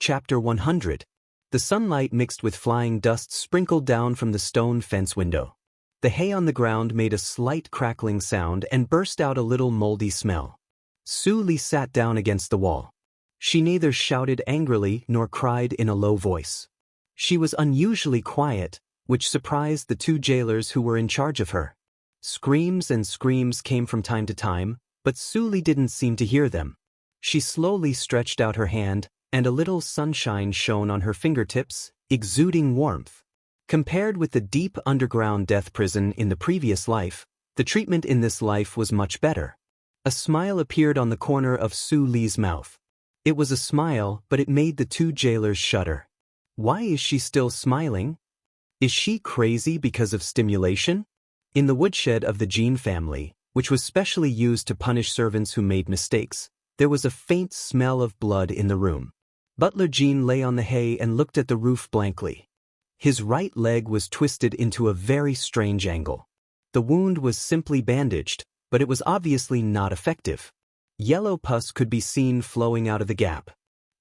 Chapter 100. The sunlight mixed with flying dust sprinkled down from the stone fence window. The hay on the ground made a slight crackling sound and burst out a little moldy smell. Su Li sat down against the wall. She neither shouted angrily nor cried in a low voice. She was unusually quiet, which surprised the two jailers who were in charge of her. Screams and screams came from time to time, but Su Li didn't seem to hear them. She slowly stretched out her hand, and a little sunshine shone on her fingertips, exuding warmth. Compared with the deep underground death prison in the previous life, the treatment in this life was much better. A smile appeared on the corner of Su Li's mouth. It was a smile, but it made the two jailers shudder. Why is she still smiling? Is she crazy because of stimulation? In the woodshed of the Jean family, which was specially used to punish servants who made mistakes, there was a faint smell of blood in the room. Butler Jean lay on the hay and looked at the roof blankly. His right leg was twisted into a very strange angle. The wound was simply bandaged, but it was obviously not effective. Yellow pus could be seen flowing out of the gap.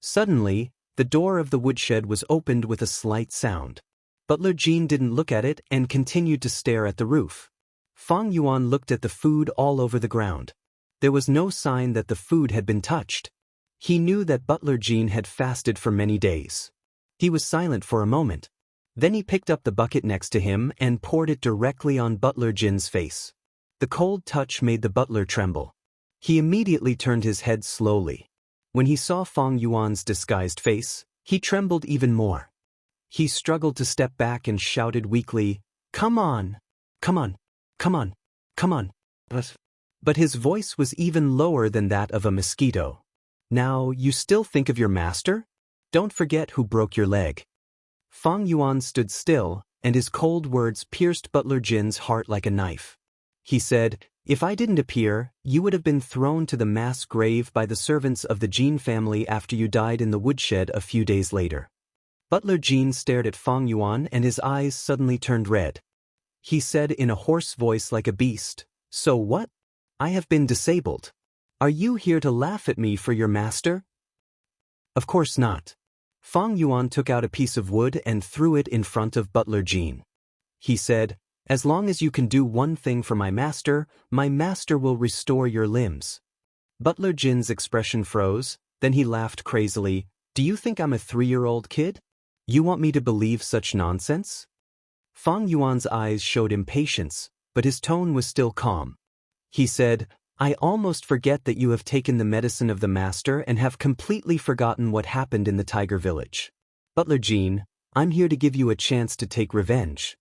Suddenly, the door of the woodshed was opened with a slight sound. Butler Jean didn't look at it and continued to stare at the roof. Fang Yuan looked at the food all over the ground. There was no sign that the food had been touched. He knew that Butler Jean had fasted for many days. He was silent for a moment. Then he picked up the bucket next to him and poured it directly on Butler Jin's face. The cold touch made the butler tremble. He immediately turned his head slowly. When he saw Fang Yuan's disguised face, he trembled even more. He struggled to step back and shouted weakly, "Come on! Come on! Come on! Come on!" But his voice was even lower than that of a mosquito. "Now, you still think of your master? Don't forget who broke your leg." Fang Yuan stood still, and his cold words pierced Butler Jin's heart like a knife. He said, "If I didn't appear, you would have been thrown to the mass grave by the servants of the Jean family after you died in the woodshed a few days later." Butler Jean stared at Fang Yuan and his eyes suddenly turned red. He said in a hoarse voice like a beast, "So what? I have been disabled. Are you here to laugh at me for your master?" "Of course not." Fang Yuan took out a piece of wood and threw it in front of Butler Jean. He said, "As long as you can do one thing for my master will restore your limbs." Butler Jin's expression froze, then he laughed crazily. "Do you think I'm a 3-year-old kid? You want me to believe such nonsense?" Fang Yuan's eyes showed impatience, but his tone was still calm. He said, "I almost forget that you have taken the medicine of the master and have completely forgotten what happened in the tiger village. Butler Jean, I'm here to give you a chance to take revenge.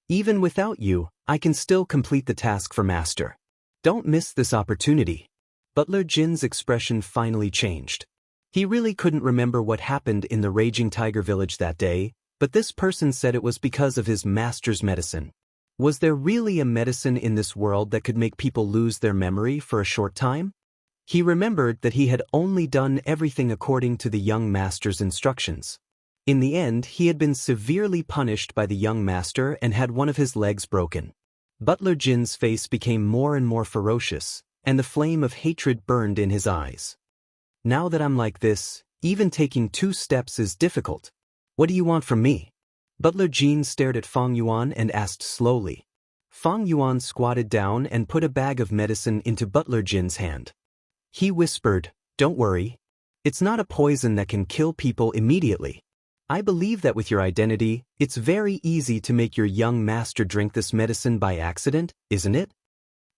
Even without you, I can still complete the task for master. Don't miss this opportunity." Butler Jin's expression finally changed. He really couldn't remember what happened in the raging tiger village that day, but this person said it was because of his master's medicine. Was there really a medicine in this world that could make people lose their memory for a short time? He remembered that he had only done everything according to the young master's instructions. In the end, he had been severely punished by the young master and had one of his legs broken. Butler Jin's face became more and more ferocious, and the flame of hatred burned in his eyes. "Now that I'm like this, even taking 2 steps is difficult. What do you want from me?" Butler Jean stared at Fang Yuan and asked slowly. Fang Yuan squatted down and put a bag of medicine into Butler Jin's hand. He whispered, "Don't worry. It's not a poison that can kill people immediately. I believe that with your identity, it's very easy to make your young master drink this medicine by accident, isn't it?"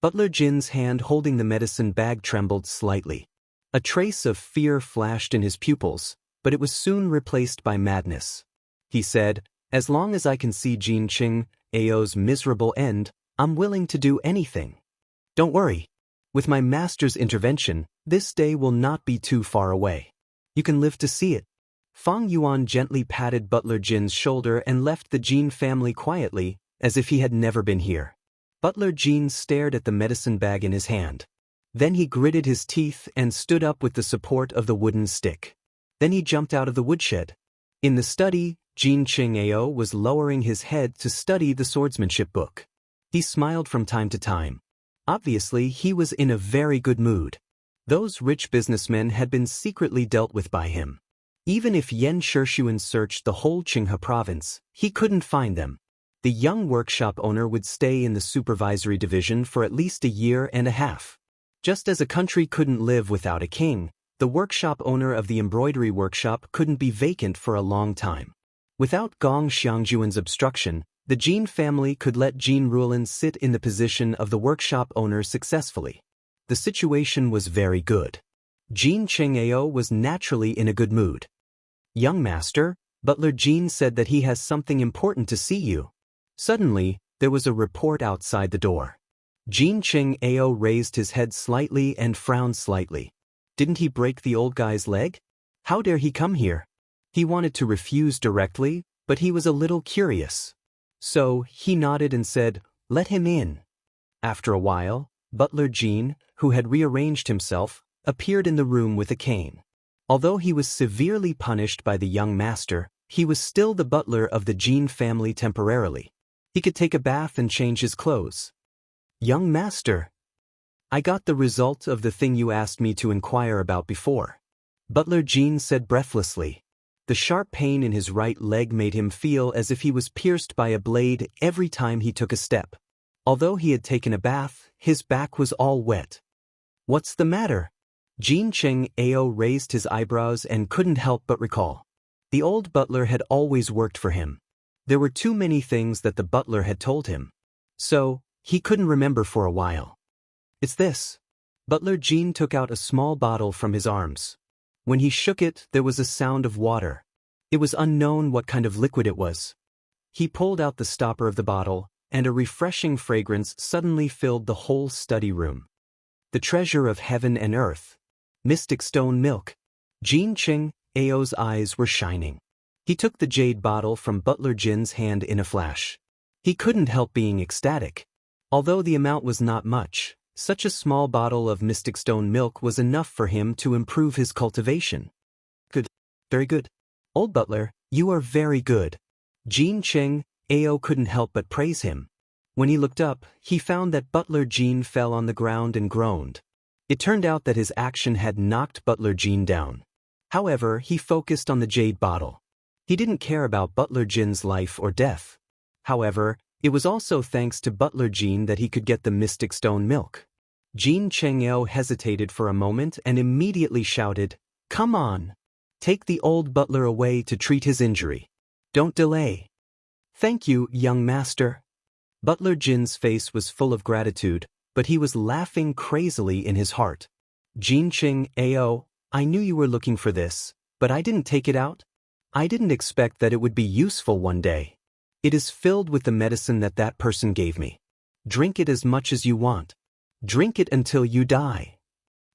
Butler Jin's hand holding the medicine bag trembled slightly. A trace of fear flashed in his pupils, but it was soon replaced by madness. He said, "As long as I can see Jean Qing, Ao's miserable end, I'm willing to do anything. Don't worry. With my master's intervention, this day will not be too far away. You can live to see it." Fang Yuan gently patted Butler Jin's shoulder and left the Jean family quietly, as if he had never been here. Butler Jean stared at the medicine bag in his hand. Then he gritted his teeth and stood up with the support of the wooden stick. Then he jumped out of the woodshed. In the study, Jean Qing Ao was lowering his head to study the swordsmanship book. He smiled from time to time. Obviously, he was in a very good mood. Those rich businessmen had been secretly dealt with by him. Even if Yen Shishuan searched the whole Qinghe province, he couldn't find them. The young workshop owner would stay in the supervisory division for at least a year and a half. Just as a country couldn't live without a king, the workshop owner of the embroidery workshop couldn't be vacant for a long time. Without Gong Xiangjuan's obstruction, the Jin family could let Jin Ruolin sit in the position of the workshop owner successfully. The situation was very good. Jin Chengao was naturally in a good mood. "Young master," Butler Jin said that he has something important to see you. Suddenly, there was a report outside the door. Jin Chengao raised his head slightly and frowned slightly. Didn't he break the old guy's leg? How dare he come here? He wanted to refuse directly, but he was a little curious. So, he nodded and said, "Let him in." After a while, Butler Jin, who had rearranged himself, appeared in the room with a cane. Although he was severely punished by the young master, he was still the butler of the Jin family temporarily. He could take a bath and change his clothes. "Young master, I got the result of the thing you asked me to inquire about before," Butler Jin said breathlessly. The sharp pain in his right leg made him feel as if he was pierced by a blade every time he took a step. Although he had taken a bath, his back was all wet. "What's the matter?" Jin Chengao raised his eyebrows and couldn't help but recall. The old butler had always worked for him. There were too many things that the butler had told him. So, he couldn't remember for a while. "It's this." Butler Jin took out a small bottle from his arms. When he shook it, there was a sound of water. It was unknown what kind of liquid it was. He pulled out the stopper of the bottle, and a refreshing fragrance suddenly filled the whole study room. The treasure of heaven and earth. Mystic stone milk. Jin Cheng's eyes were shining. He took the jade bottle from Butler Jin's hand in a flash. He couldn't help being ecstatic. Although the amount was not much, such a small bottle of mystic stone milk was enough for him to improve his cultivation. "Good. Very good. Old butler, you are very good." Jin Chengao couldn't help but praise him. When he looked up, he found that Butler Jin fell on the ground and groaned. It turned out that his action had knocked Butler Jin down. However, he focused on the jade bottle. He didn't care about Butler Jin's life or death. However, it was also thanks to Butler Jin that he could get the mystic stone milk. Jin Chengao hesitated for a moment and immediately shouted, "Come on! Take the old butler away to treat his injury. Don't delay." "Thank you, young master." Butler Jin's face was full of gratitude, but he was laughing crazily in his heart. "Jin Chengao, I knew you were looking for this, but I didn't take it out. I didn't expect that it would be useful one day. It is filled with the medicine that person gave me. Drink it as much as you want. Drink it until you die."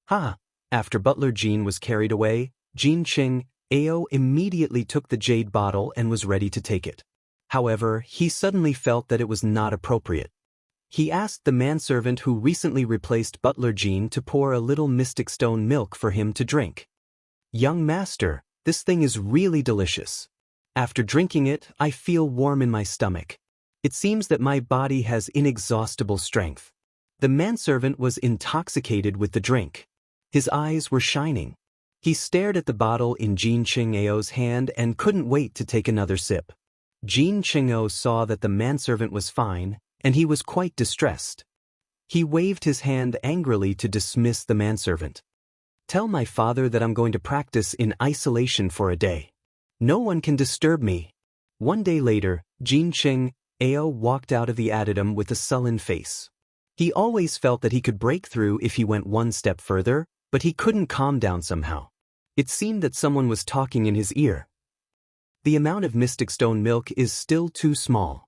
"Ha!" After Butler Jin was carried away, Jin Chengao immediately took the jade bottle and was ready to take it. However, he suddenly felt that it was not appropriate. He asked the manservant who recently replaced Butler Jin to pour a little mystic stone milk for him to drink. "Young master, this thing is really delicious. After drinking it, I feel warm in my stomach. It seems that my body has inexhaustible strength." The manservant was intoxicated with the drink. His eyes were shining. He stared at the bottle in Jin Chengao's hand and couldn't wait to take another sip. Jin Chengao saw that the manservant was fine, and he was quite distressed. He waved his hand angrily to dismiss the manservant. "Tell my father that I'm going to practice in isolation for a day. No one can disturb me." One day later, Jin Chengao walked out of the addendum with a sullen face. He always felt that he could break through if he went one step further, but he couldn't calm down somehow. It seemed that someone was talking in his ear. "The amount of mystic stone milk is still too small,"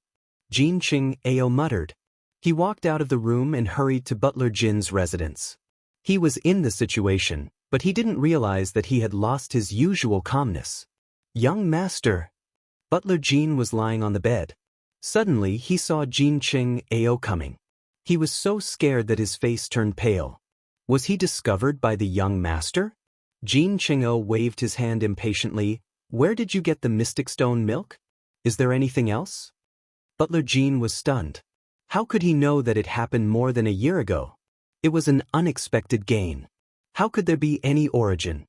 Jin Chengao muttered. He walked out of the room and hurried to Butler Jin's residence. He was in the situation, but he didn't realize that he had lost his usual calmness. "Young master." Butler Jin was lying on the bed. Suddenly, he saw Jin Chengao coming. He was so scared that his face turned pale. Was he discovered by the young master? Jin Chengao waved his hand impatiently. "Where did you get the mystic stone milk? Is there anything else?" Butler Jin was stunned. How could he know that it happened more than a year ago? It was an unexpected gain. How could there be any origin?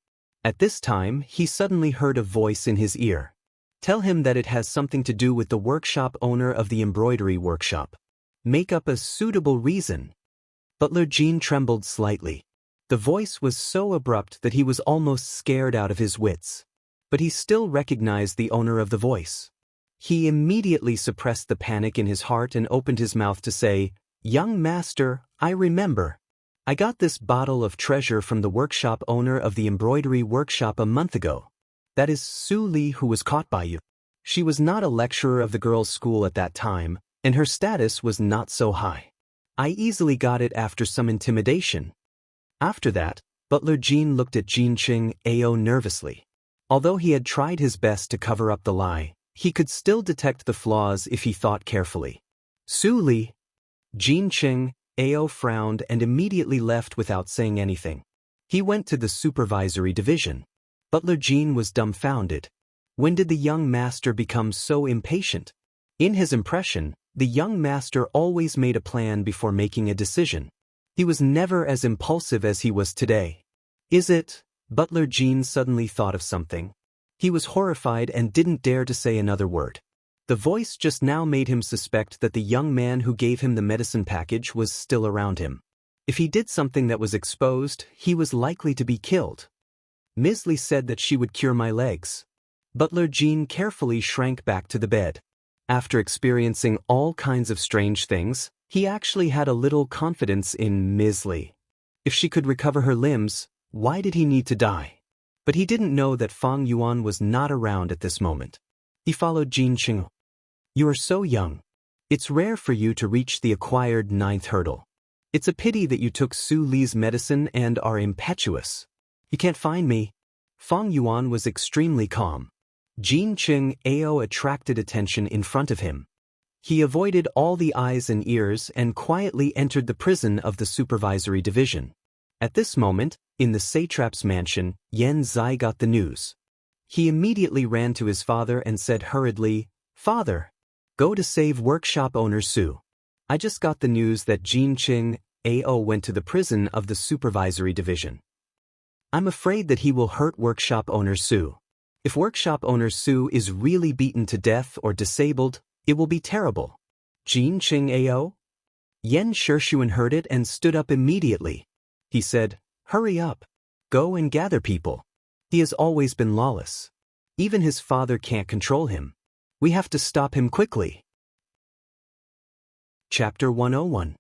At this time, he suddenly heard a voice in his ear. Tell him that it has something to do with the workshop owner of the embroidery workshop. Make up a suitable reason. Butler Jean trembled slightly. The voice was so abrupt that he was almost scared out of his wits. But he still recognized the owner of the voice. He immediately suppressed the panic in his heart and opened his mouth to say, "Young master, I remember. I got this bottle of treasure from the workshop owner of the embroidery workshop a month ago. That is Su Li, who was caught by you. She was not a lecturer of the girls' school at that time, and her status was not so high. I easily got it after some intimidation." After that, Butler Jean looked at Jinqing Ao nervously. Although he had tried his best to cover up the lie, he could still detect the flaws if he thought carefully. Su Li. Jinqing Ao frowned and immediately left without saying anything. He went to the supervisory division. Butler Jean was dumbfounded. When did the young master become so impatient? In his impression, the young master always made a plan before making a decision. He was never as impulsive as he was today. Is it? Butler Jean suddenly thought of something. He was horrified and didn't dare to say another word. The voice just now made him suspect that the young man who gave him the medicine package was still around him. If he did something that was exposed, he was likely to be killed. Ms. Li said that she would cure my legs. Butler Jean carefully shrank back to the bed. After experiencing all kinds of strange things, he actually had a little confidence in Ms. Li. If she could recover her limbs, why did he need to die? But he didn't know that Fang Yuan was not around at this moment. He followed Jinqing. You are so young. It's rare for you to reach the acquired 9th hurdle. It's a pity that you took Su Li's medicine and are impetuous. You can't find me. Fang Yuan was extremely calm. Jinqing Ao attracted attention in front of him. He avoided all the eyes and ears and quietly entered the prison of the supervisory division. At this moment, in the satrap's mansion, Yan Zai got the news. He immediately ran to his father and said hurriedly, "Father, go to save workshop owner Su. I just got the news that Jinqing Ao went to the prison of the supervisory division. I'm afraid that he will hurt workshop owner Su. If workshop owner Su is really beaten to death or disabled, it will be terrible." Jinqing Ao? Yan Shishuan heard it and stood up immediately. He said, "Hurry up. Go and gather people. He has always been lawless. Even his father can't control him. We have to stop him quickly." Chapter 101.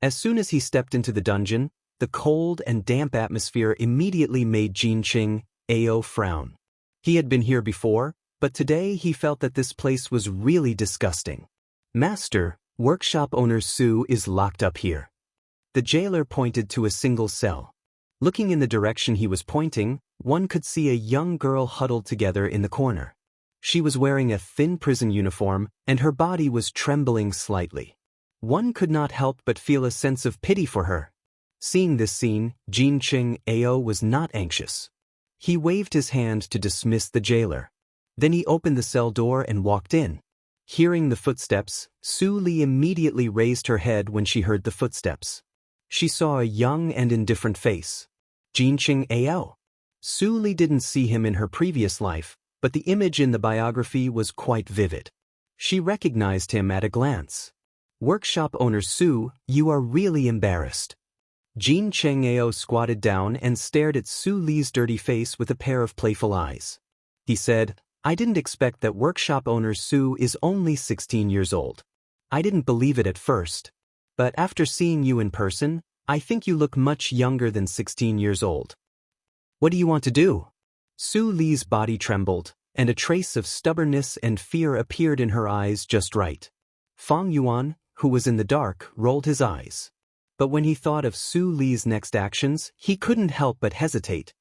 As soon as he stepped into the dungeon, the cold and damp atmosphere immediately made Jinqing Ao frown. He had been here before, but today he felt that this place was really disgusting. "Master, workshop owner Su is locked up here." The jailer pointed to a single cell. Looking in the direction he was pointing, one could see a young girl huddled together in the corner. She was wearing a thin prison uniform, and her body was trembling slightly. One could not help but feel a sense of pity for her. Seeing this scene, Jinqing Ao was not anxious. He waved his hand to dismiss the jailer. Then he opened the cell door and walked in. Hearing the footsteps, Su Li immediately raised her head when she heard the footsteps. She saw a young and indifferent face. Jinqing Ao. Su Li didn't see him in her previous life, but the image in the biography was quite vivid. She recognized him at a glance. "Workshop owner Su, you are really embarrassed." Jinqing Ao squatted down and stared at Su Li's dirty face with a pair of playful eyes. He said, "I didn't expect that workshop owner Su is only 16 years old. I didn't believe it at first. But after seeing you in person, I think you look much younger than 16 years old. What do you want to do?" Su Li's body trembled, and a trace of stubbornness and fear appeared in her eyes just right. Fang Yuan, who was in the dark, rolled his eyes. But when he thought of Su Li's next actions, he couldn't help but hesitate.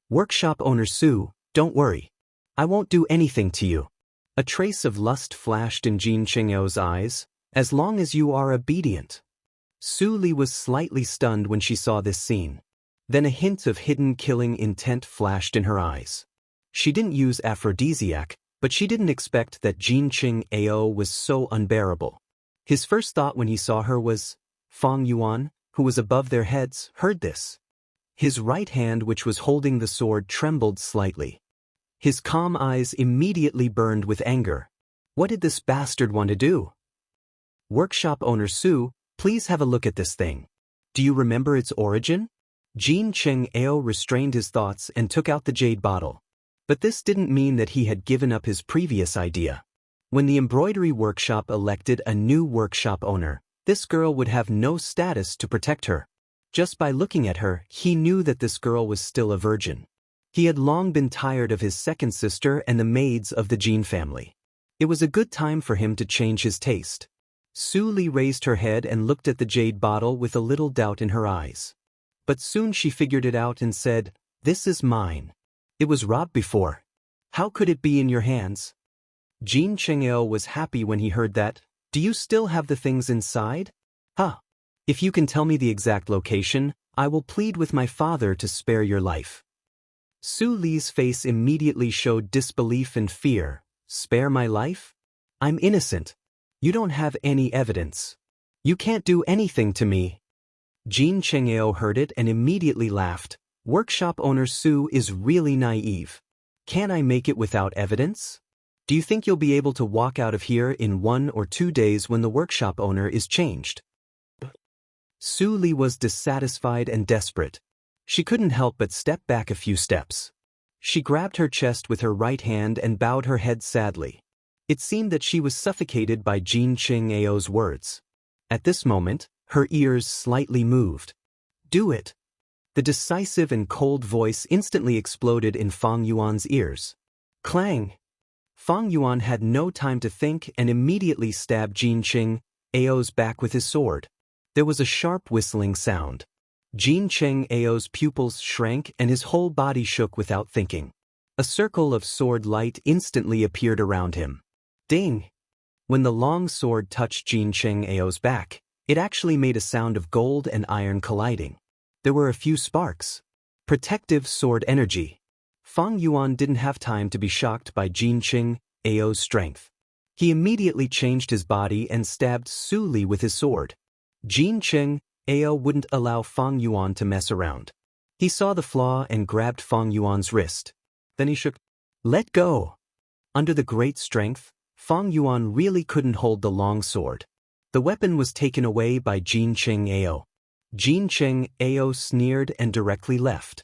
"Workshop owner Su, don't worry. I won't do anything to you." A trace of lust flashed in Jinqing Ao's eyes. "As long as you are obedient." Su Li was slightly stunned when she saw this scene. Then a hint of hidden killing intent flashed in her eyes. She didn't use aphrodisiac, but she didn't expect that Jinqing Ao was so unbearable. His first thought when he saw her was, Fang Yuan, who was above their heads, heard this. His right hand, which was holding the sword, trembled slightly. His calm eyes immediately burned with anger. What did this bastard want to do? Workshop owner Su, please have a look at this thing. Do you remember its origin? Jin Cheng Ao restrained his thoughts and took out the jade bottle. But this didn't mean that he had given up his previous idea. When the embroidery workshop elected a new workshop owner, this girl would have no status to protect her. Just by looking at her, he knew that this girl was still a virgin. He had long been tired of his second sister and the maids of the Jin family. It was a good time for him to change his taste. Su Li raised her head and looked at the jade bottle with a little doubt in her eyes. But soon she figured it out and said, "This is mine. It was robbed before. How could it be in your hands?" Jin Chengao was happy when he heard that. "Do you still have the things inside?" "Huh. If you can tell me the exact location, I will plead with my father to spare your life." Su Li's face immediately showed disbelief and fear. "Spare my life? I'm innocent. You don't have any evidence. You can't do anything to me." Jin Chengao heard it and immediately laughed. Workshop owner Su is really naive. "Can I make it without evidence? Do you think you'll be able to walk out of here in 1 or 2 days when the workshop owner is changed?" Su Li was dissatisfied and desperate. She couldn't help but step back a few steps. She grabbed her chest with her right hand and bowed her head sadly. It seemed that she was suffocated by Jin Cheng-ao's words. At this moment, her ears slightly moved. "Do it." The decisive and cold voice instantly exploded in Fang Yuan's ears. Clang! Fang Yuan had no time to think and immediately stabbed Jin Cheng-ao's back with his sword. There was a sharp whistling sound. Jin Cheng-ao's pupils shrank and his whole body shook without thinking. A circle of sword light instantly appeared around him. Ding! When the long sword touched Jin Cheng-ao's back, it actually made a sound of gold and iron colliding. There were a few sparks. Protective sword energy. Fang Yuan didn't have time to be shocked by Jin Cheng-ao's strength. He immediately changed his body and stabbed Su Li with his sword. Jin Cheng-ao wouldn't allow Fang Yuan to mess around. He saw the flaw and grabbed Fang Yuan's wrist. Then he shook. "Let go!" Under the great strength, Fang Yuan really couldn't hold the long sword. The weapon was taken away by Jin Cheng-ao. Jin Cheng-ao sneered and directly left.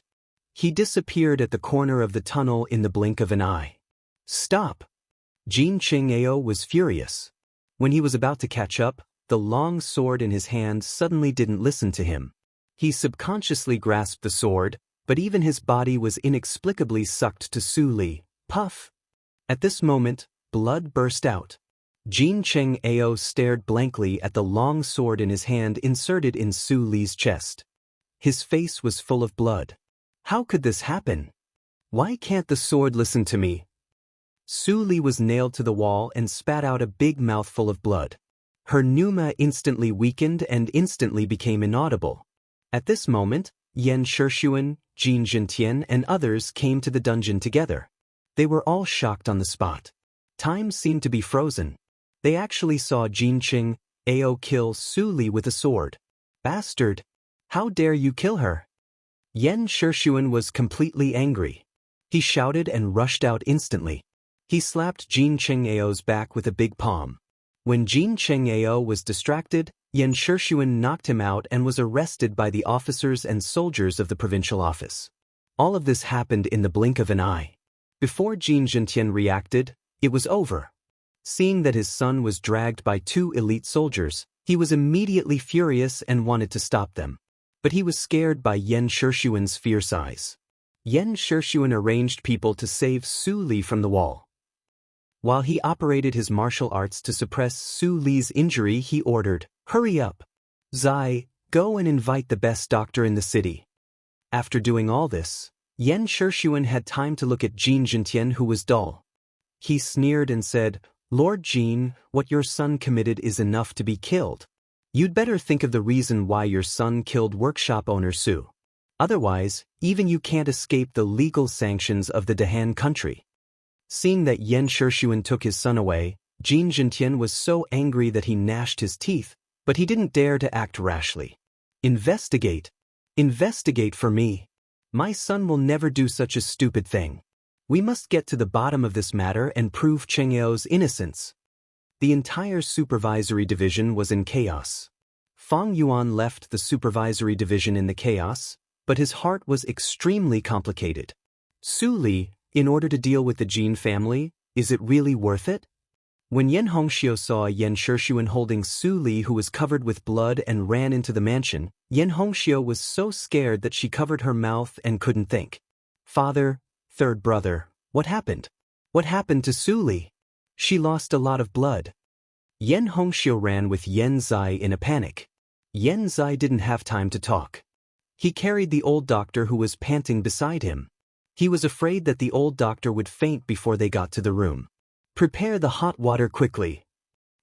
He disappeared at the corner of the tunnel in the blink of an eye. "Stop!" Jin Cheng-ao was furious. When he was about to catch up, the long sword in his hand suddenly didn't listen to him. He subconsciously grasped the sword, but even his body was inexplicably sucked to Su Li. Puff! At this moment, blood burst out. Jin Cheng-ao stared blankly at the long sword in his hand inserted in Su Li's chest. His face was full of blood. How could this happen? Why can't the sword listen to me? Su Li was nailed to the wall and spat out a big mouthful of blood. Her pneuma instantly weakened and instantly became inaudible. At this moment, Yan Shixuan, Jin Jintian and others came to the dungeon together. They were all shocked on the spot. Time seemed to be frozen. They actually saw Jin Cheng-ao kill Su Li with a sword. "Bastard! How dare you kill her?" Yan Shixuan was completely angry. He shouted and rushed out instantly. He slapped Jin Cheng-ao's back with a big palm. When Jin Cheng-ao was distracted, Yan Shixuan knocked him out and was arrested by the officers and soldiers of the provincial office. All of this happened in the blink of an eye. Before Jin Jintian reacted, it was over. Seeing that his son was dragged by 2 elite soldiers, he was immediately furious and wanted to stop them. But he was scared by Yan Shixuan's fierce eyes. Yan Shixuan arranged people to save Su Li from the wall. While he operated his martial arts to suppress Su Li's injury, he ordered, "Hurry up! Zai, go and invite the best doctor in the city." After doing all this, Yan Shixuan had time to look at Jin Jintian, who was dull. He sneered and said, "Lord Jin, what your son committed is enough to be killed. You'd better think of the reason why your son killed workshop owner Su. Otherwise, even you can't escape the legal sanctions of the Dahan country." Seeing that Yan Shixuan took his son away, Jin Jintian was so angry that he gnashed his teeth, but he didn't dare to act rashly. "Investigate! Investigate for me. My son will never do such a stupid thing. We must get to the bottom of this matter and prove Cheng Yao's innocence. The entire supervisory division was in chaos. Fang Yuan left the supervisory division in the chaos, but his heart was extremely complicated. Su Li, in order to deal with the Jin family, is it really worth it? When Yan Hongxiu saw Yan Shishuan holding Su Li, who was covered with blood, and ran into the mansion, Yan Hongxiu was so scared that she covered her mouth and couldn't think. Father, third brother, what happened? What happened to Su Li? She lost a lot of blood. Yan Hongxiu ran with Yan Zai in a panic. Yan Zai didn't have time to talk. He carried the old doctor who was panting beside him. He was afraid that the old doctor would faint before they got to the room. Prepare the hot water quickly.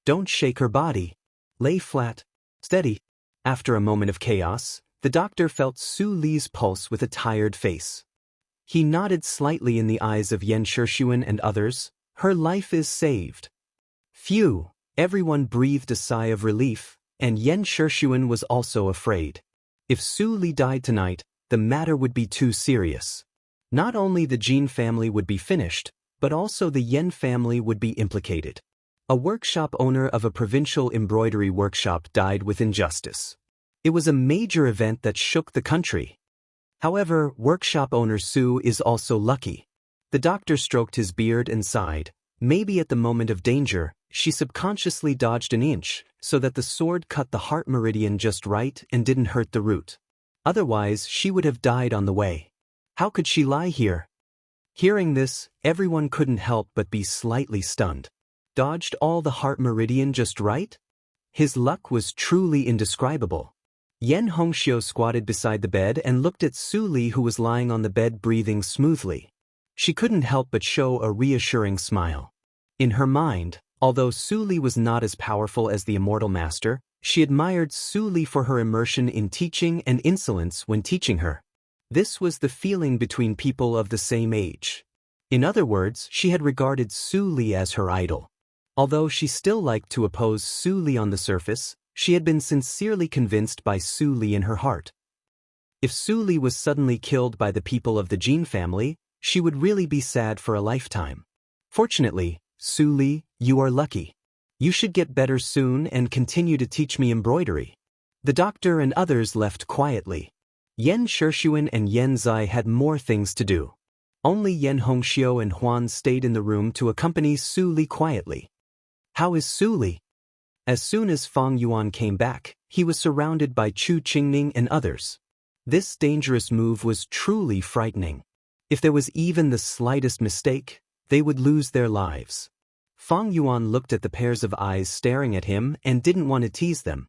Don't shake her body. Lay flat. Steady. After a moment of chaos, the doctor felt Su Li's pulse with a tired face. He nodded slightly in the eyes of Yan Shishuan and others. Her life is saved. Phew! Everyone breathed a sigh of relief, and Yan Shishuan was also afraid. If Su Li died tonight, the matter would be too serious. Not only the Jin family would be finished, but also the Yan family would be implicated. A workshop owner of a provincial embroidery workshop died with injustice. It was a major event that shook the country. However, workshop owner Su is also lucky. The doctor stroked his beard and sighed. Maybe at the moment of danger, she subconsciously dodged an inch, so that the sword cut the heart meridian just right and didn't hurt the root. Otherwise, she would have died on the way. How could she lie here? Hearing this, everyone couldn't help but be slightly stunned. Dodged all the heart meridian just right? His luck was truly indescribable. Yan Hongxiu squatted beside the bed and looked at Su Li, who was lying on the bed breathing smoothly. She couldn't help but show a reassuring smile. In her mind, although Su Li was not as powerful as the immortal master, she admired Su Li for her immersion in teaching and insolence when teaching her. This was the feeling between people of the same age. In other words, she had regarded Su Li as her idol. Although she still liked to oppose Su Li on the surface, she had been sincerely convinced by Su Li in her heart. If Su Li was suddenly killed by the people of the Jin family, she would really be sad for a lifetime. Fortunately, Su Li, you are lucky. You should get better soon and continue to teach me embroidery. The doctor and others left quietly. Yan Shishuan and Yan Zai had more things to do. Only Yan Hongxiu and Huan stayed in the room to accompany Su Li quietly. How is Su Li? As soon as Fang Yuan came back, he was surrounded by Chu Qingning and others. This dangerous move was truly frightening. If there was even the slightest mistake, they would lose their lives. Fang Yuan looked at the pairs of eyes staring at him and didn't want to tease them.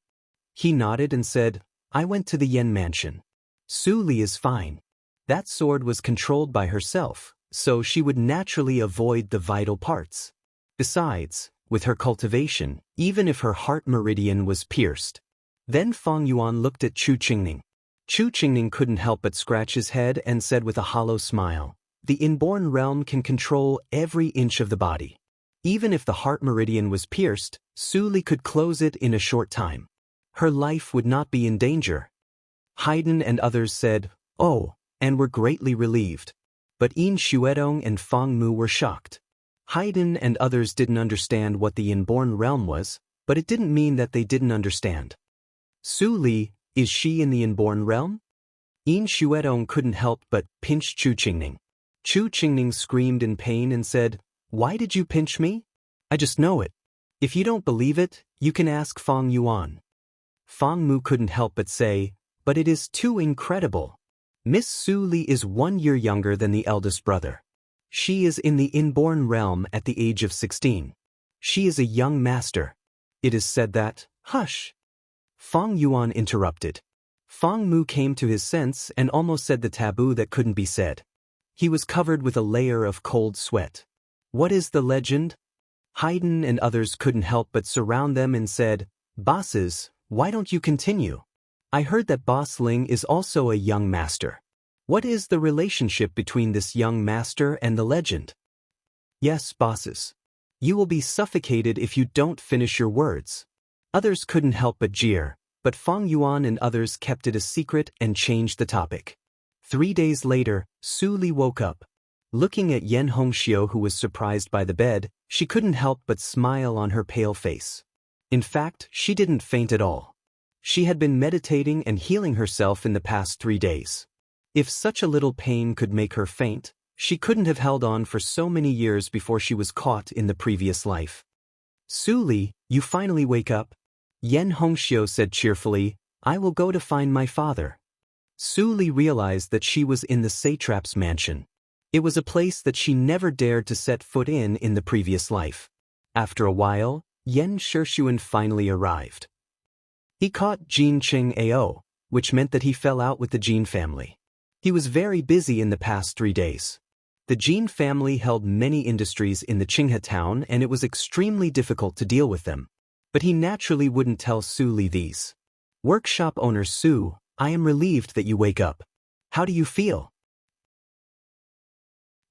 He nodded and said, I went to the Yan mansion. Su Li is fine. That sword was controlled by herself, so she would naturally avoid the vital parts. Besides, with her cultivation, even if her heart meridian was pierced. Then Fang Yuan looked at Chu Qingning. Chu Qingning couldn't help but scratch his head and said with a hollow smile, the inborn realm can control every inch of the body. Even if the heart meridian was pierced, Su Li could close it in a short time. Her life would not be in danger. Haydn and others said, oh, and were greatly relieved. But Yin Xuedong and Fang Mu were shocked. Haydn and others didn't understand what the inborn realm was, but it didn't mean that they didn't understand. Su Li, is she in the inborn realm? Yin Xuedong couldn't help but pinch Chu Qingning. Chu Qingning screamed in pain and said, why did you pinch me? I just know it. If you don't believe it, you can ask Fang Yuan. Fang Mu couldn't help but say, but it is too incredible. Miss Su Li is 1 year younger than the eldest brother. She is in the inborn realm at the age of 16. She is a young master. It is said that, hush. Fang Yuan interrupted. Fang Mu came to his sense and almost said the taboo that couldn't be said. He was covered with a layer of cold sweat. What is the legend? Haydn and others couldn't help but surround them and said, bosses, why don't you continue? I heard that Boss Ling is also a young master. What is the relationship between this young master and the legend? Yes, bosses. You will be suffocated if you don't finish your words. Others couldn't help but jeer, but Fang Yuan and others kept it a secret and changed the topic. 3 days later, Su Li woke up. Looking at Yan Hongxiu, who was surprised by the bed, she couldn't help but smile on her pale face. In fact, she didn't faint at all. She had been meditating and healing herself in the past 3 days. If such a little pain could make her faint, she couldn't have held on for so many years before she was caught in the previous life. Su Li, you finally wake up? Yan Hongxiu said cheerfully, I will go to find my father. Su Li realized that she was in the satrap's mansion. It was a place that she never dared to set foot in the previous life. After a while, Yan Shishuan finally arrived. He caught Jin Qing Ao, which meant that he fell out with the Jin family. He was very busy in the past 3 days. The Jin family held many industries in the Qinghe town and it was extremely difficult to deal with them. But he naturally wouldn't tell Su Li these. Workshop owner Su, I am relieved that you wake up. How do you feel?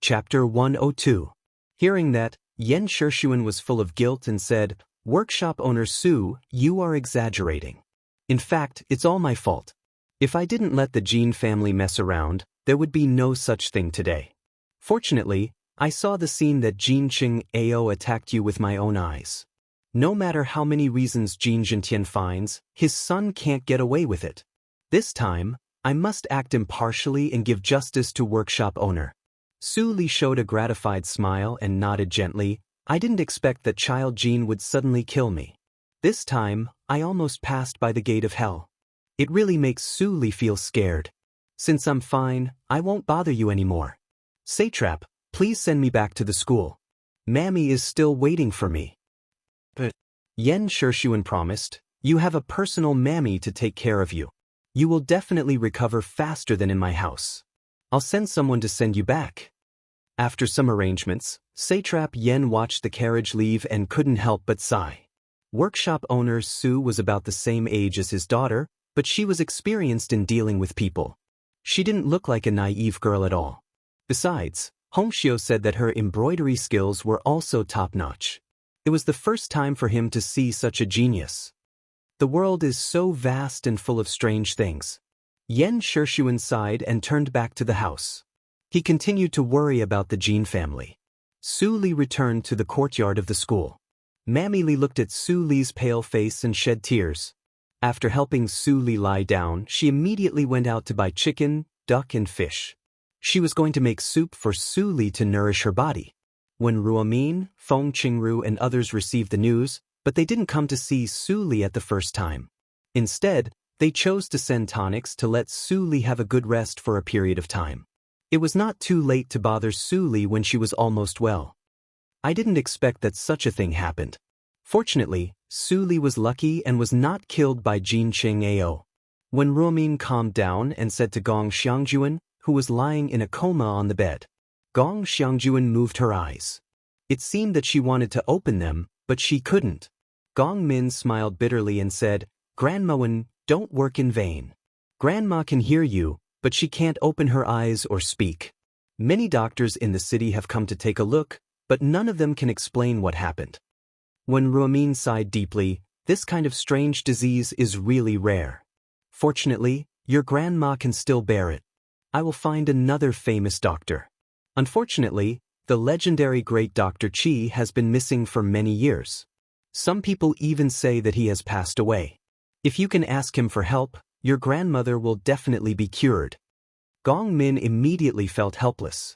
Chapter 102. Hearing that, Yan Shishuan was full of guilt and said, Workshop owner Su, you are exaggerating. In fact, it's all my fault. If I didn't let the Jin family mess around, there would be no such thing today. Fortunately, I saw the scene that Jin Qing Ao attacked you with my own eyes. No matter how many reasons Jin Zhentian finds, his son can't get away with it. This time, I must act impartially and give justice to workshop owner. Su Li showed a gratified smile and nodded gently. I didn't expect that child Jin would suddenly kill me. This time, I almost passed by the gate of hell. It really makes Su Li feel scared. Since I'm fine, I won't bother you anymore. Satrap, please send me back to the school. Mammy is still waiting for me. But Yan Shishuan promised, you have a personal mammy to take care of you. You will definitely recover faster than in my house. I'll send someone to send you back. After some arrangements, Satrap Yan watched the carriage leave and couldn't help but sigh. Workshop owner Su was about the same age as his daughter, but she was experienced in dealing with people. She didn't look like a naive girl at all. Besides, Hongxiu said that her embroidery skills were also top-notch. It was the first time for him to see such a genius. The world is so vast and full of strange things. Yan Shishuan sighed and turned back to the house. He continued to worry about the Jin family. Su Li returned to the courtyard of the school. Mammy Li looked at Su Li's pale face and shed tears. After helping Su Li lie down, she immediately went out to buy chicken, duck and fish. She was going to make soup for Su Li to nourish her body. When Ruomin, Feng Qingru and others received the news, but they didn't come to see Su Li at the first time. Instead, they chose to send tonics to let Su Li have a good rest for a period of time. It was not too late to bother Su Li when she was almost well. I didn't expect that such a thing happened. Fortunately, Su Li was lucky and was not killed by Jin Qing Ao. When Ruomin calmed down and said to Gong Xiangjuan, who was lying in a coma on the bed, Gong Xiangjuan moved her eyes. It seemed that she wanted to open them, but she couldn't. Gong Min smiled bitterly and said, Grandma Wen, don't work in vain. Grandma can hear you, but she can't open her eyes or speak. Many doctors in the city have come to take a look, but none of them can explain what happened. When Ruomin sighed deeply, this kind of strange disease is really rare. Fortunately, your grandma can still bear it. I will find another famous doctor. Unfortunately, the legendary great Dr. Qi has been missing for many years. Some people even say that he has passed away. If you can ask him for help, your grandmother will definitely be cured. Gong Min immediately felt helpless.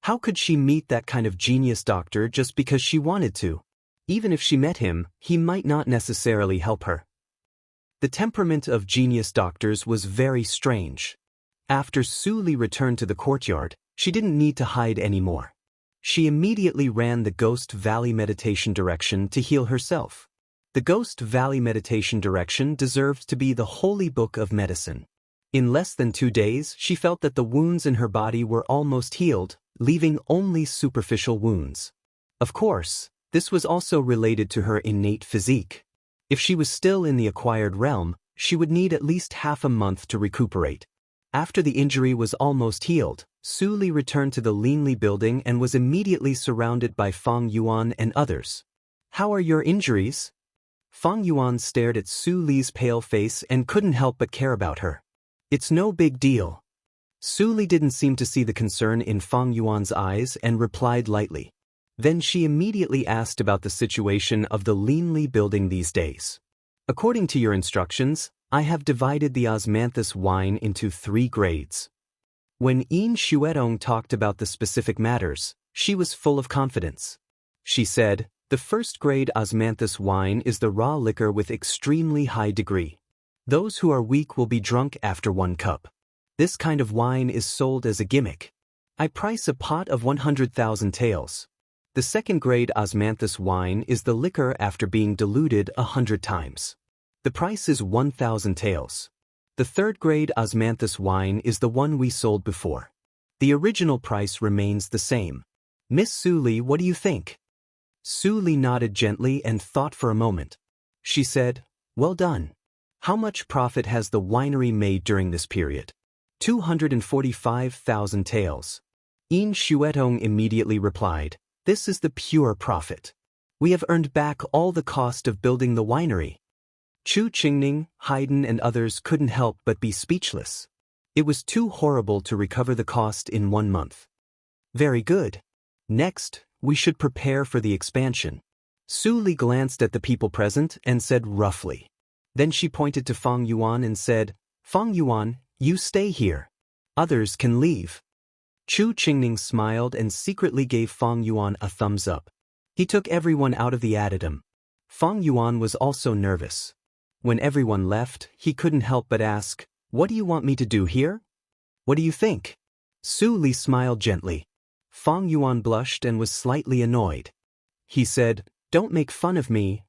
How could she meet that kind of genius doctor just because she wanted to? Even if she met him, he might not necessarily help her. The temperament of genius doctors was very strange. After Su Li returned to the courtyard, she didn't need to hide anymore. She immediately ran the Ghost Valley meditation direction to heal herself. The Ghost Valley meditation direction deserved to be the holy book of medicine. In less than 2 days, she felt that the wounds in her body were almost healed, leaving only superficial wounds. Of course, this was also related to her innate physique. If she was still in the acquired realm, she would need at least half a month to recuperate. After the injury was almost healed, Su Li returned to the Linli building and was immediately surrounded by Fang Yuan and others. How are your injuries? Fang Yuan stared at Su Li's pale face and couldn't help but care about her. It's no big deal. Su Li didn't seem to see the concern in Fang Yuan's eyes and replied lightly. Then she immediately asked about the situation of the Lin Li building these days. According to your instructions, I have divided the osmanthus wine into 3 grades. When Yin Xuetong talked about the specific matters, she was full of confidence. She said, the first grade osmanthus wine is the raw liquor with extremely high degree. Those who are weak will be drunk after 1 cup. This kind of wine is sold as a gimmick. I price a pot of 100,000 taels. The second grade osmanthus wine is the liquor after being diluted 100 times. The price is 1,000 taels. The third grade osmanthus wine is the one we sold before. The original price remains the same. Miss Su Li, what do you think? Su Li nodded gently and thought for a moment. She said, well done. How much profit has the winery made during this period? 245,000 taels. Yin Xuetong immediately replied, this is the pure profit. We have earned back all the cost of building the winery. Chu Qingning, Haydn and others couldn't help but be speechless. It was too horrible to recover the cost in 1 month. Very good. Next, we should prepare for the expansion. Su Li glanced at the people present and said roughly. Then she pointed to Fang Yuan and said, Fang Yuan, you stay here. Others can leave. Chu Qingning smiled and secretly gave Fang Yuan a thumbs up. He took everyone out of the addendum. Fang Yuan was also nervous. When everyone left, he couldn't help but ask, what do you want me to do here? What do you think? Su Li smiled gently. Fang Yuan blushed and was slightly annoyed. He said, don't make fun of me.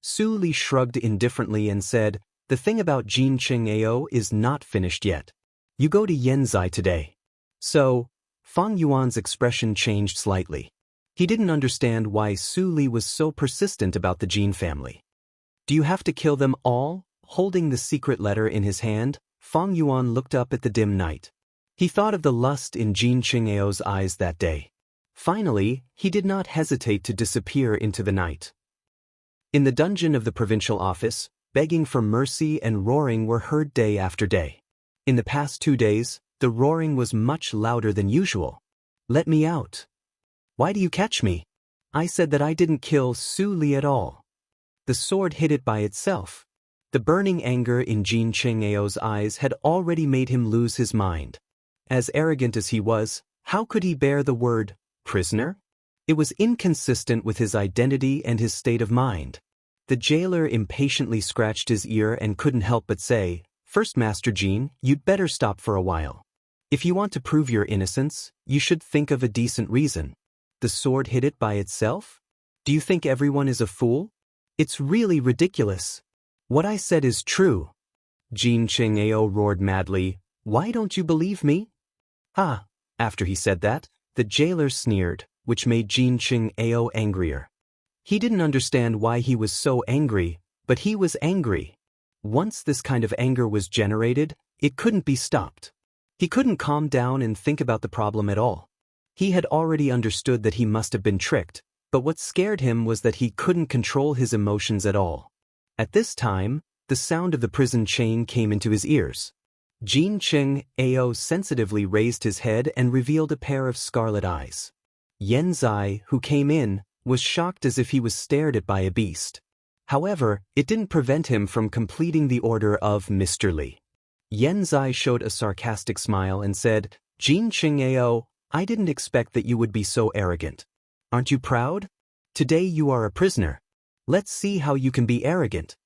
Su Li shrugged indifferently and said, the thing about Jin Cheng Ao is not finished yet. You go to Yenzai today. So, Fang Yuan's expression changed slightly. He didn't understand why Su Li was so persistent about the Jin family. Do you have to kill them all? Holding the secret letter in his hand, Fang Yuan looked up at the dim night. He thought of the lust in Jin Cheng Ao's eyes that day. Finally, he did not hesitate to disappear into the night. In the dungeon of the provincial office, begging for mercy and roaring were heard day after day. In the past 2 days, the roaring was much louder than usual. Let me out. Why do you catch me? I said that I didn't kill Su Li at all. The sword hit it by itself. The burning anger in Jin Cheng Ao's eyes had already made him lose his mind. As arrogant as he was, how could he bear the word, prisoner? It was inconsistent with his identity and his state of mind. The jailer impatiently scratched his ear and couldn't help but say, First Master Jin, you'd better stop for a while. If you want to prove your innocence, you should think of a decent reason. The sword hit it by itself? Do you think everyone is a fool? It's really ridiculous. What I said is true. Jin Cheng Ao roared madly, why don't you believe me? Ah, after he said that, the jailer sneered, which made Jin Cheng Ao angrier. He didn't understand why he was so angry, but he was angry. Once this kind of anger was generated, it couldn't be stopped. He couldn't calm down and think about the problem at all. He had already understood that he must have been tricked, but what scared him was that he couldn't control his emotions at all. At this time, the sound of the prison chain came into his ears. Jin Cheng Ao sensitively raised his head and revealed a pair of scarlet eyes. Yenzai, who came in, was shocked as if he was stared at by a beast. However, it didn't prevent him from completing the order of Mr. Li. Yenzai showed a sarcastic smile and said, Jin Cheng Ao, I didn't expect that you would be so arrogant. Aren't you proud? Today you are a prisoner. Let's see how you can be arrogant.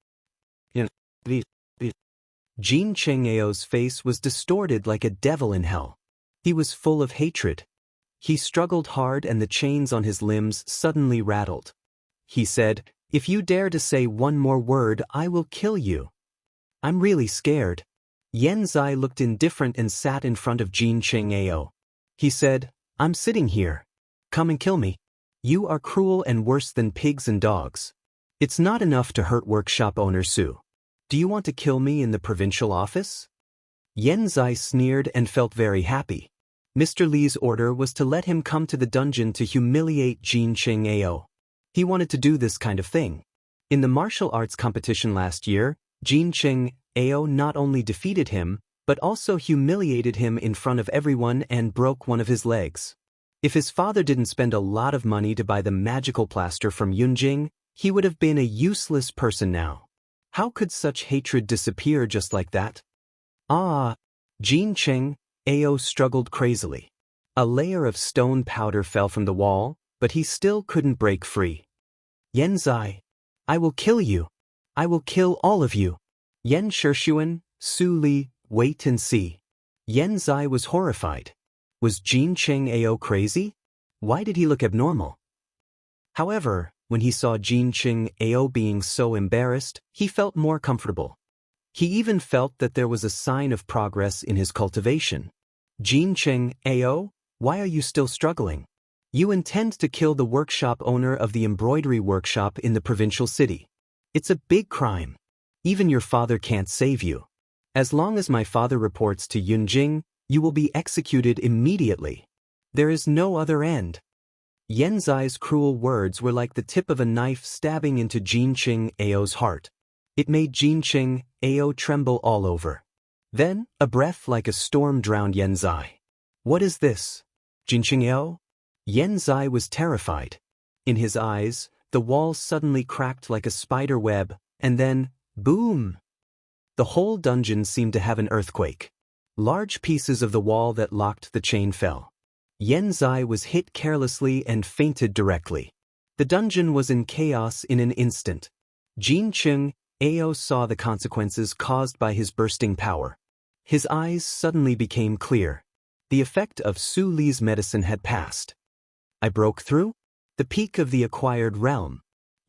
Jin Cheng Ao's face was distorted like a devil in hell. He was full of hatred. He struggled hard and the chains on his limbs suddenly rattled. He said, If you dare to say one more word, I will kill you. I'm really scared. Yenzai looked indifferent and sat in front of Jin Cheng Ao. He said, I'm sitting here. Come and kill me. You are cruel and worse than pigs and dogs. It's not enough to hurt workshop owner Su. Do you want to kill me in the provincial office? Yenzai sneered and felt very happy. Mr. Li's order was to let him come to the dungeon to humiliate Jin Cheng Ao. He wanted to do this kind of thing. In the martial arts competition last year, Jin Cheng Ao not only defeated him, but also humiliated him in front of everyone and broke one of his legs. If his father didn't spend a lot of money to buy the magical plaster from Yunjing, he would have been a useless person now. How could such hatred disappear just like that? Ah! Jin Cheng Ao struggled crazily. A layer of stone powder fell from the wall, but he still couldn't break free. Yen Zai, I will kill you. I will kill all of you. Yen Shixuan, Su Li, wait and see. Yen Zai was horrified. Was Jin Cheng Ao crazy? Why did he look abnormal? However, when he saw Jin Cheng Ao being so embarrassed, he felt more comfortable. He even felt that there was a sign of progress in his cultivation. Jin Cheng Ao, why are you still struggling? You intend to kill the workshop owner of the embroidery workshop in the provincial city. It's a big crime. Even your father can't save you. As long as my father reports to Yunjing, you will be executed immediately. There is no other end. Yen Zai's cruel words were like the tip of a knife stabbing into Jin Cheng Ao's heart. It made Jin Cheng Ao tremble all over. Then, a breath like a storm drowned Yen Zai. What is this? Jin Cheng Ao? Yen Zai was terrified. In his eyes, the walls suddenly cracked like a spider web, and then, boom! The whole dungeon seemed to have an earthquake. Large pieces of the wall that locked the chain fell. Yen Zai was hit carelessly and fainted directly. The dungeon was in chaos in an instant. Jin Cheng Ao saw the consequences caused by his bursting power. His eyes suddenly became clear. The effect of Su Li's medicine had passed. I broke through? The peak of the acquired realm.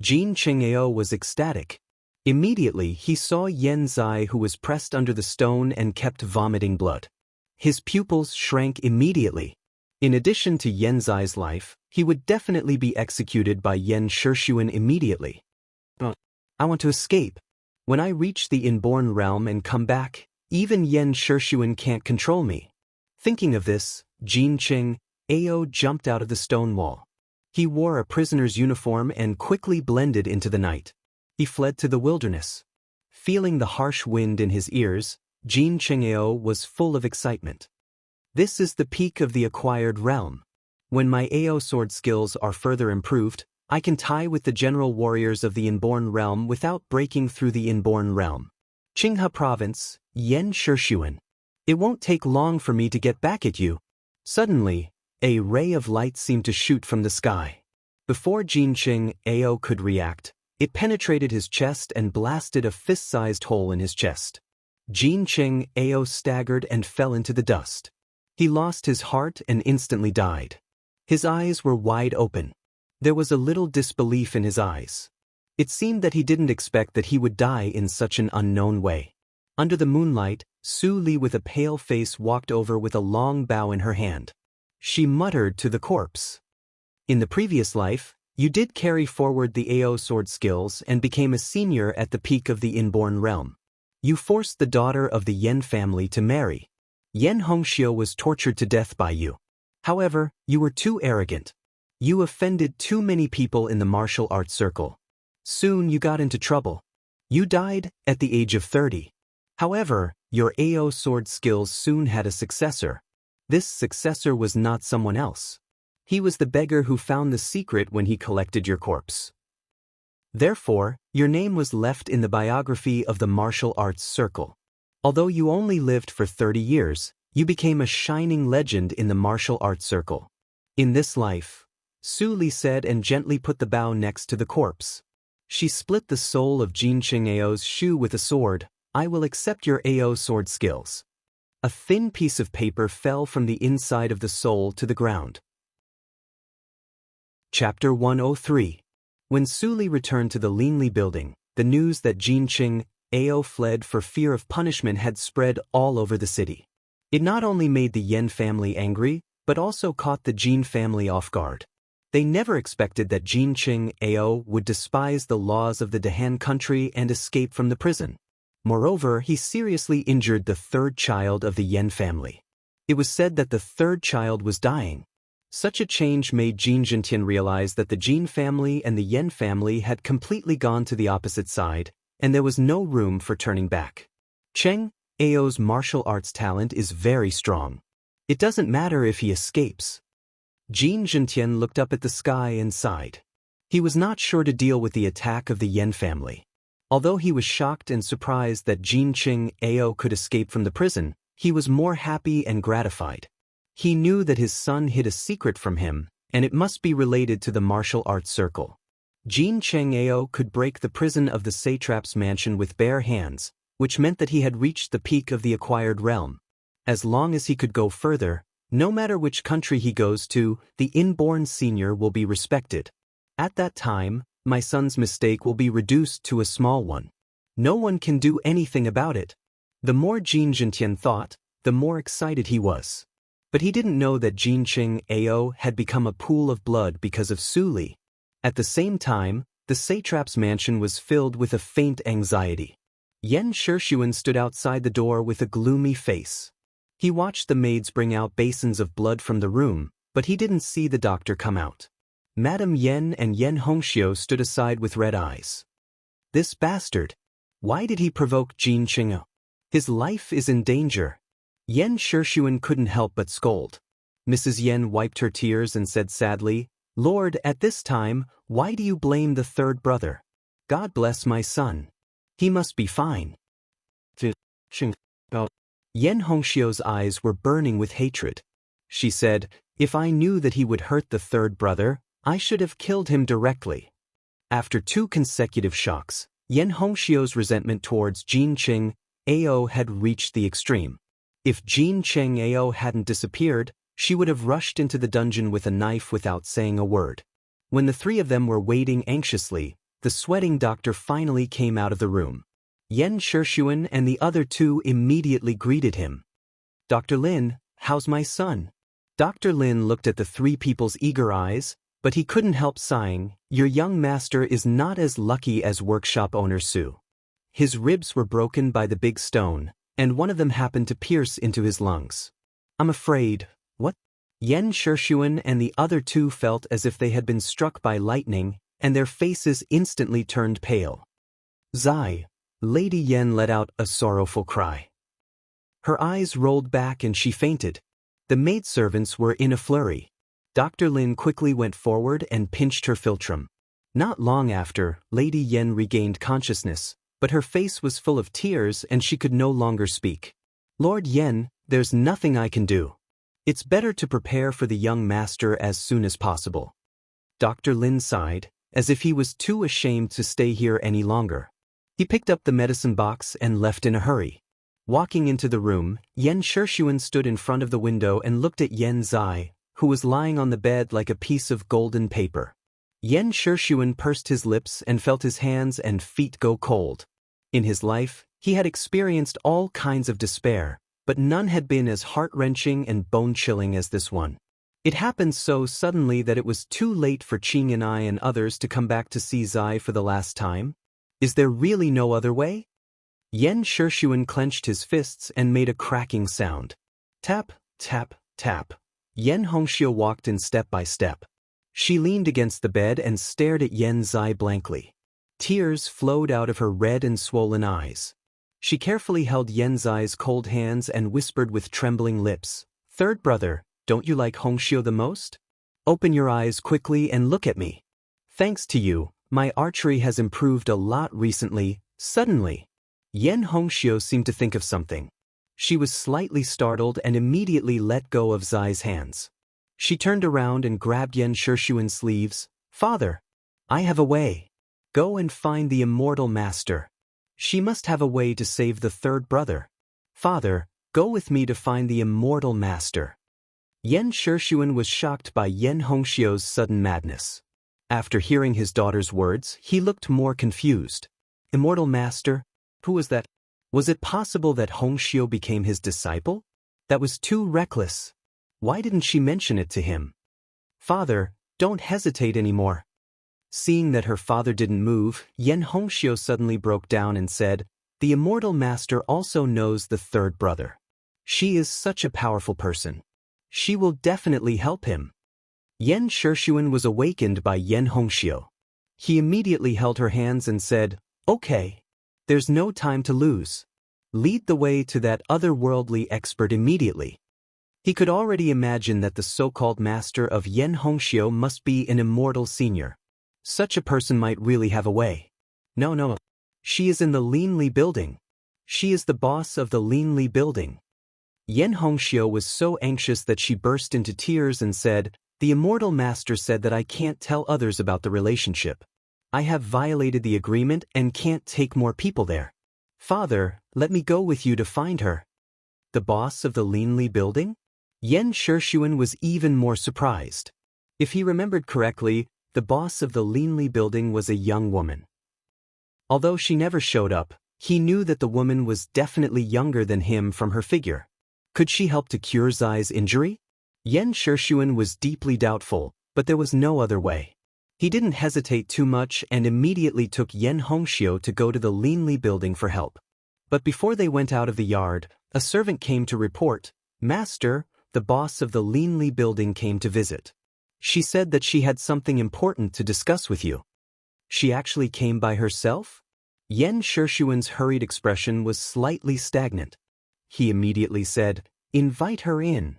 Jin Cheng Ao was ecstatic. Immediately he saw Yen Zai, who was pressed under the stone and kept vomiting blood. His pupils shrank immediately. In addition to Yen Zai's life, he would definitely be executed by Yen Shixuan immediately. But I want to escape. When I reach the inborn realm and come back, even Yen Shixuan can't control me. Thinking of this, Jin Cheng Ao jumped out of the stone wall. He wore a prisoner's uniform and quickly blended into the night. He fled to the wilderness. Feeling the harsh wind in his ears, Jin Cheng Ao was full of excitement. This is the peak of the acquired realm. When my Ao sword skills are further improved, I can tie with the general warriors of the inborn realm without breaking through the inborn realm. Qinghe Province, Yen Shixuan. It won't take long for me to get back at you. Suddenly, a ray of light seemed to shoot from the sky. Before Jin Cheng Ao could react, it penetrated his chest and blasted a fist-sized hole in his chest. Jin Cheng Ao staggered and fell into the dust. He lost his heart and instantly died. His eyes were wide open. There was a little disbelief in his eyes. It seemed that he didn't expect that he would die in such an unknown way. Under the moonlight, Su Li with a pale face walked over with a long bow in her hand. She muttered to the corpse. In the previous life, you did carry forward the Ao sword skills and became a senior at the peak of the inborn realm. You forced the daughter of the Yen family to marry. Yen Hongxiu was tortured to death by you. However, you were too arrogant. You offended too many people in the martial arts circle. Soon you got into trouble. You died at the age of 30. However, your Ao sword skills soon had a successor. This successor was not someone else. He was the beggar who found the secret when he collected your corpse. Therefore, your name was left in the biography of the martial arts circle. Although you only lived for 30 years, you became a shining legend in the martial arts circle. In this life, Su Li said and gently put the bow next to the corpse. She split the sole of Jin Cheng Ao's shoe with a sword. I will accept your Ao sword skills. A thin piece of paper fell from the inside of the sole to the ground. Chapter 103. When Su Li returned to the Linli building, the news that Jin Cheng Ao fled for fear of punishment had spread all over the city. It not only made the Yen family angry, but also caught the Jin family off guard. They never expected that Jin Cheng Ao would despise the laws of the Dahan country and escape from the prison. Moreover, he seriously injured the third child of the Yen family. It was said that the third child was dying. Such a change made Jin Jintian realize that the Jin family and the Yen family had completely gone to the opposite side, and there was no room for turning back. Cheng Ao's martial arts talent is very strong. It doesn't matter if he escapes. Jin Jintian looked up at the sky and sighed. He was not sure to deal with the attack of the Yen family. Although he was shocked and surprised that Jin Cheng Ao could escape from the prison, he was more happy and gratified. He knew that his son hid a secret from him, and it must be related to the martial arts circle. Jin Cheng Ao could break the prison of the satrap's mansion with bare hands, which meant that he had reached the peak of the acquired realm. As long as he could go further, no matter which country he goes to, the inborn senior will be respected. At that time, my son's mistake will be reduced to a small one. No one can do anything about it. The more Jin Jintian thought, the more excited he was. But he didn't know that Jin Cheng Ao had become a pool of blood because of Su Li. At the same time, the satrap's mansion was filled with a faint anxiety. Yen Shixuan stood outside the door with a gloomy face. He watched the maids bring out basins of blood from the room, but he didn't see the doctor come out. Madame Yen and Yen Hongxiu stood aside with red eyes. This bastard! Why did he provoke Jin Cheng? His life is in danger. Yen Shixuan couldn't help but scold. Mrs. Yen wiped her tears and said sadly, "Lord, at this time, why do you blame the third brother? God bless my son. He must be fine." Yen Hongxiu's eyes were burning with hatred. She said, "If I knew that he would hurt the third brother, I should have killed him directly." After 2 consecutive shocks, Yen Hongxiu's resentment towards Jin Cheng Ao had reached the extreme. If Jin Cheng Ao hadn't disappeared, she would have rushed into the dungeon with a knife without saying a word. When the 3 of them were waiting anxiously, the sweating doctor finally came out of the room. Yen Shixuan and the other 2 immediately greeted him. "Dr. Lin, how's my son?" Dr. Lin looked at the 3 people's eager eyes, but he couldn't help sighing. "Your young master is not as lucky as workshop owner Su. His ribs were broken by the big stone, and one of them happened to pierce into his lungs. I'm afraid." "What?" Yen Shixuan and the other 2 felt as if they had been struck by lightning, and their faces instantly turned pale. "Zai." Lady Yen let out a sorrowful cry. Her eyes rolled back and she fainted. The maidservants were in a flurry. Dr. Lin quickly went forward and pinched her philtrum. Not long after, Lady Yen regained consciousness, but her face was full of tears and she could no longer speak. "Lord Yen, there's nothing I can do. It's better to prepare for the young master as soon as possible." Dr. Lin sighed, as if he was too ashamed to stay here any longer. He picked up the medicine box and left in a hurry. Walking into the room, Yen Shixuan stood in front of the window and looked at Yen Zai, who was lying on the bed like a piece of golden paper. Yen Shixuan pursed his lips and felt his hands and feet go cold. In his life, he had experienced all kinds of despair, but none had been as heart-wrenching and bone-chilling as this one. It happened so suddenly that it was too late for Qing and I and others to come back to see Zai for the last time. Is there really no other way? Yen Shixuan clenched his fists and made a cracking sound. Tap, tap, tap. Yen Hongxiu walked in step by step. She leaned against the bed and stared at Yen Zai blankly. Tears flowed out of her red and swollen eyes. She carefully held Yen Zai's cold hands and whispered with trembling lips, "Third brother, don't you like Hongxiu the most? Open your eyes quickly and look at me. Thanks to you, my archery has improved a lot recently." Suddenly, Yen Hongxiu seemed to think of something. She was slightly startled and immediately let go of Zai's hands. She turned around and grabbed Yen Shixuan's sleeves. "Father, I have a way. Go and find the immortal master. She must have a way to save the third brother. Father, go with me to find the immortal master." Yen Shixuan was shocked by Yen Hongxiu's sudden madness. After hearing his daughter's words, he looked more confused. Immortal master? Who was that? Was it possible that Hongxiu became his disciple? That was too reckless. Why didn't she mention it to him? "Father, don't hesitate anymore." Seeing that her father didn't move, Yen Hongxiu suddenly broke down and said, "The immortal master also knows the third brother. She is such a powerful person. She will definitely help him." Yan Shishuan was awakened by Yan Hongxiu. He immediately held her hands and said, "Okay. There's no time to lose. Lead the way to that otherworldly expert immediately." He could already imagine that the so-called master of Yan Hongxiu must be an immortal senior. Such a person might really have a way. No. She is in the Linli building. She is the boss of the Linli building. Yan Hongxiu was so anxious that she burst into tears and said, "The immortal master said that I can't tell others about the relationship. I have violated the agreement and can't take more people there. Father, let me go with you to find her." The boss of the Linli building? Yan Shishuan was even more surprised. If he remembered correctly, the boss of the Linli building was a young woman. Although she never showed up, he knew that the woman was definitely younger than him from her figure. Could she help to cure Zai's injury? Yan Shishuan was deeply doubtful, but there was no other way. He didn't hesitate too much and immediately took Yan Hongxiu to go to the Linli building for help. But before they went out of the yard, a servant came to report, "Master, the boss of the Linli building came to visit. She said that she had something important to discuss with you." She actually came by herself? Yan Shishuan's hurried expression was slightly stagnant. He immediately said, "Invite her in.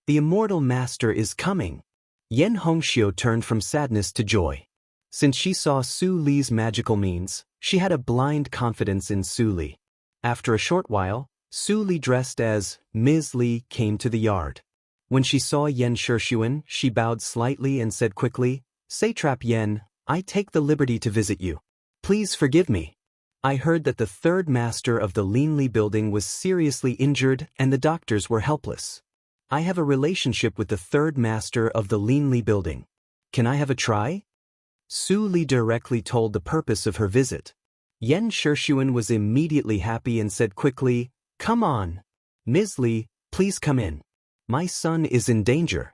The immortal master is coming." Yan Hongxiu turned from sadness to joy. Since she saw Su Li's magical means, she had a blind confidence in Su Li. After a short while, Su Li dressed as Ms. Li came to the yard. When she saw Yan Shishuan, she bowed slightly and said quickly, "Satrap Yan, I take the liberty to visit you. Please forgive me. I heard that the third master of the Linli building was seriously injured and the doctors were helpless. I have a relationship with the third master of the Linli building. Can I have a try?" Su Li directly told the purpose of her visit. Yan Shishuan was immediately happy and said quickly, "Come on. Ms. Li, please come in. My son is in danger.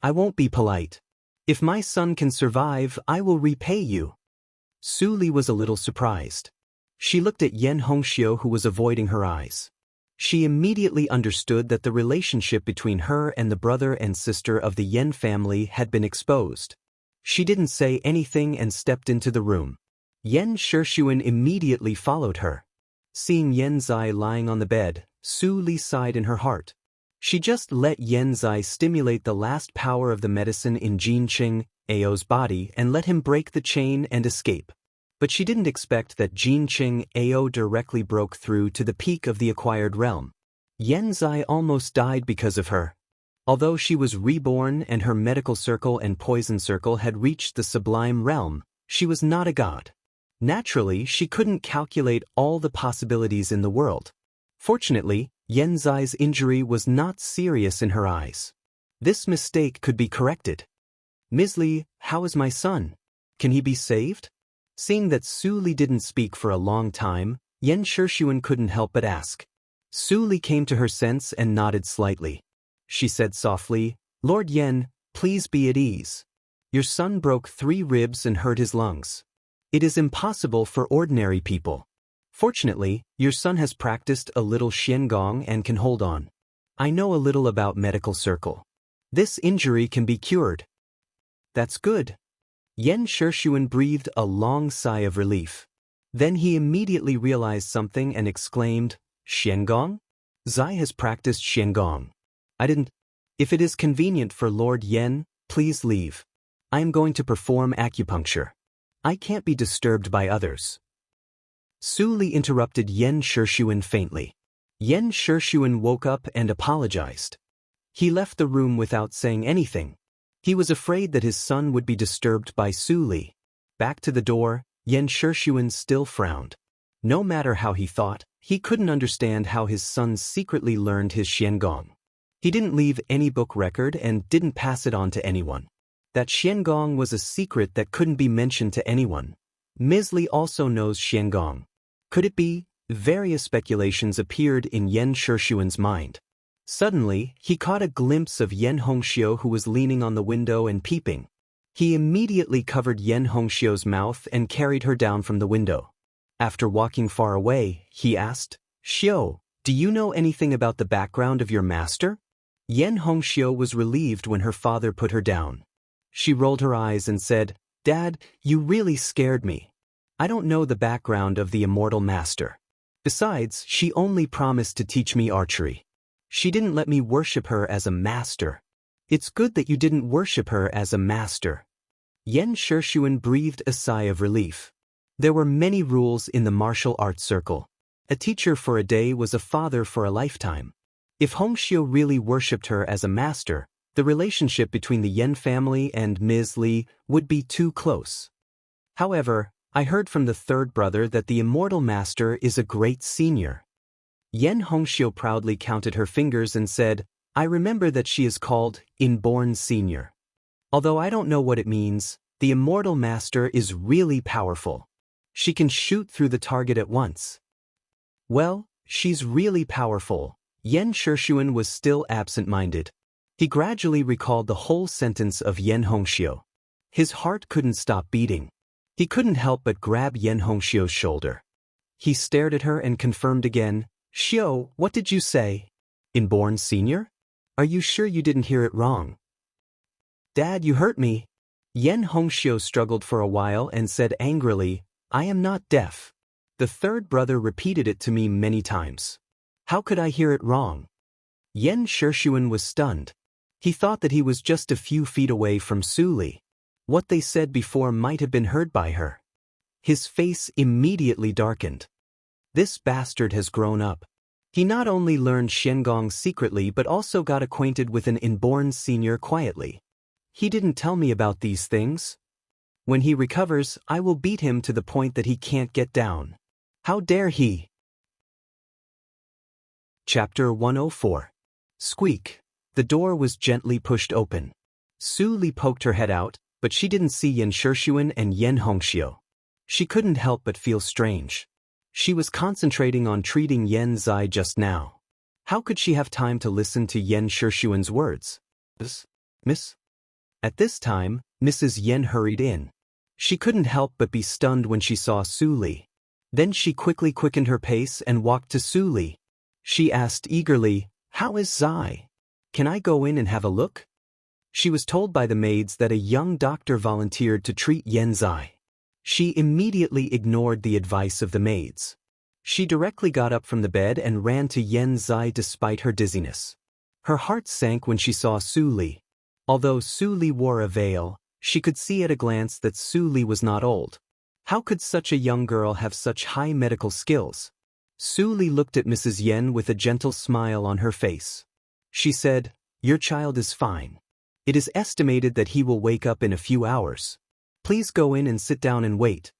I won't be polite. If my son can survive, I will repay you." Su Li was a little surprised. She looked at Yan Hongxiu, who was avoiding her eyes. She immediately understood that the relationship between her and the brother and sister of the Yan family had been exposed. She didn't say anything and stepped into the room. Yan Shishuan immediately followed her. Seeing Yan Zai lying on the bed, Su Li sighed in her heart. She just let Yan Zai stimulate the last power of the medicine in Jin Qing, Ao's body, and let him break the chain and escape. But she didn't expect that Jin Qing Ao directly broke through to the peak of the acquired realm. Yan Zai almost died because of her. Although she was reborn and her medical circle and poison circle had reached the sublime realm, she was not a god. Naturally, she couldn't calculate all the possibilities in the world. Fortunately, Yan Zai's injury was not serious in her eyes. This mistake could be corrected. "Ms. Li, how is my son? Can he be saved?" Seeing that Su Li didn't speak for a long time, Yan Shishuan couldn't help but ask. Su Li came to her sense and nodded slightly. She said softly, "Lord Yan, please be at ease. Your son broke 3 ribs and hurt his lungs. It is impossible for ordinary people. Fortunately, your son has practiced a little Xiangong and can hold on. I know a little about medical circle. This injury can be cured." "That's good." Yan Shishuan breathed a long sigh of relief. Then he immediately realized something and exclaimed, "Xiangong? Zai has practiced Xiangong. I didn't. If it is convenient for Lord Yan, please leave. I am going to perform acupuncture. I can't be disturbed by others." Su Li interrupted Yan Shishuan faintly. Yan Shishuan woke up and apologized. He left the room without saying anything. He was afraid that his son would be disturbed by Su Li. Back to the door, Yan Shishuan still frowned. No matter how he thought, he couldn't understand how his son secretly learned his Xiangong. He didn't leave any book record and didn't pass it on to anyone. That Xiangong was a secret that couldn't be mentioned to anyone. Ms. Li also knows Xiangong. Could it be? Various speculations appeared in Yan Shishuan's mind. Suddenly, he caught a glimpse of Yan Hongxiu, who was leaning on the window and peeping. He immediately covered Yan Hongxiu's mouth and carried her down from the window. After walking far away, he asked, "Xiu, do you know anything about the background of your master?" Yan Hongxiu was relieved when her father put her down. She rolled her eyes and said, "Dad, you really scared me. I don't know the background of the immortal master. Besides, she only promised to teach me archery. She didn't let me worship her as a master." "It's good that you didn't worship her as a master." Yen Shishuan breathed a sigh of relief. There were many rules in the martial arts circle. A teacher for a day was a father for a lifetime. If Hongxiu really worshipped her as a master, the relationship between the Yen family and Ms. Li would be too close. "However, I heard from the third brother that the immortal master is a great senior." Yen Hongxiu proudly counted her fingers and said, "I remember that she is called Inborn Senior. Although I don't know what it means, the immortal master is really powerful. She can shoot through the target at once." "Well, she's really powerful." Yen Shishuan was still absent-minded. He gradually recalled the whole sentence of Yen Hongxiu. His heart couldn't stop beating. He couldn't help but grab Yen Hongxiu's shoulder. He stared at her and confirmed again, "Xiu, what did you say? Inborn Senior? Are you sure you didn't hear it wrong?" "Dad, you hurt me." Yen Hongxiu struggled for a while and said angrily, "I am not deaf. The third brother repeated it to me many times. How could I hear it wrong?" Yen Shishuan was stunned. He thought that he was just a few feet away from Su Li. What they said before might have been heard by her. His face immediately darkened. This bastard has grown up. He not only learned Shengong secretly but also got acquainted with an inborn senior quietly. He didn't tell me about these things. When he recovers, I will beat him to the point that he can't get down. How dare he? Chapter 104. Squeak. The door was gently pushed open. Su Li poked her head out, but she didn't see Yen Shishuan and Yen Hongxiu. She couldn't help but feel strange. She was concentrating on treating Yen Zai just now. How could she have time to listen to Yen Shishuan's words? Miss? At this time, Mrs. Yen hurried in. She couldn't help but be stunned when she saw Su Li. Then she quickly quickened her pace and walked to Su Li. She asked eagerly, "How is Zai? Can I go in and have a look?" She was told by the maids that a young doctor volunteered to treat Yen Zai. She immediately ignored the advice of the maids. She directly got up from the bed and ran to Yen Zai despite her dizziness. Her heart sank when she saw Su Li. Although Su Li wore a veil, she could see at a glance that Su Li was not old. How could such a young girl have such high medical skills? Su Li looked at Mrs. Yen with a gentle smile on her face. She said, "Your child is fine. It is estimated that he will wake up in a few hours. Please go in and sit down and wait."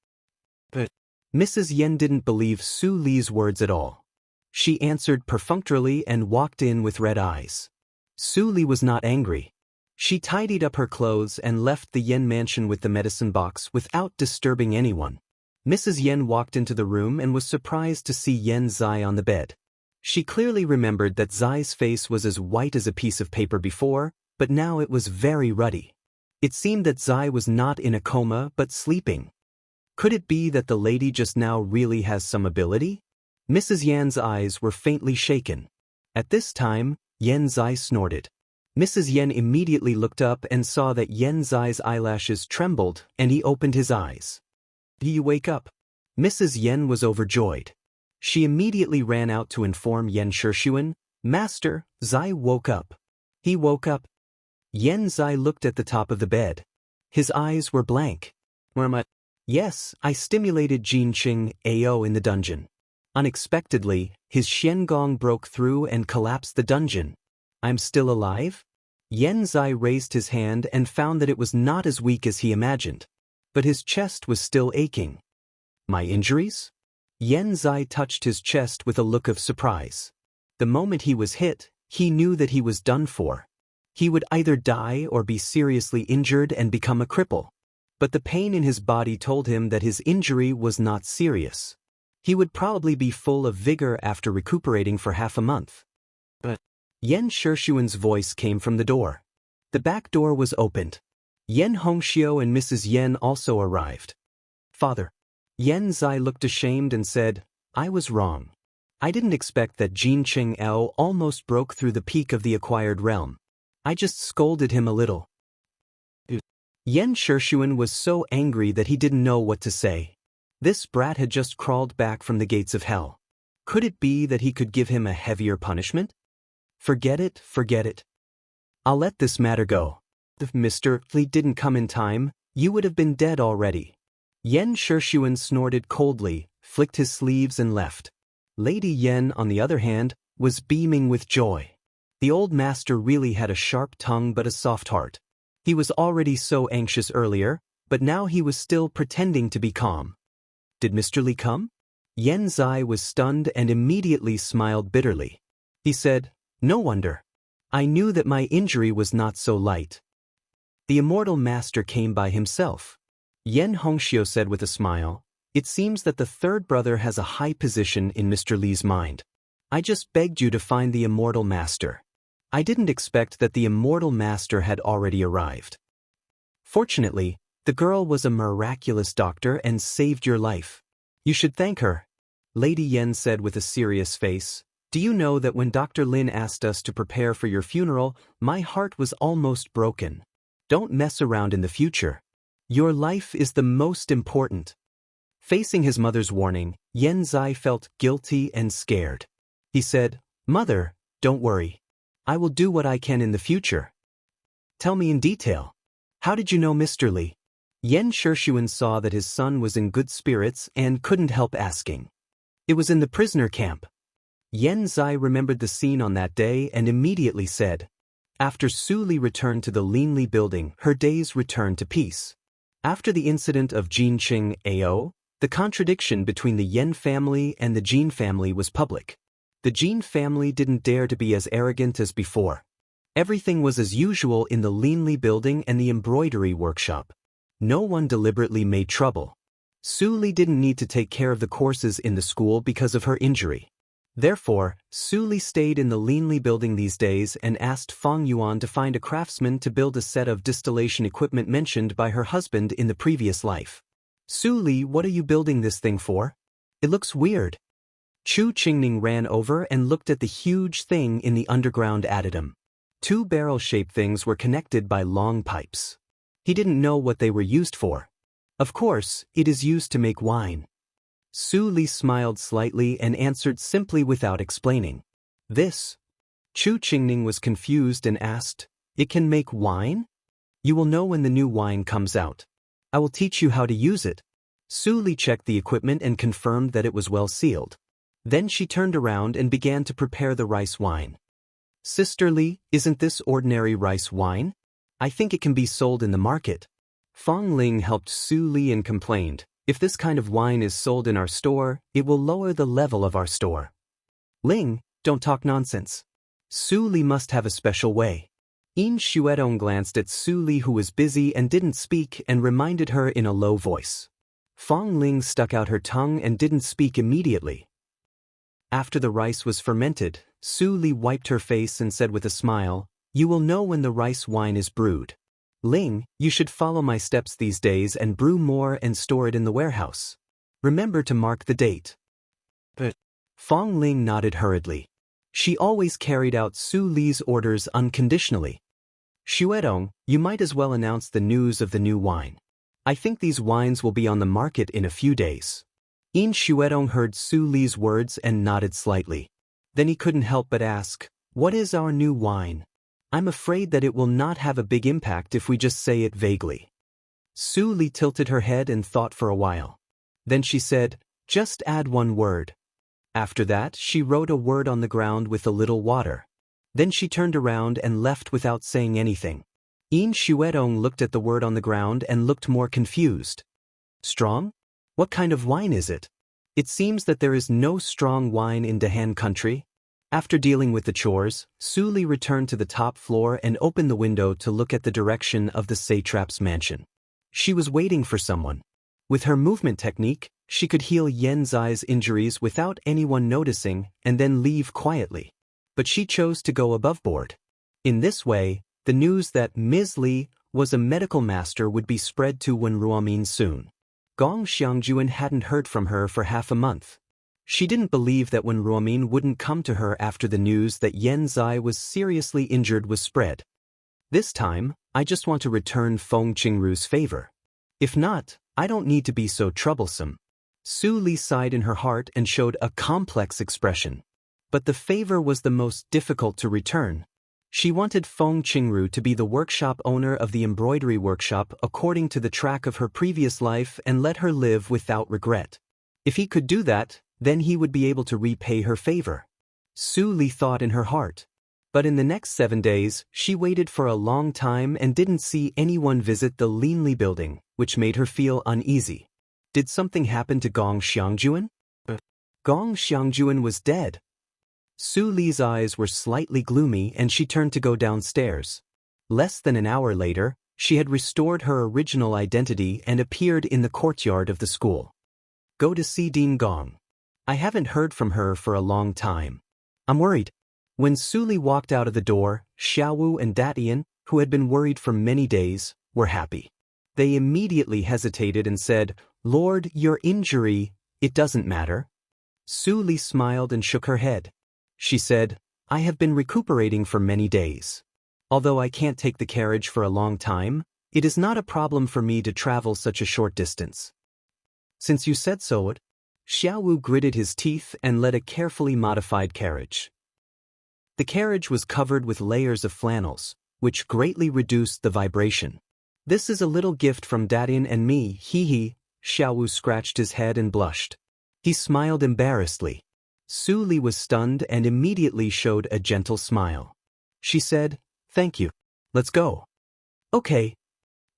But Mrs. Yen didn't believe Su Li's words at all. She answered perfunctorily and walked in with red eyes. Su Li was not angry. She tidied up her clothes and left the Yen mansion with the medicine box without disturbing anyone. Mrs. Yen walked into the room and was surprised to see Yen Zai on the bed. She clearly remembered that Zai's face was as white as a piece of paper before, but now it was very ruddy. It seemed that Zai was not in a coma but sleeping. Could it be that the lady just now really has some ability? Mrs. Yan's eyes were faintly shaken. At this time, Yen Zai snorted. Mrs. Yen immediately looked up and saw that Yen Zai's eyelashes trembled, and he opened his eyes. "Do you wake up?" Mrs. Yen was overjoyed. She immediately ran out to inform Yen Shishuan, "Master, Zai woke up." He woke up. Yen Zai looked at the top of the bed. His eyes were blank. Yes, I stimulated Jin Qing AO in the dungeon. Unexpectedly, his Shengong broke through and collapsed the dungeon. I'm still alive? Yen Zai raised his hand and found that it was not as weak as he imagined. But his chest was still aching. My injuries? Yen Zai touched his chest with a look of surprise. The moment he was hit, he knew that he was done for. He would either die or be seriously injured and become a cripple. But the pain in his body told him that his injury was not serious. He would probably be full of vigor after recuperating for half a month. But Yen Shishuan's voice came from the door. The back door was opened. Yen Hongxiu and Mrs. Yen also arrived. Father. Yen Zai looked ashamed and said, I was wrong. I didn't expect that Jin Qing Ao almost broke through the peak of the acquired realm. I just scolded him a little. Yen Shishuan was so angry that he didn't know what to say. This brat had just crawled back from the gates of hell. Could it be that he could give him a heavier punishment? Forget it, forget it. I'll let this matter go. If Mr. Li didn't come in time, you would have been dead already. Yen Shishuan snorted coldly, flicked his sleeves and left. Lady Yen, on the other hand, was beaming with joy. The old master really had a sharp tongue but a soft heart. He was already so anxious earlier, but now he was still pretending to be calm. Did Mr. Li come? Yen Zai was stunned and immediately smiled bitterly. He said, "No wonder. I knew that my injury was not so light." The immortal master came by himself. Yen Hongxiu said with a smile, "It seems that the third brother has a high position in Mr. Li's mind. I just begged you to find the immortal master. I didn't expect that the immortal master had already arrived. Fortunately, the girl was a miraculous doctor and saved your life. You should thank her." Lady Yen said with a serious face, "Do you know that when Dr. Lin asked us to prepare for your funeral, my heart was almost broken. Don't mess around in the future. Your life is the most important." Facing his mother's warning, Yen Zai felt guilty and scared. He said, "Mother, don't worry. I will do what I can in the future." "Tell me in detail. How did you know Mr. Li?" Yen Shishuan saw that his son was in good spirits and couldn't help asking. "It was in the prisoner camp." Yen Zai remembered the scene on that day and immediately said, "After Su Li returned to the Linli building, her days returned to peace. After the incident of Jinqing Ao, the contradiction between the Yen family and the Jin family was public. The Jin family didn't dare to be as arrogant as before. Everything was as usual in the Linli building and the embroidery workshop. No one deliberately made trouble. Su Li didn't need to take care of the courses in the school because of her injury. Therefore, Su Li stayed in the Linli building these days and asked Fang Yuan to find a craftsman to build a set of distillation equipment mentioned by her husband in the previous life. Su Li, what are you building this thing for? It looks weird." Chu Qingning ran over and looked at the huge thing in the underground addendum. Two barrel-shaped things were connected by long pipes. He didn't know what they were used for. "Of course, it is used to make wine." Su Li smiled slightly and answered simply without explaining. "This?" Chu Qingning was confused and asked, "It can make wine? You will know when the new wine comes out. I will teach you how to use it." Su Li checked the equipment and confirmed that it was well sealed. Then she turned around and began to prepare the rice wine. "Sister Li, isn't this ordinary rice wine? I think it can be sold in the market." Fang Ling helped Su Li and complained, "If this kind of wine is sold in our store, it will lower the level of our store." "Ling, don't talk nonsense. Su Li must have a special way." Yin Xuedong glanced at Su Li, who was busy and didn't speak, and reminded her in a low voice. Fang Ling stuck out her tongue and didn't speak immediately. After the rice was fermented, Su Li wiped her face and said with a smile, "You will know when the rice wine is brewed. Ling, you should follow my steps these days and brew more and store it in the warehouse. Remember to mark the date." But Fang Ling nodded hurriedly. She always carried out Su Li's orders unconditionally. "Xuedong, you might as well announce the news of the new wine. I think these wines will be on the market in a few days." Yin Xuedong heard Su Li's words and nodded slightly. Then he couldn't help but ask, "What is our new wine? I'm afraid that it will not have a big impact if we just say it vaguely." Su Li tilted her head and thought for a while. Then she said, "Just add one word." After that, she wrote a word on the ground with a little water. Then she turned around and left without saying anything. Yin Xuedong looked at the word on the ground and looked more confused. "Strong? What kind of wine is it? It seems that there is no strong wine in Dahan country." After dealing with the chores, Su Li returned to the top floor and opened the window to look at the direction of the satrap's mansion. She was waiting for someone. With her movement technique, she could heal Yen Zai's injuries without anyone noticing and then leave quietly. But she chose to go above board. In this way, the news that Ms. Li was a medical master would be spread to Wen Ruomin soon. Gong Xiangjuan hadn't heard from her for half a month. She didn't believe that Wen Ruomin wouldn't come to her after the news that Yen Zai was seriously injured was spread. This time, I just want to return Feng Qingru's favor. If not, I don't need to be so troublesome. Su Li sighed in her heart and showed a complex expression. But the favor was the most difficult to return. She wanted Feng Qingru to be the workshop owner of the embroidery workshop according to the track of her previous life and let her live without regret. If he could do that, then he would be able to repay her favor. Su Li thought in her heart. But in the next 7 days, she waited for a long time and didn't see anyone visit the Linli building, which made her feel uneasy. Did something happen to Gong Xiangjuan? Gong Xiangjuan was dead. Su Li's eyes were slightly gloomy and she turned to go downstairs. Less than an hour later, she had restored her original identity and appeared in the courtyard of the school. Go to see Dean Gong. I haven't heard from her for a long time. I'm worried. When Su Li walked out of the door, Xiaowu and Datian, who had been worried for many days, were happy. They immediately hesitated and said, Lord, your injury, it doesn't matter. Su Li smiled and shook her head. She said, I have been recuperating for many days. Although I can't take the carriage for a long time, it is not a problem for me to travel such a short distance. Since you said so, Xiaowu gritted his teeth and led a carefully modified carriage. The carriage was covered with layers of flannels, which greatly reduced the vibration. This is a little gift from Datian and me, hee. Xiaowu scratched his head and blushed. He smiled embarrassedly. Su Li was stunned and immediately showed a gentle smile. She said, Thank you. Let's go. Okay.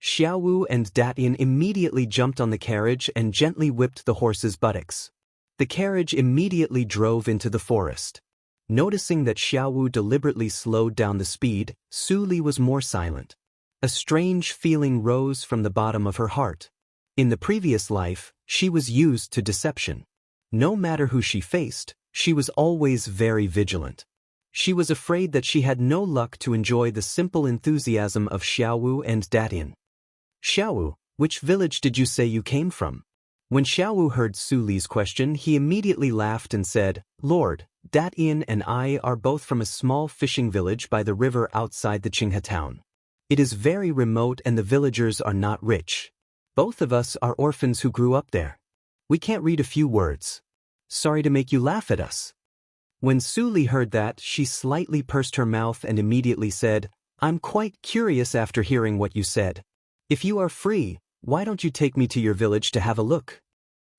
Xiaowu and Datian immediately jumped on the carriage and gently whipped the horse's buttocks. The carriage immediately drove into the forest. Noticing that Xiaowu deliberately slowed down the speed, Su Li was more silent. A strange feeling rose from the bottom of her heart. In the previous life, she was used to deception. No matter who she faced, she was always very vigilant. She was afraid that she had no luck to enjoy the simple enthusiasm of Xiaowu and Datian. Xiaowu, which village did you say you came from? When Xiaowu heard Su Li's question, he immediately laughed and said, Lord, Datian and I are both from a small fishing village by the river outside the Qinghe town. It is very remote and the villagers are not rich. Both of us are orphans who grew up there. We can't read a few words. Sorry to make you laugh at us. When Su Li heard that, she slightly pursed her mouth and immediately said, I'm quite curious after hearing what you said. If you are free, why don't you take me to your village to have a look?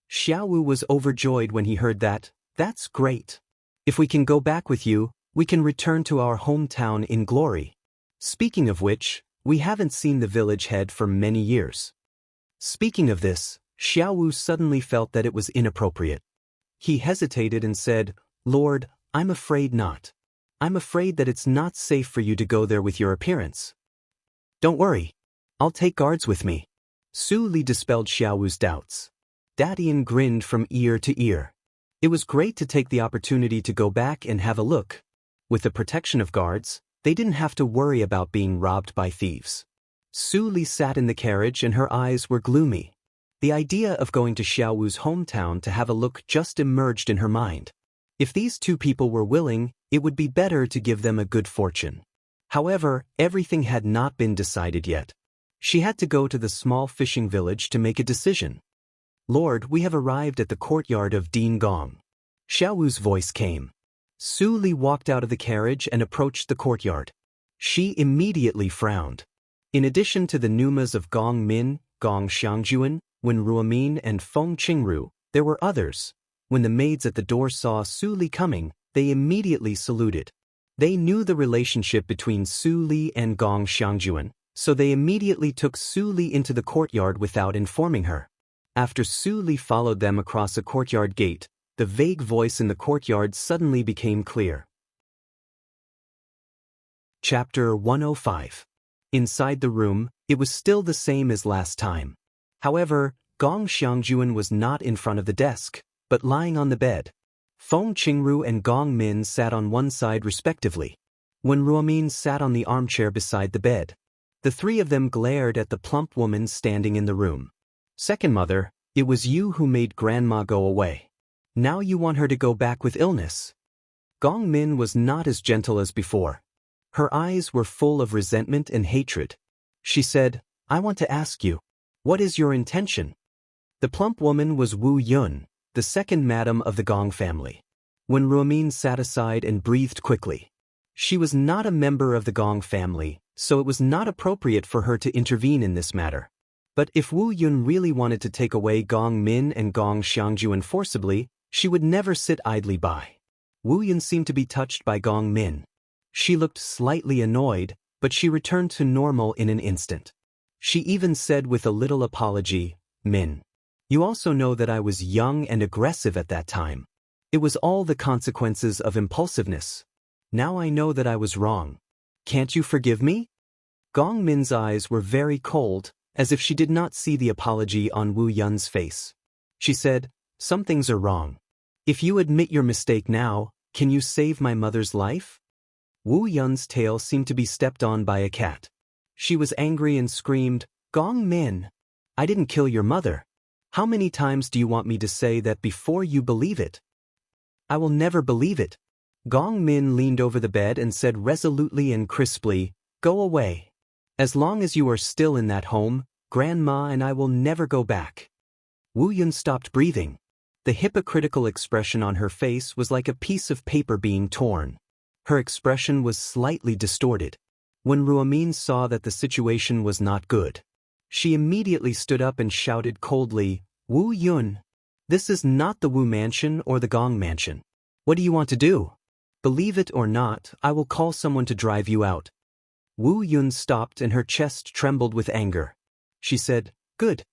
Xiaowu was overjoyed when he heard that. That's great. If we can go back with you, we can return to our hometown in glory. Speaking of which, we haven't seen the village head for many years. Speaking of this, Xiaowu suddenly felt that it was inappropriate. He hesitated and said, Lord, I'm afraid not. I'm afraid that it's not safe for you to go there with your appearance. Don't worry. I'll take guards with me. Su Li dispelled Xiaowu's doubts. Datian grinned from ear to ear. It was great to take the opportunity to go back and have a look. With the protection of guards, they didn't have to worry about being robbed by thieves. Su Li sat in the carriage and her eyes were gloomy. The idea of going to Xiaowu's hometown to have a look just emerged in her mind. If these two people were willing, it would be better to give them a good fortune. However, everything had not been decided yet. She had to go to the small fishing village to make a decision. Lord, we have arrived at the courtyard of Dean Gong. Xiaowu's voice came. Su Li walked out of the carriage and approached the courtyard. She immediately frowned. In addition to the Numas of Gong Min, Gong Xiangjuan, Wen Ruomin and Feng Qingru, there were others. When the maids at the door saw Su Li coming, they immediately saluted. They knew the relationship between Su Li and Gong Xiangjuan, so they immediately took Su Li into the courtyard without informing her. After Su Li followed them across a courtyard gate, the vague voice in the courtyard suddenly became clear. Chapter 105. Inside the room, it was still the same as last time. However, Gong Xiangjuan was not in front of the desk, but lying on the bed. Feng Qingru and Gong Min sat on one side respectively. Wen Ruomin sat on the armchair beside the bed. The three of them glared at the plump woman standing in the room. Second mother, it was you who made Grandma go away. Now you want her to go back with illness. Gong Min was not as gentle as before. Her eyes were full of resentment and hatred. She said, I want to ask you, what is your intention? The plump woman was Wu Yun, the second madam of the Gong family. When Ruomin sat aside and breathed quickly. She was not a member of the Gong family, so it was not appropriate for her to intervene in this matter. But if Wu Yun really wanted to take away Gong Min and Gong Xiangjuan forcibly, she would never sit idly by. Wu Yun seemed to be touched by Gong Min. She looked slightly annoyed, but she returned to normal in an instant. She even said with a little apology, Min, you also know that I was young and aggressive at that time. It was all the consequences of impulsiveness. Now I know that I was wrong. Can't you forgive me? Gong Min's eyes were very cold, as if she did not see the apology on Wu Yun's face. She said, some things are wrong. If you admit your mistake now, can you save my mother's life? Wu Yun's tail seemed to be stepped on by a cat. She was angry and screamed, Gong Min, I didn't kill your mother. How many times do you want me to say that before you believe it? I will never believe it. Gong Min leaned over the bed and said resolutely and crisply, go away. As long as you are still in that home, Grandma and I will never go back. Wu Yun stopped breathing. The hypocritical expression on her face was like a piece of paper being torn. Her expression was slightly distorted. When Ruomin saw that the situation was not good, she immediately stood up and shouted coldly, Wu Yun, this is not the Wu mansion or the Gong mansion. What do you want to do? Believe it or not, I will call someone to drive you out. Wu Yun stopped and her chest trembled with anger. She said, good.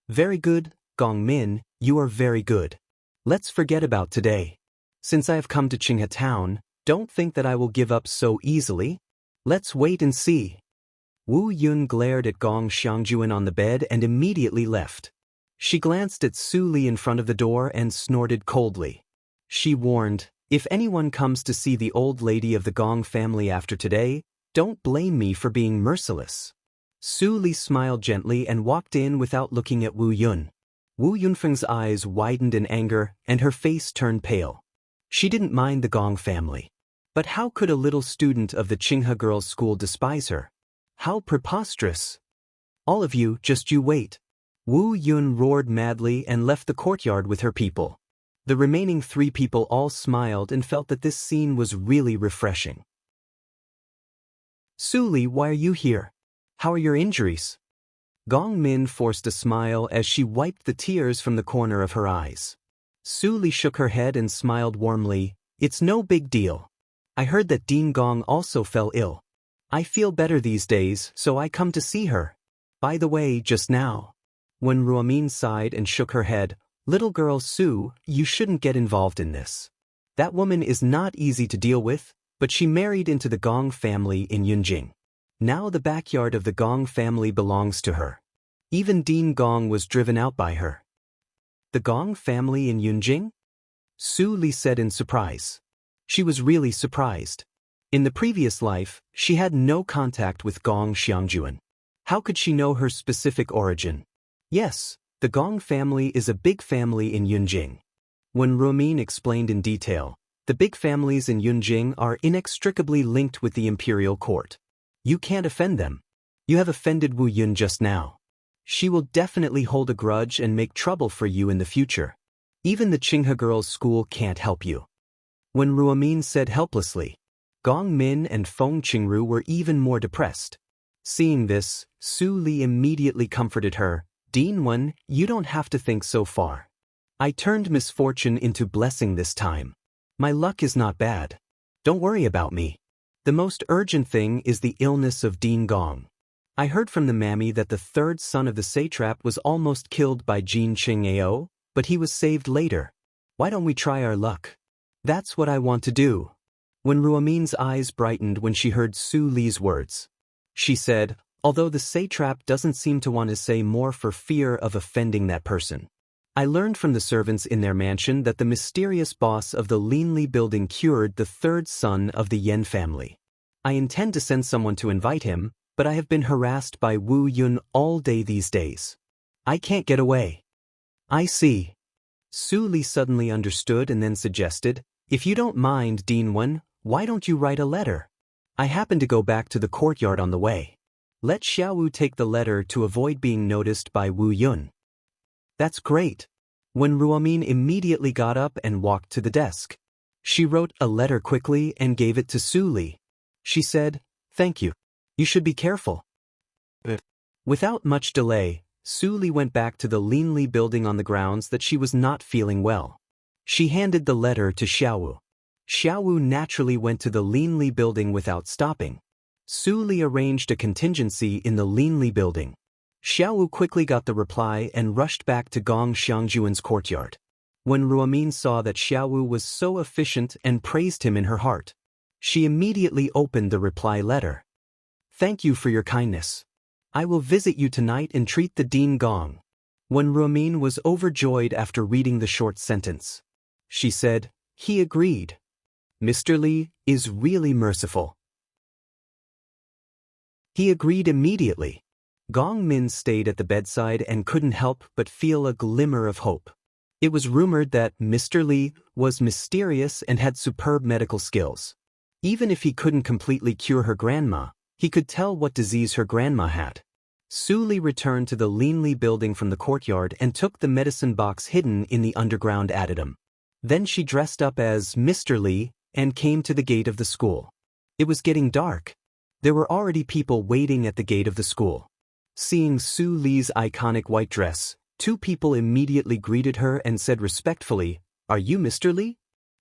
Very good, Gong Min, you are very good. Let's forget about today. Since I have come to Qinghe town, don't think that I will give up so easily. Let's wait and see. Wu Yun glared at Gong Xiangjuan on the bed and immediately left. She glanced at Su Li in front of the door and snorted coldly. She warned, if anyone comes to see the old lady of the Gong family after today, don't blame me for being merciless. Su Li smiled gently and walked in without looking at Wu Yun. Wu Yunfeng's eyes widened in anger and her face turned pale. She didn't mind the Gong family. But how could a little student of the Qinghe girls' school despise her? How preposterous! All of you, just you wait. Wu Yun roared madly and left the courtyard with her people. The remaining 3 people all smiled and felt that this scene was really refreshing. Su Li, why are you here? How are your injuries? Gong Min forced a smile as she wiped the tears from the corner of her eyes. Su Li shook her head and smiled warmly, it's no big deal. I heard that Dean Gong also fell ill. I feel better these days, so I come to see her. By the way, just now. When Ruomin sighed and shook her head, little girl Su, you shouldn't get involved in this. That woman is not easy to deal with, but she married into the Gong family in Yunjing. Now the backyard of the Gong family belongs to her. Even Dean Gong was driven out by her. The Gong family in Yunjing? Su Li said in surprise. She was really surprised. In the previous life, she had no contact with Gong Xiangjuan. How could she know her specific origin? Yes, the Gong family is a big family in Yunjing. When Ruomin explained in detail, the big families in Yunjing are inextricably linked with the imperial court. You can't offend them. You have offended Wu Yun just now. She will definitely hold a grudge and make trouble for you in the future. Even the Qinghe girls' school can't help you. When Ruomin said helplessly, Gong Min and Feng Qingru were even more depressed. Seeing this, Su Li immediately comforted her, Dean Wen, you don't have to think so far. I turned misfortune into blessing this time. My luck is not bad. Don't worry about me. The most urgent thing is the illness of Dean Gong. I heard from the mammy that the 3rd son of the satrap was almost killed by Jin Qingao, but he was saved later. Why don't we try our luck? That's what I want to do. When Ruomin's eyes brightened when she heard Su Li's words. She said, although the satrap doesn't seem to want to say more for fear of offending that person. I learned from the servants in their mansion that the mysterious boss of the Linli building cured the 3rd son of the Yen family. I intend to send someone to invite him, but I have been harassed by Wu Yun all day these days. I can't get away. I see. Su Li suddenly understood and then suggested, if you don't mind, Dean Wen, why don't you write a letter? I happen to go back to the courtyard on the way. Let Xiaowu take the letter to avoid being noticed by Wu Yun. That's great. When Ruomin immediately got up and walked to the desk. She wrote a letter quickly and gave it to Su Li. She said, "Thank you. You should be careful." Without much delay, Su Li went back to the Linli building on the grounds that she was not feeling well. She handed the letter to Xiaowu. Xiaowu naturally went to the Linli building without stopping. Su Li arranged a contingency in the Linli building. Xiaowu quickly got the reply and rushed back to Gong Xiangjuan's courtyard. When Ruomin saw that Xiaowu was so efficient and praised him in her heart, she immediately opened the reply letter. "Thank you for your kindness. I will visit you tonight and treat the Dean Gong." When Ruomin was overjoyed after reading the short sentence, she said, "He agreed. Mr. Li is really merciful." He agreed immediately. Gong Min stayed at the bedside and couldn't help but feel a glimmer of hope. It was rumored that Mr. Li was mysterious and had superb medical skills. Even if he couldn't completely cure her grandma, he could tell what disease her grandma had. Su Li returned to the Linli building from the courtyard and took the medicine box hidden in the underground addendum. Then she dressed up as Mr. Li and came to the gate of the school. It was getting dark. There were already people waiting at the gate of the school. Seeing Su Li's iconic white dress, two people immediately greeted her and said respectfully, "Are you Mr. Li?"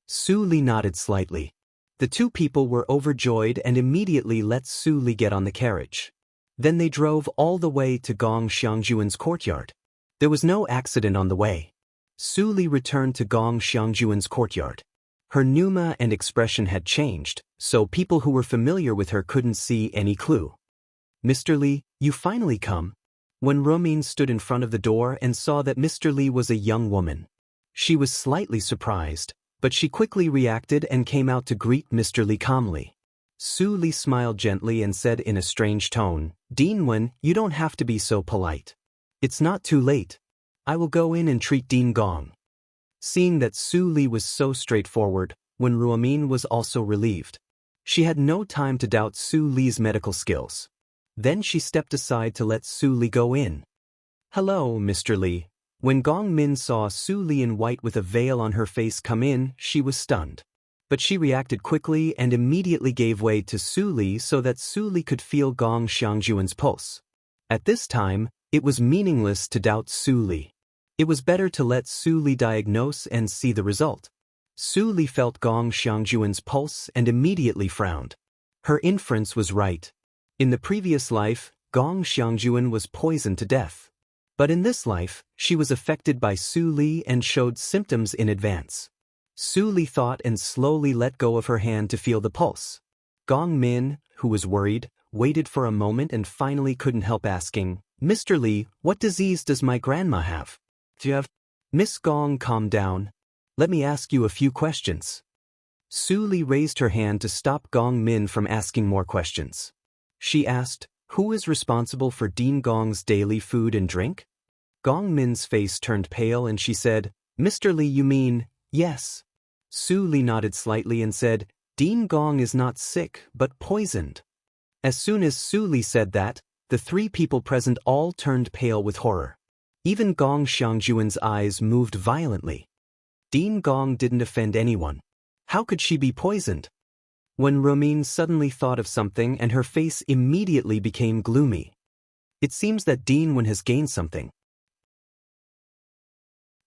Su Li nodded slightly. The two people were overjoyed and immediately let Su Li get on the carriage. Then they drove all the way to Gong Xiangjuan's courtyard. There was no accident on the way. Su Li returned to Gong Xiangjuan's courtyard. Her pneuma and expression had changed, so people who were familiar with her couldn't see any clue. "Mr. Li, you finally come." When Ruomin stood in front of the door and saw that Mr. Li was a young woman, she was slightly surprised, but she quickly reacted and came out to greet Mr. Li calmly. Su Li smiled gently and said in a strange tone, "Dean Wen, you don't have to be so polite. It's not too late. I will go in and treat Dean Gong." Seeing that Su Li was so straightforward, Wen Ruomin was also relieved. She had no time to doubt Su Li's medical skills. Then she stepped aside to let Su Li go in. "Hello, Mr. Li." When Gong Min saw Su Li in white with a veil on her face come in, she was stunned. But she reacted quickly and immediately gave way to Su Li so that Su Li could feel Gong Xiangjuan's pulse. At this time, it was meaningless to doubt Su Li. It was better to let Su Li diagnose and see the result. Su Li felt Gong Xiangjuan's pulse and immediately frowned. Her inference was right. In the previous life, Gong Xiangjuan was poisoned to death. But in this life, she was affected by Su Li and showed symptoms in advance. Su Li thought and slowly let go of her hand to feel the pulse. Gong Min, who was worried, waited for a moment and finally couldn't help asking, "Mr. Li, what disease does my grandma have?" "Do you have—" "Miss Gong, calm down. Let me ask you a few questions." Su Li raised her hand to stop Gong Min from asking more questions. She asked, "Who is responsible for Dean Gong's daily food and drink?" Gong Min's face turned pale and she said, "Mr. Li, you mean—" "Yes." Su Li nodded slightly and said, "Dean Gong is not sick, but poisoned." As soon as Su Li said that, the three people present all turned pale with horror. Even Gong Xiangjuan's eyes moved violently. Dean Gong didn't offend anyone. How could she be poisoned? When Ruomin suddenly thought of something and her face immediately became gloomy. It seems that Dean Wen has gained something.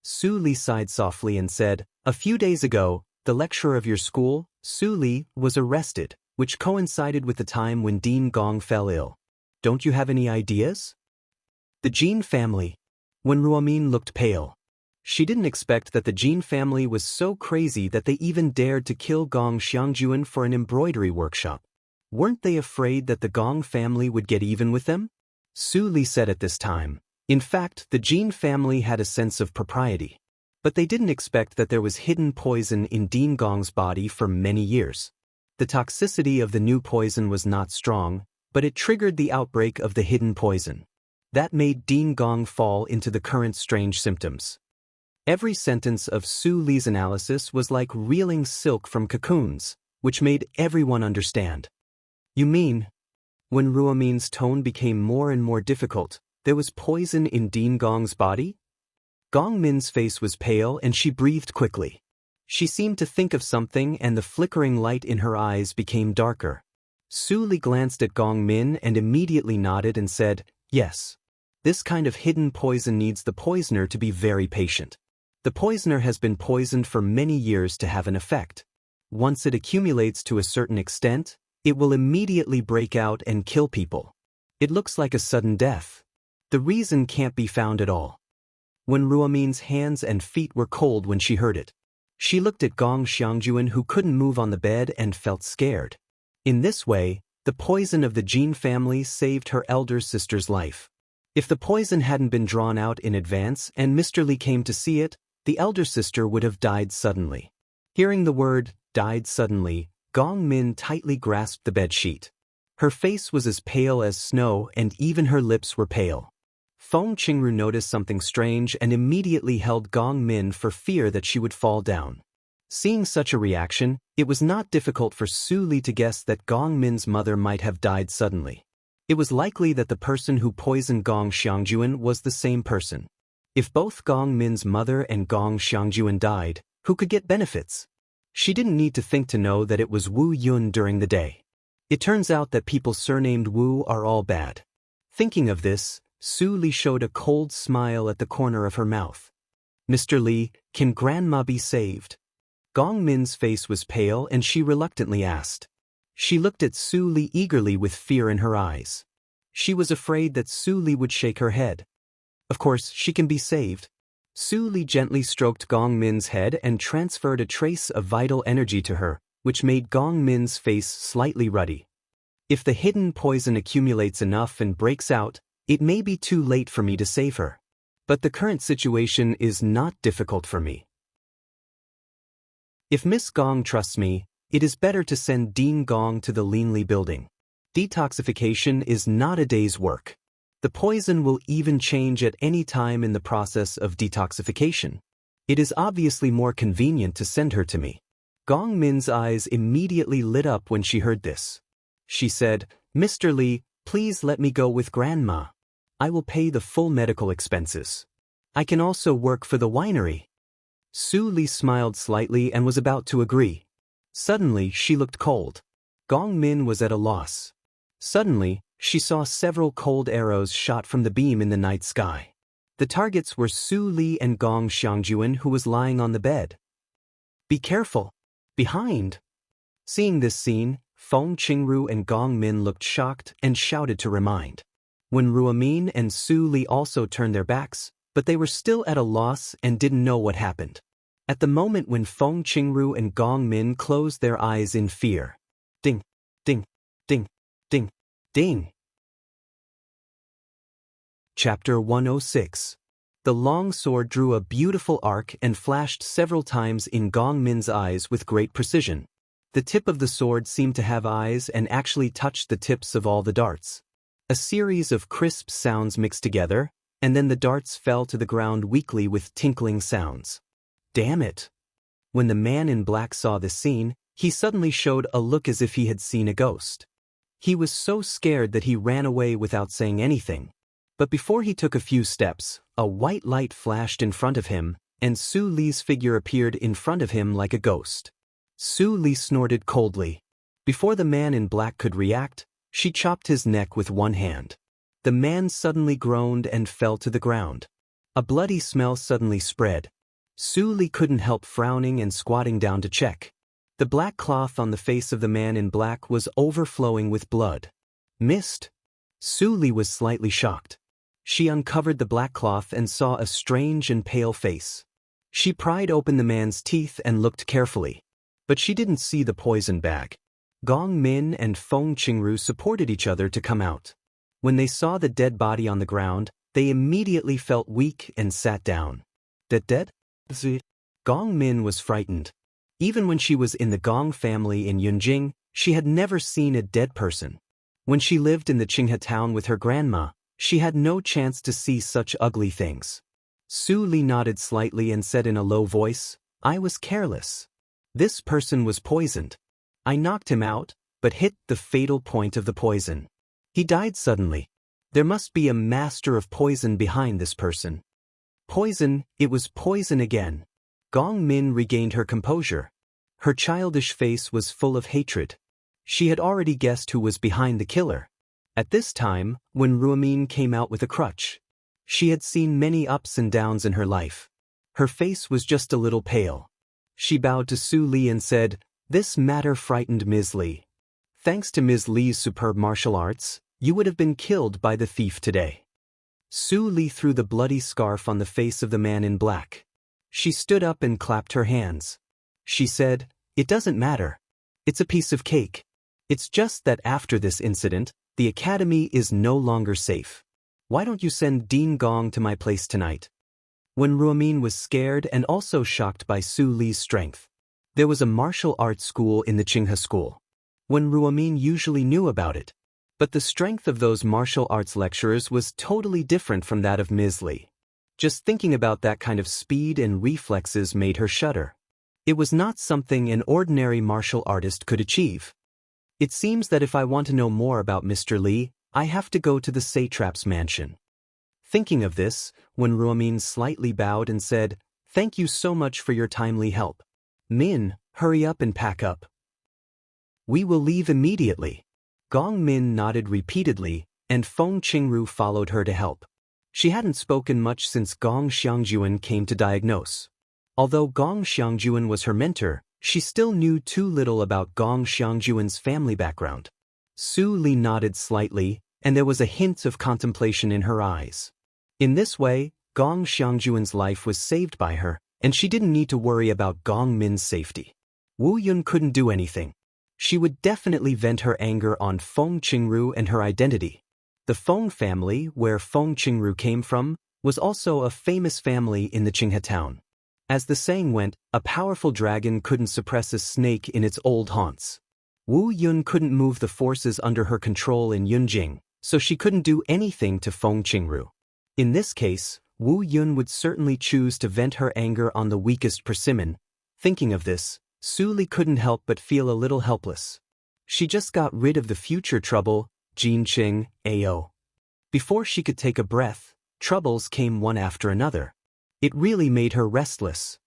Su Li sighed softly and said, "A few days ago, the lecturer of your school, Su Li, was arrested, which coincided with the time when Dean Gong fell ill. Don't you have any ideas?" The Jin family. When Ruomin looked pale. She didn't expect that the Jin family was so crazy that they even dared to kill Gong Xiangjuan for an embroidery workshop. Weren't they afraid that the Gong family would get even with them? Su Li said at this time. In fact, the Jin family had a sense of propriety. But they didn't expect that there was hidden poison in Dean Gong's body for many years. The toxicity of the new poison was not strong, but it triggered the outbreak of the hidden poison. That made Dean Gong fall into the current strange symptoms. Every sentence of Su Li's analysis was like reeling silk from cocoons, which made everyone understand. "You mean?" When Ruomin's tone became more and more difficult, there was poison in Dean Gong's body? Gong Min's face was pale and she breathed quickly. She seemed to think of something and the flickering light in her eyes became darker. Su Li glanced at Gong Min and immediately nodded and said, "Yes. This kind of hidden poison needs the poisoner to be very patient. The poisoner has been poisoned for many years to have an effect. Once it accumulates to a certain extent, it will immediately break out and kill people. It looks like a sudden death. The reason can't be found at all." When Ruomin's hands and feet were cold when she heard it. She looked at Gong Xiangjuan, who couldn't move on the bed and felt scared. In this way, the poison of the Jin family saved her elder sister's life. If the poison hadn't been drawn out in advance and Mr. Li came to see it, the elder sister would have died suddenly. Hearing the word, died suddenly, Gong Min tightly grasped the bedsheet. Her face was as pale as snow and even her lips were pale. Feng Qingru noticed something strange and immediately held Gong Min for fear that she would fall down. Seeing such a reaction, it was not difficult for Su Li to guess that Gong Min's mother might have died suddenly. It was likely that the person who poisoned Gong Xiangjuan was the same person. If both Gong Min's mother and Gong Xiangjuan died, who could get benefits? She didn't need to think to know that it was Wu Yun during the day. It turns out that people surnamed Wu are all bad. Thinking of this, Su Li showed a cold smile at the corner of her mouth. "Mr. Li, can Grandma be saved?" Gong Min's face was pale and she reluctantly asked. She looked at Su Li eagerly with fear in her eyes. She was afraid that Su Li would shake her head. "Of course, she can be saved." Su Li gently stroked Gong Min's head and transferred a trace of vital energy to her, which made Gong Min's face slightly ruddy. "If the hidden poison accumulates enough and breaks out, it may be too late for me to save her. But the current situation is not difficult for me. If Miss Gong trusts me, it is better to send Dean Gong to the Linli building. Detoxification is not a day's work. The poison will even change at any time in the process of detoxification. It is obviously more convenient to send her to me." Gong Min's eyes immediately lit up when she heard this. She said, "Mr. Li, please let me go with Grandma. I will pay the full medical expenses. I can also work for the winery." Su Li smiled slightly and was about to agree. Suddenly, she looked cold. Gong Min was at a loss. Suddenly, she saw several cold arrows shot from the beam in the night sky. The targets were Su Li and Gong Xiangjuan, who was lying on the bed. "Be careful! Behind!" Seeing this scene, Feng Qingru and Gong Min looked shocked and shouted to remind. When Ruomin and Su Li also turned their backs, but they were still at a loss and didn't know what happened. At the moment when Feng Qingru and Gong Min closed their eyes in fear. Ding, ding, ding, ding, ding. Chapter 106. The long sword drew a beautiful arc and flashed several times in Gong Min's eyes with great precision. The tip of the sword seemed to have eyes and actually touched the tips of all the darts. A series of crisp sounds mixed together, and then the darts fell to the ground weakly with tinkling sounds. Damn it! When the man in black saw this scene, he suddenly showed a look as if he had seen a ghost. He was so scared that he ran away without saying anything. But before he took a few steps, a white light flashed in front of him, and Su Li's figure appeared in front of him like a ghost. Su Li snorted coldly. Before the man in black could react, she chopped his neck with one hand. The man suddenly groaned and fell to the ground. A bloody smell suddenly spread. Su Li couldn't help frowning and squatting down to check. The black cloth on the face of the man in black was overflowing with blood. "Missed?" Su Li was slightly shocked. She uncovered the black cloth and saw a strange and pale face. She pried open the man's teeth and looked carefully. But she didn't see the poison bag. Gong Min and Feng Qingru supported each other to come out. When they saw the dead body on the ground, they immediately felt weak and sat down. Dead? Gong Min was frightened. Even when she was in the Gong family in Yunjing, she had never seen a dead person. When she lived in the Qinghe town with her grandma, she had no chance to see such ugly things. Su Li nodded slightly and said in a low voice, "I was careless. This person was poisoned. I knocked him out, but hit the fatal point of the poison. He died suddenly. There must be a master of poison behind this person. Poison, it was poison again. Gong Min regained her composure. Her childish face was full of hatred. She had already guessed who was behind the killer. At this time, when Ruomin came out with a crutch, she had seen many ups and downs in her life. Her face was just a little pale. She bowed to Su Li and said, "This matter frightened Ms. Li. Thanks to Ms. Li's superb martial arts, you would have been killed by the thief today." Su Li threw the bloody scarf on the face of the man in black. She stood up and clapped her hands. She said, "It doesn't matter. It's a piece of cake. It's just that after this incident, the academy is no longer safe. Why don't you send Dean Gong to my place tonight?" When Ruomin was scared and also shocked by Su Li's strength. There was a martial arts school in the Qinghe school. When Ruomin usually knew about it. But the strength of those martial arts lecturers was totally different from that of Ms. Li. Just thinking about that kind of speed and reflexes made her shudder. It was not something an ordinary martial artist could achieve. It seems that if I want to know more about Mr. Li, I have to go to the satrap's mansion. Thinking of this, when Ruomin slightly bowed and said, "Thank you so much for your timely help. Min, hurry up and pack up. We will leave immediately." Gong Min nodded repeatedly, and Feng Qingru followed her to help. She hadn't spoken much since Gong Xiangjuan came to diagnose. Although Gong Xiangjuan was her mentor, she still knew too little about Gong Xiangjuan's family background. Su Li nodded slightly, and there was a hint of contemplation in her eyes. In this way, Gong Xiangjuan's life was saved by her, and she didn't need to worry about Gong Min's safety. Wu Yun couldn't do anything. She would definitely vent her anger on Feng Qingru and her identity. The Feng family, where Feng Qingru came from, was also a famous family in the Qinghe town. As the saying went, a powerful dragon couldn't suppress a snake in its old haunts. Wu Yun couldn't move the forces under her control in Yunjing, so she couldn't do anything to Feng Qingru. In this case, Wu Yun would certainly choose to vent her anger on the weakest persimmon. Thinking of this, Su Li couldn't help but feel a little helpless. She just got rid of the future trouble, Jinqing, Ao. Before she could take a breath, troubles came one after another. It really made her restless.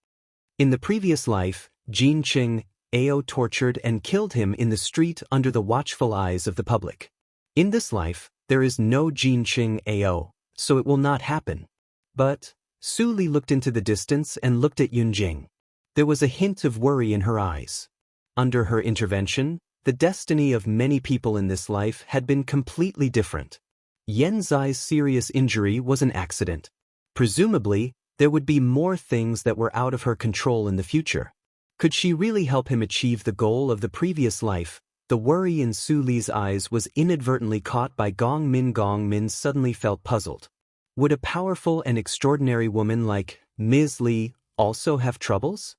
In the previous life, Jinqing, Ao tortured and killed him in the street under the watchful eyes of the public. In this life, there is no Jinqing Ao, so it will not happen. But, Su Li looked into the distance and looked at Yunjing. There was a hint of worry in her eyes. Under her intervention, the destiny of many people in this life had been completely different. Yan Zai's serious injury was an accident. Presumably, there would be more things that were out of her control in the future. Could she really help him achieve the goal of the previous life? The worry in Su Li's eyes was inadvertently caught by Gong Min. Gong Min suddenly felt puzzled. Would a powerful and extraordinary woman like Ms. Li also have troubles?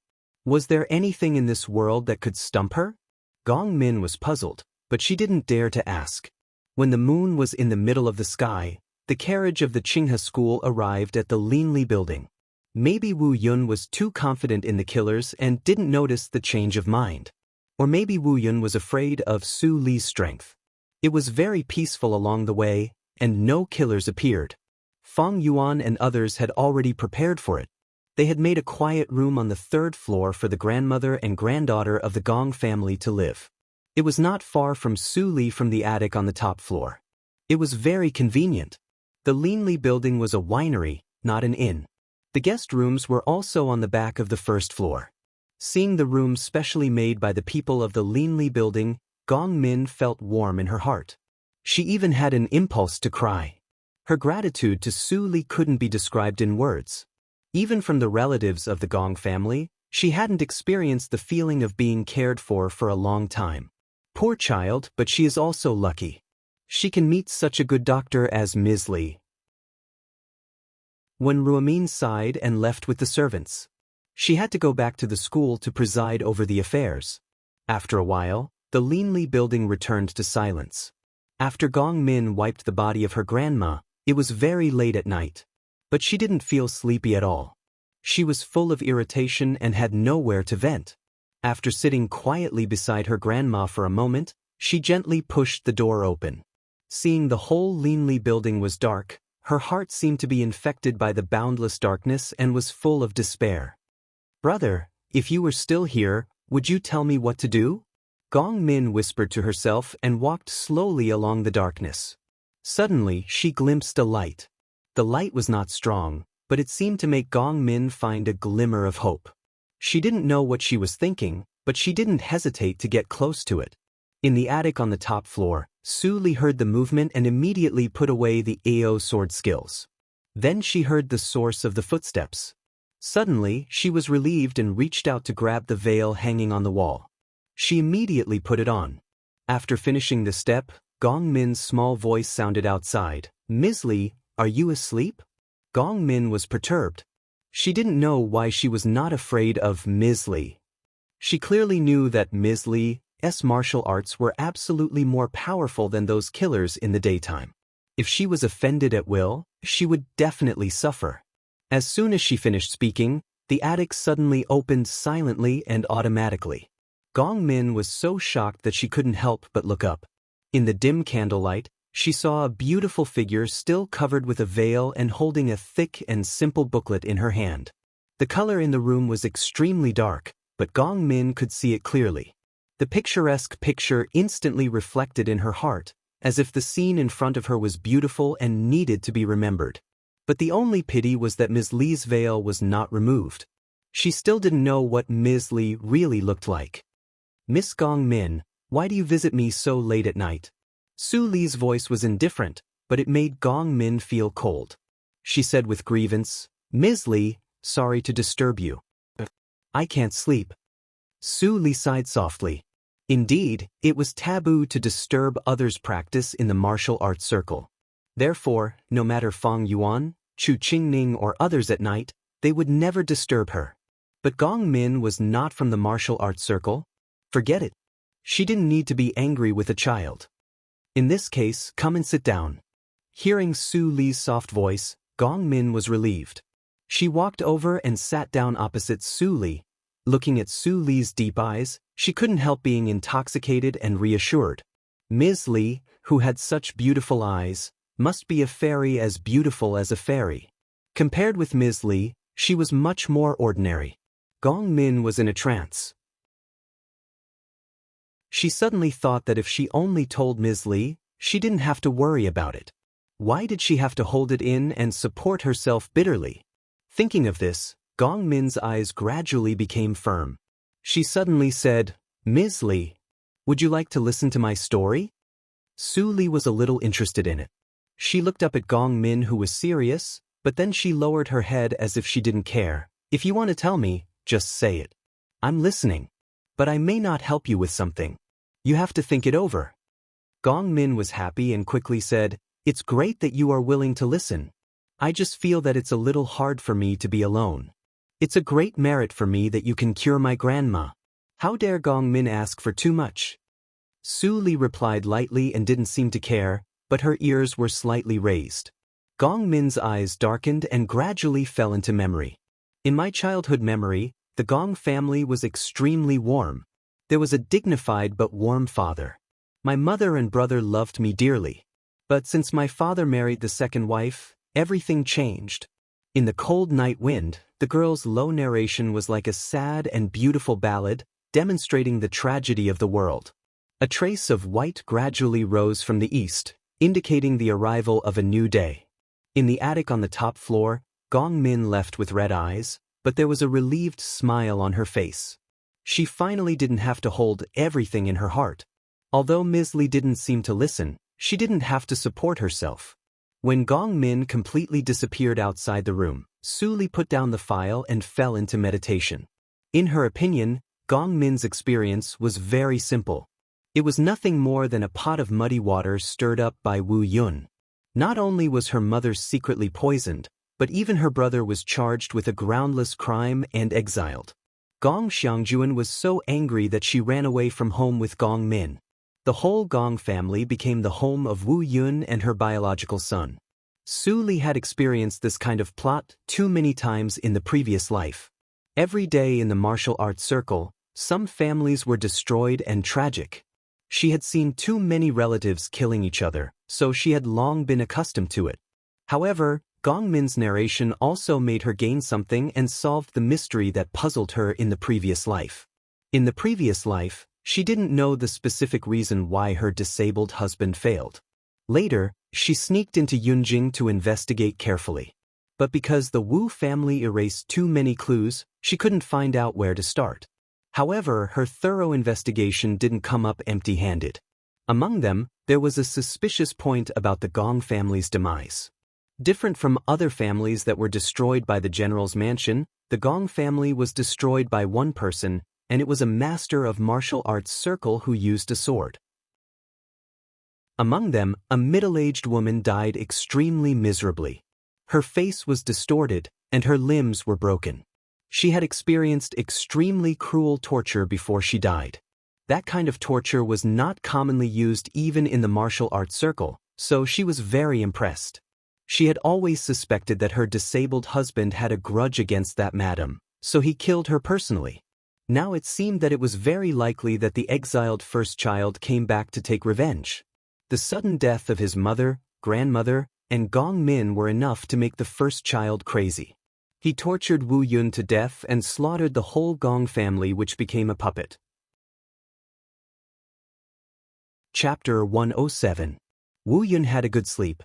Was there anything in this world that could stump her? Gong Min was puzzled, but she didn't dare to ask. When the moon was in the middle of the sky, the carriage of the Qinghe school arrived at the Linli building. Maybe Wu Yun was too confident in the killers and didn't notice the change of mind. Or maybe Wu Yun was afraid of Su Li's strength. It was very peaceful along the way, and no killers appeared. Feng Yuan and others had already prepared for it. They had made a quiet room on the third floor for the grandmother and granddaughter of the Gong family to live. It was not far from Su Li from the attic on the top floor. It was very convenient. The Linli building was a winery, not an inn. The guest rooms were also on the back of the first floor. Seeing the rooms specially made by the people of the Linli building, Gong Min felt warm in her heart. She even had an impulse to cry. Her gratitude to Su Li couldn't be described in words. Even from the relatives of the Gong family, she hadn't experienced the feeling of being cared for a long time. Poor child, but she is also lucky. She can meet such a good doctor as Ms. Li. When Ruomin sighed and left with the servants, she had to go back to the school to preside over the affairs. After a while, the Linli building returned to silence. After Gong Min wiped the body of her grandma, it was very late at night. But she didn't feel sleepy at all. She was full of irritation and had nowhere to vent. After sitting quietly beside her grandma for a moment, she gently pushed the door open. Seeing the whole Leanly building was dark, her heart seemed to be infected by the boundless darkness and was full of despair. "Brother, if you were still here, would you tell me what to do?" Gong Min whispered to herself and walked slowly along the darkness. Suddenly, she glimpsed a light. The light was not strong, but it seemed to make Gong Min find a glimmer of hope. She didn't know what she was thinking, but she didn't hesitate to get close to it. In the attic on the top floor, Su Li heard the movement and immediately put away the AO sword skills. Then she heard the source of the footsteps. Suddenly, she was relieved and reached out to grab the veil hanging on the wall. She immediately put it on. After finishing the step, Gong Min's small voice sounded outside. "Ms. Li, are you asleep?" Gong Min was perturbed. She didn't know why she was not afraid of Ms. Li. She clearly knew that Ms. Li's martial arts were absolutely more powerful than those killers in the daytime. If she was offended at will, she would definitely suffer. As soon as she finished speaking, the attic suddenly opened silently and automatically. Gong Min was so shocked that she couldn't help but look up. In the dim candlelight, she saw a beautiful figure still covered with a veil and holding a thick and simple booklet in her hand. The color in the room was extremely dark, but Gong Min could see it clearly. The picturesque picture instantly reflected in her heart, as if the scene in front of her was beautiful and needed to be remembered. But the only pity was that Ms. Li's veil was not removed. She still didn't know what Ms. Li really looked like. "Miss Gong Min, why do you visit me so late at night?" Su Li's voice was indifferent, but it made Gong Min feel cold. She said with grievance, "Ms. Li, sorry to disturb you. I can't sleep." Su Li sighed softly. Indeed, it was taboo to disturb others' practice in the martial arts circle. Therefore, no matter Fang Yuan, Chu Qingning or others at night, they would never disturb her. But Gong Min was not from the martial arts circle. Forget it. She didn't need to be angry with a child. "In this case, come and sit down." Hearing Su Li's soft voice, Gong Min was relieved. She walked over and sat down opposite Su Li. Looking at Su Li's deep eyes, she couldn't help being intoxicated and reassured. Ms. Li, who had such beautiful eyes, must be a fairy as beautiful as a fairy. Compared with Ms. Li, she was much more ordinary. Gong Min was in a trance. She suddenly thought that if she only told Ms. Li, she didn't have to worry about it. Why did she have to hold it in and support herself bitterly? Thinking of this, Gong Min's eyes gradually became firm. She suddenly said, "Ms. Li, would you like to listen to my story?" Su Li was a little interested in it. She looked up at Gong Min, who was serious, but then she lowered her head as if she didn't care. "If you want to tell me, just say it. I'm listening. But I may not help you with something. You have to think it over." Gong Min was happy and quickly said, "It's great that you are willing to listen. I just feel that it's a little hard for me to be alone. It's a great merit for me that you can cure my grandma." How dare Gong Min ask for too much? Su Li replied lightly and didn't seem to care, but her ears were slightly raised. Gong Min's eyes darkened and gradually fell into memory. "In my childhood memory, the Gong family was extremely warm. There was a dignified but warm father. My mother and brother loved me dearly. But since my father married the second wife, everything changed. In the cold night wind, the girl's low narration was like a sad and beautiful ballad, demonstrating the tragedy of the world. A trace of white gradually rose from the east, indicating the arrival of a new day. In the attic on the top floor, Gong Min left with red eyes, but there was a relieved smile on her face. She finally didn't have to hold everything in her heart. Although Ms. Li didn't seem to listen, she didn't have to support herself. When Gong Min completely disappeared outside the room, Su Li put down the file and fell into meditation. In her opinion, Gong Min's experience was very simple. It was nothing more than a pot of muddy water stirred up by Wu Yun. Not only was her mother secretly poisoned, but even her brother was charged with a groundless crime and exiled. Gong Xiangjuan was so angry that she ran away from home with Gong Min. The whole Gong family became the home of Wu Yun and her biological son. Su Li had experienced this kind of plot too many times in the previous life. Every day in the martial arts circle, some families were destroyed and tragic. She had seen too many relatives killing each other, so she had long been accustomed to it. However, Gong Min's narration also made her gain something and solved the mystery that puzzled her in the previous life. In the previous life, she didn't know the specific reason why her disabled husband failed. Later, she sneaked into Yunjing to investigate carefully. But because the Wu family erased too many clues, she couldn't find out where to start. However, her thorough investigation didn't come up empty-handed. Among them, there was a suspicious point about the Gong family's demise. Different from other families that were destroyed by the general's mansion, the Gong family was destroyed by one person, and it was a master of martial arts circle who used a sword. Among them, a middle-aged woman died extremely miserably. Her face was distorted, and her limbs were broken. She had experienced extremely cruel torture before she died. That kind of torture was not commonly used even in the martial arts circle, so she was very impressed. She had always suspected that her disabled husband had a grudge against that madam, so he killed her personally. Now it seemed that it was very likely that the exiled first child came back to take revenge. The sudden death of his mother, grandmother, and Gong Min were enough to make the first child crazy. He tortured Wu Yun to death and slaughtered the whole Gong family, which became a puppet. Chapter 107. Wu Yun had a good sleep.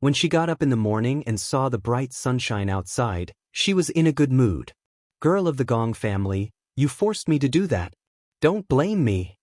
When she got up in the morning and saw the bright sunshine outside, she was in a good mood. "Girl of the Gong family, you forced me to do that. Don't blame me."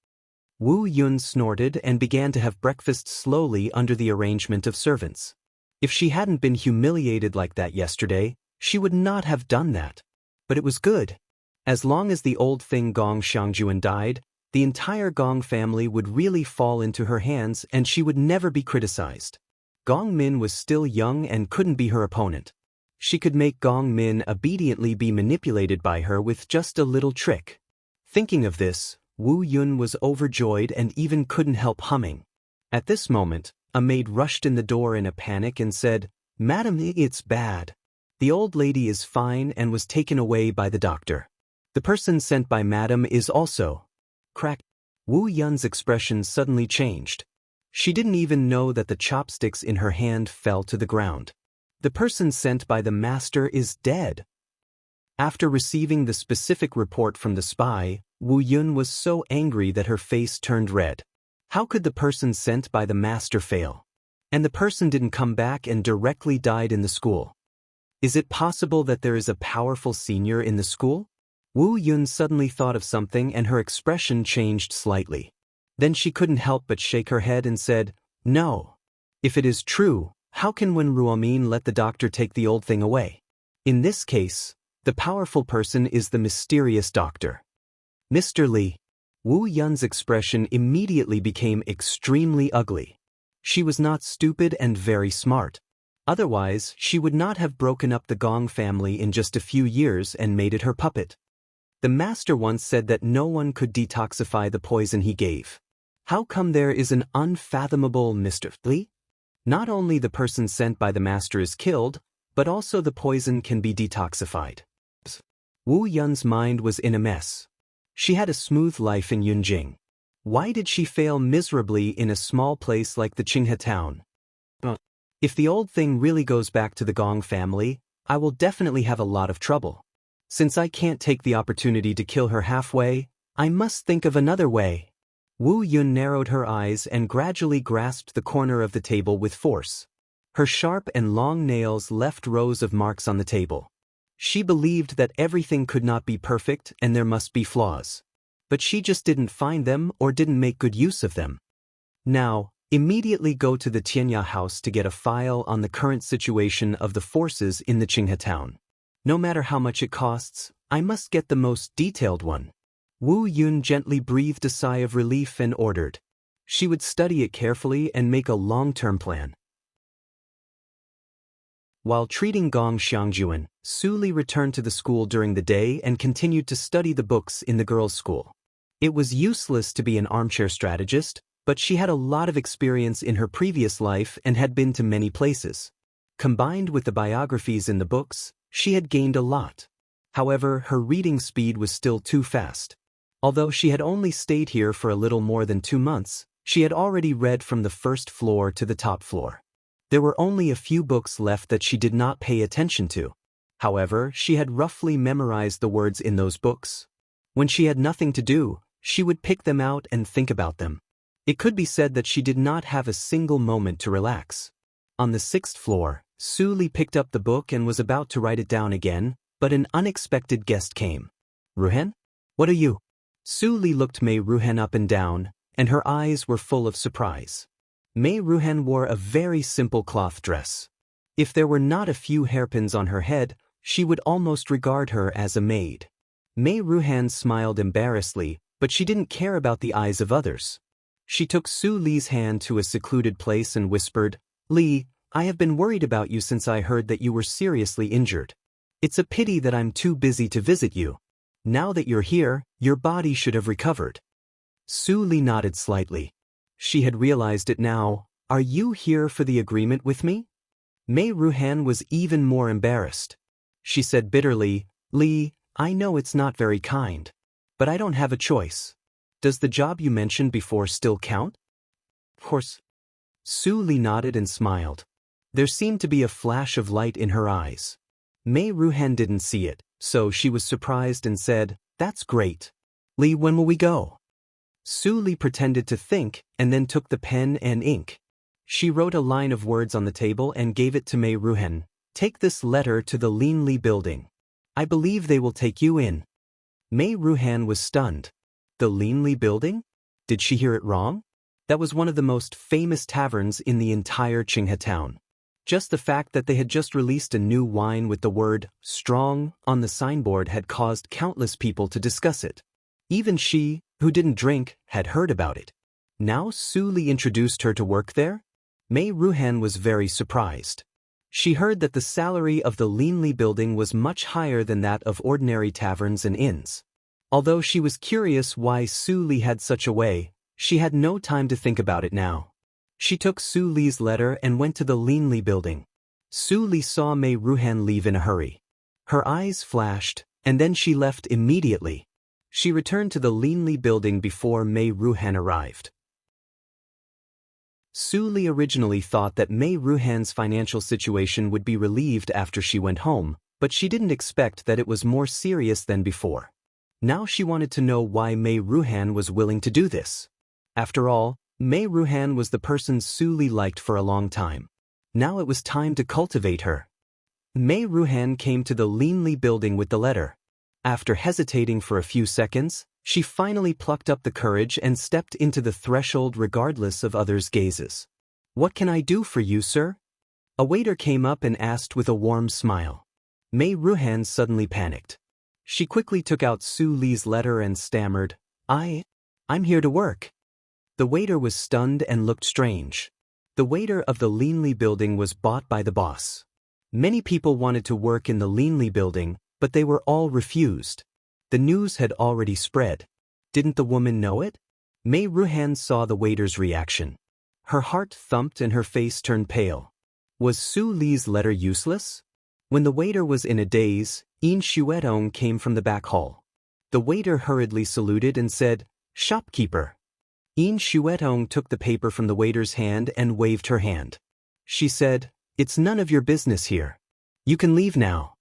Wu Yun snorted and began to have breakfast slowly under the arrangement of servants. If she hadn't been humiliated like that yesterday, she would not have done that. But it was good. As long as the old thing Gong Xiangjuan died, the entire Gong family would really fall into her hands and she would never be criticized. Gong Min was still young and couldn't be her opponent. She could make Gong Min obediently be manipulated by her with just a little trick. Thinking of this, Wu Yun was overjoyed and even couldn't help humming. At this moment, a maid rushed in the door in a panic and said, "Madam, it's bad. The old lady is fine and was taken away by the doctor. The person sent by Madam is also..." Crack. Wu Yun's expression suddenly changed. She didn't even know that the chopsticks in her hand fell to the ground. The person sent by the master is dead. After receiving the specific report from the spy, Wu Yun was so angry that her face turned red. How could the person sent by the master fail? And the person didn't come back and directly died in the school. Is it possible that there is a powerful senior in the school? Wu Yun suddenly thought of something and her expression changed slightly. Then she couldn't help but shake her head and said, "No. If it is true, how can Wen Ruomin let the doctor take the old thing away? In this case, the powerful person is the mysterious doctor." "Mr. Li." Wu Yun's expression immediately became extremely ugly. She was not stupid and very smart. Otherwise, she would not have broken up the Gong family in just a few years and made it her puppet. The master once said that no one could detoxify the poison he gave. How come there is an unfathomable mystery? Not only the person sent by the master is killed, but also the poison can be detoxified. Wu Yun's mind was in a mess. She had a smooth life in Yunjing. Why did she fail miserably in a small place like the Qinghe town? If the old thing really goes back to the Gong family, I will definitely have a lot of trouble. Since I can't take the opportunity to kill her halfway, I must think of another way. Wu Yun narrowed her eyes and gradually grasped the corner of the table with force. Her sharp and long nails left rows of marks on the table. She believed that everything could not be perfect and there must be flaws. But she just didn't find them or didn't make good use of them. Now, immediately go to the Tianya house to get a file on the current situation of the forces in the Qinghe town. No matter how much it costs, I must get the most detailed one. Wu Yun gently breathed a sigh of relief and ordered. She would study it carefully and make a long-term plan. While treating Gong Xiangjuan, Su Li returned to the school during the day and continued to study the books in the girls' school. It was useless to be an armchair strategist, but she had a lot of experience in her previous life and had been to many places. Combined with the biographies in the books, she had gained a lot. However, her reading speed was still too fast. Although she had only stayed here for a little more than 2 months, she had already read from the first floor to the top floor. There were only a few books left that she did not pay attention to. However, she had roughly memorized the words in those books. When she had nothing to do, she would pick them out and think about them. It could be said that she did not have a single moment to relax. On the 6th floor, Su Li picked up the book and was about to write it down again, but an unexpected guest came. "Ruhen? What are you?" Su Li looked Mei Ruhen up and down, and her eyes were full of surprise. Mei Ruhen wore a very simple cloth dress. If there were not a few hairpins on her head, she would almost regard her as a maid. Mei Ruhen smiled embarrassedly, but she didn't care about the eyes of others. She took Su Li's hand to a secluded place and whispered, "Li, I have been worried about you since I heard that you were seriously injured. It's a pity that I'm too busy to visit you. Now that you're here, your body should have recovered." Su Li nodded slightly. She had realized it now. "Are you here for the agreement with me?" Mei Ruhen was even more embarrassed. She said bitterly, "Li, I know it's not very kind, but I don't have a choice. Does the job you mentioned before still count?" "Of course." Su Li nodded and smiled. There seemed to be a flash of light in her eyes. Mei Ruhen didn't see it, so she was surprised and said, "That's great. Li, when will we go?" Su Li pretended to think and then took the pen and ink. She wrote a line of words on the table and gave it to Mei Ruhen. "Take this letter to the Lin Li building. I believe they will take you in." Mei Ruhen was stunned. The Lin Li building? Did she hear it wrong? That was one of the most famous taverns in the entire Qinghe town. Just the fact that they had just released a new wine with the word "strong" on the signboard had caused countless people to discuss it. Even she, who didn't drink, had heard about it. Now Su Li introduced her to work there? Mei Ruhen was very surprised. She heard that the salary of the Lin Li building was much higher than that of ordinary taverns and inns. Although she was curious why Su Li had such a way, she had no time to think about it now. She took Su Li's letter and went to the Lin Li building. Su Li saw Mei Ruhen leave in a hurry. Her eyes flashed, and then she left immediately. She returned to the Lin Li building before Mei Ruhen arrived. Su Li originally thought that Mei Ruhen's financial situation would be relieved after she went home, but she didn't expect that it was more serious than before. Now she wanted to know why Mei Ruhen was willing to do this. After all, Mei Ruhen was the person Su Li liked for a long time. Now it was time to cultivate her. Mei Ruhen came to the Lin Li building with the letter. After hesitating for a few seconds, she finally plucked up the courage and stepped into the threshold regardless of others' gazes. "What can I do for you, sir?" A waiter came up and asked with a warm smile. Mei Ruhen suddenly panicked. She quickly took out Su Li's letter and stammered, I'm here to work." The waiter was stunned and looked strange. The waiter of the Lin Li building was bought by the boss. Many people wanted to work in the Lin Li building, but they were all refused. The news had already spread. Didn't the woman know it? Mei Ruhen saw the waiter's reaction. Her heart thumped and her face turned pale. Was Su Li's letter useless? When the waiter was in a daze, Yin Xuetong came from the back hall. The waiter hurriedly saluted and said, "Shopkeeper." Yin Xuetong took the paper from the waiter's hand and waved her hand. She said, "It's none of your business here. You can leave now."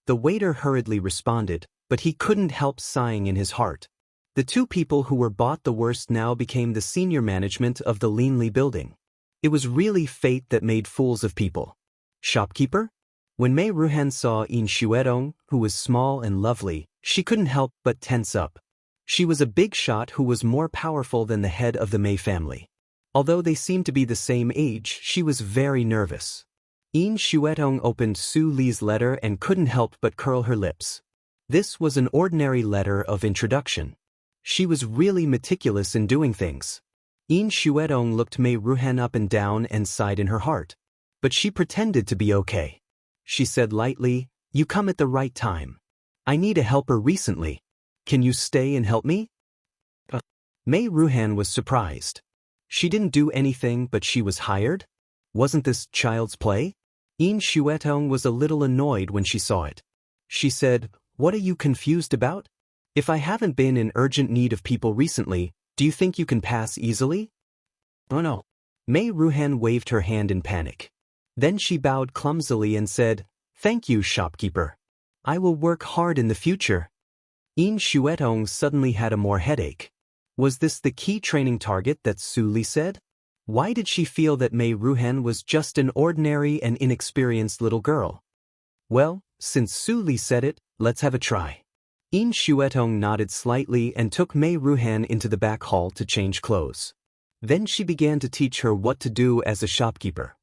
The waiter hurriedly responded, but he couldn't help sighing in his heart. The two people who were bought the worst now became the senior management of the Lin Li building. It was really fate that made fools of people. "Shopkeeper?" When Mei Ruhen saw Yin Xuetong, who was small and lovely, she couldn't help but tense up. She was a big shot who was more powerful than the head of the Mei family. Although they seemed to be the same age, she was very nervous. Yin Xuetong opened Su Li's letter and couldn't help but curl her lips. This was an ordinary letter of introduction. She was really meticulous in doing things. Yin Xuetong looked Mei Ruhen up and down and sighed in her heart. But she pretended to be okay. She said lightly, "You come at the right time. I need a helper recently. Can you stay and help me?" Mei Ruhen was surprised. She didn't do anything, but she was hired? Wasn't this child's play? Yin Xuetong was a little annoyed when she saw it. She said, "What are you confused about? If I haven't been in urgent need of people recently, do you think you can pass easily? Oh no. Mei Ruhan waved her hand in panic. Then she bowed clumsily and said, "Thank you, shopkeeper. I will work hard in the future." Yin Shuetong suddenly had a more headache. Was this the key training target that Su Li said? Why did she feel that Mei Ruhan was just an ordinary and inexperienced little girl? Well, since Su Li said it, let's have a try. Yin Shuetong nodded slightly and took Mei Ruhan into the back hall to change clothes. Then she began to teach her what to do as a shopkeeper.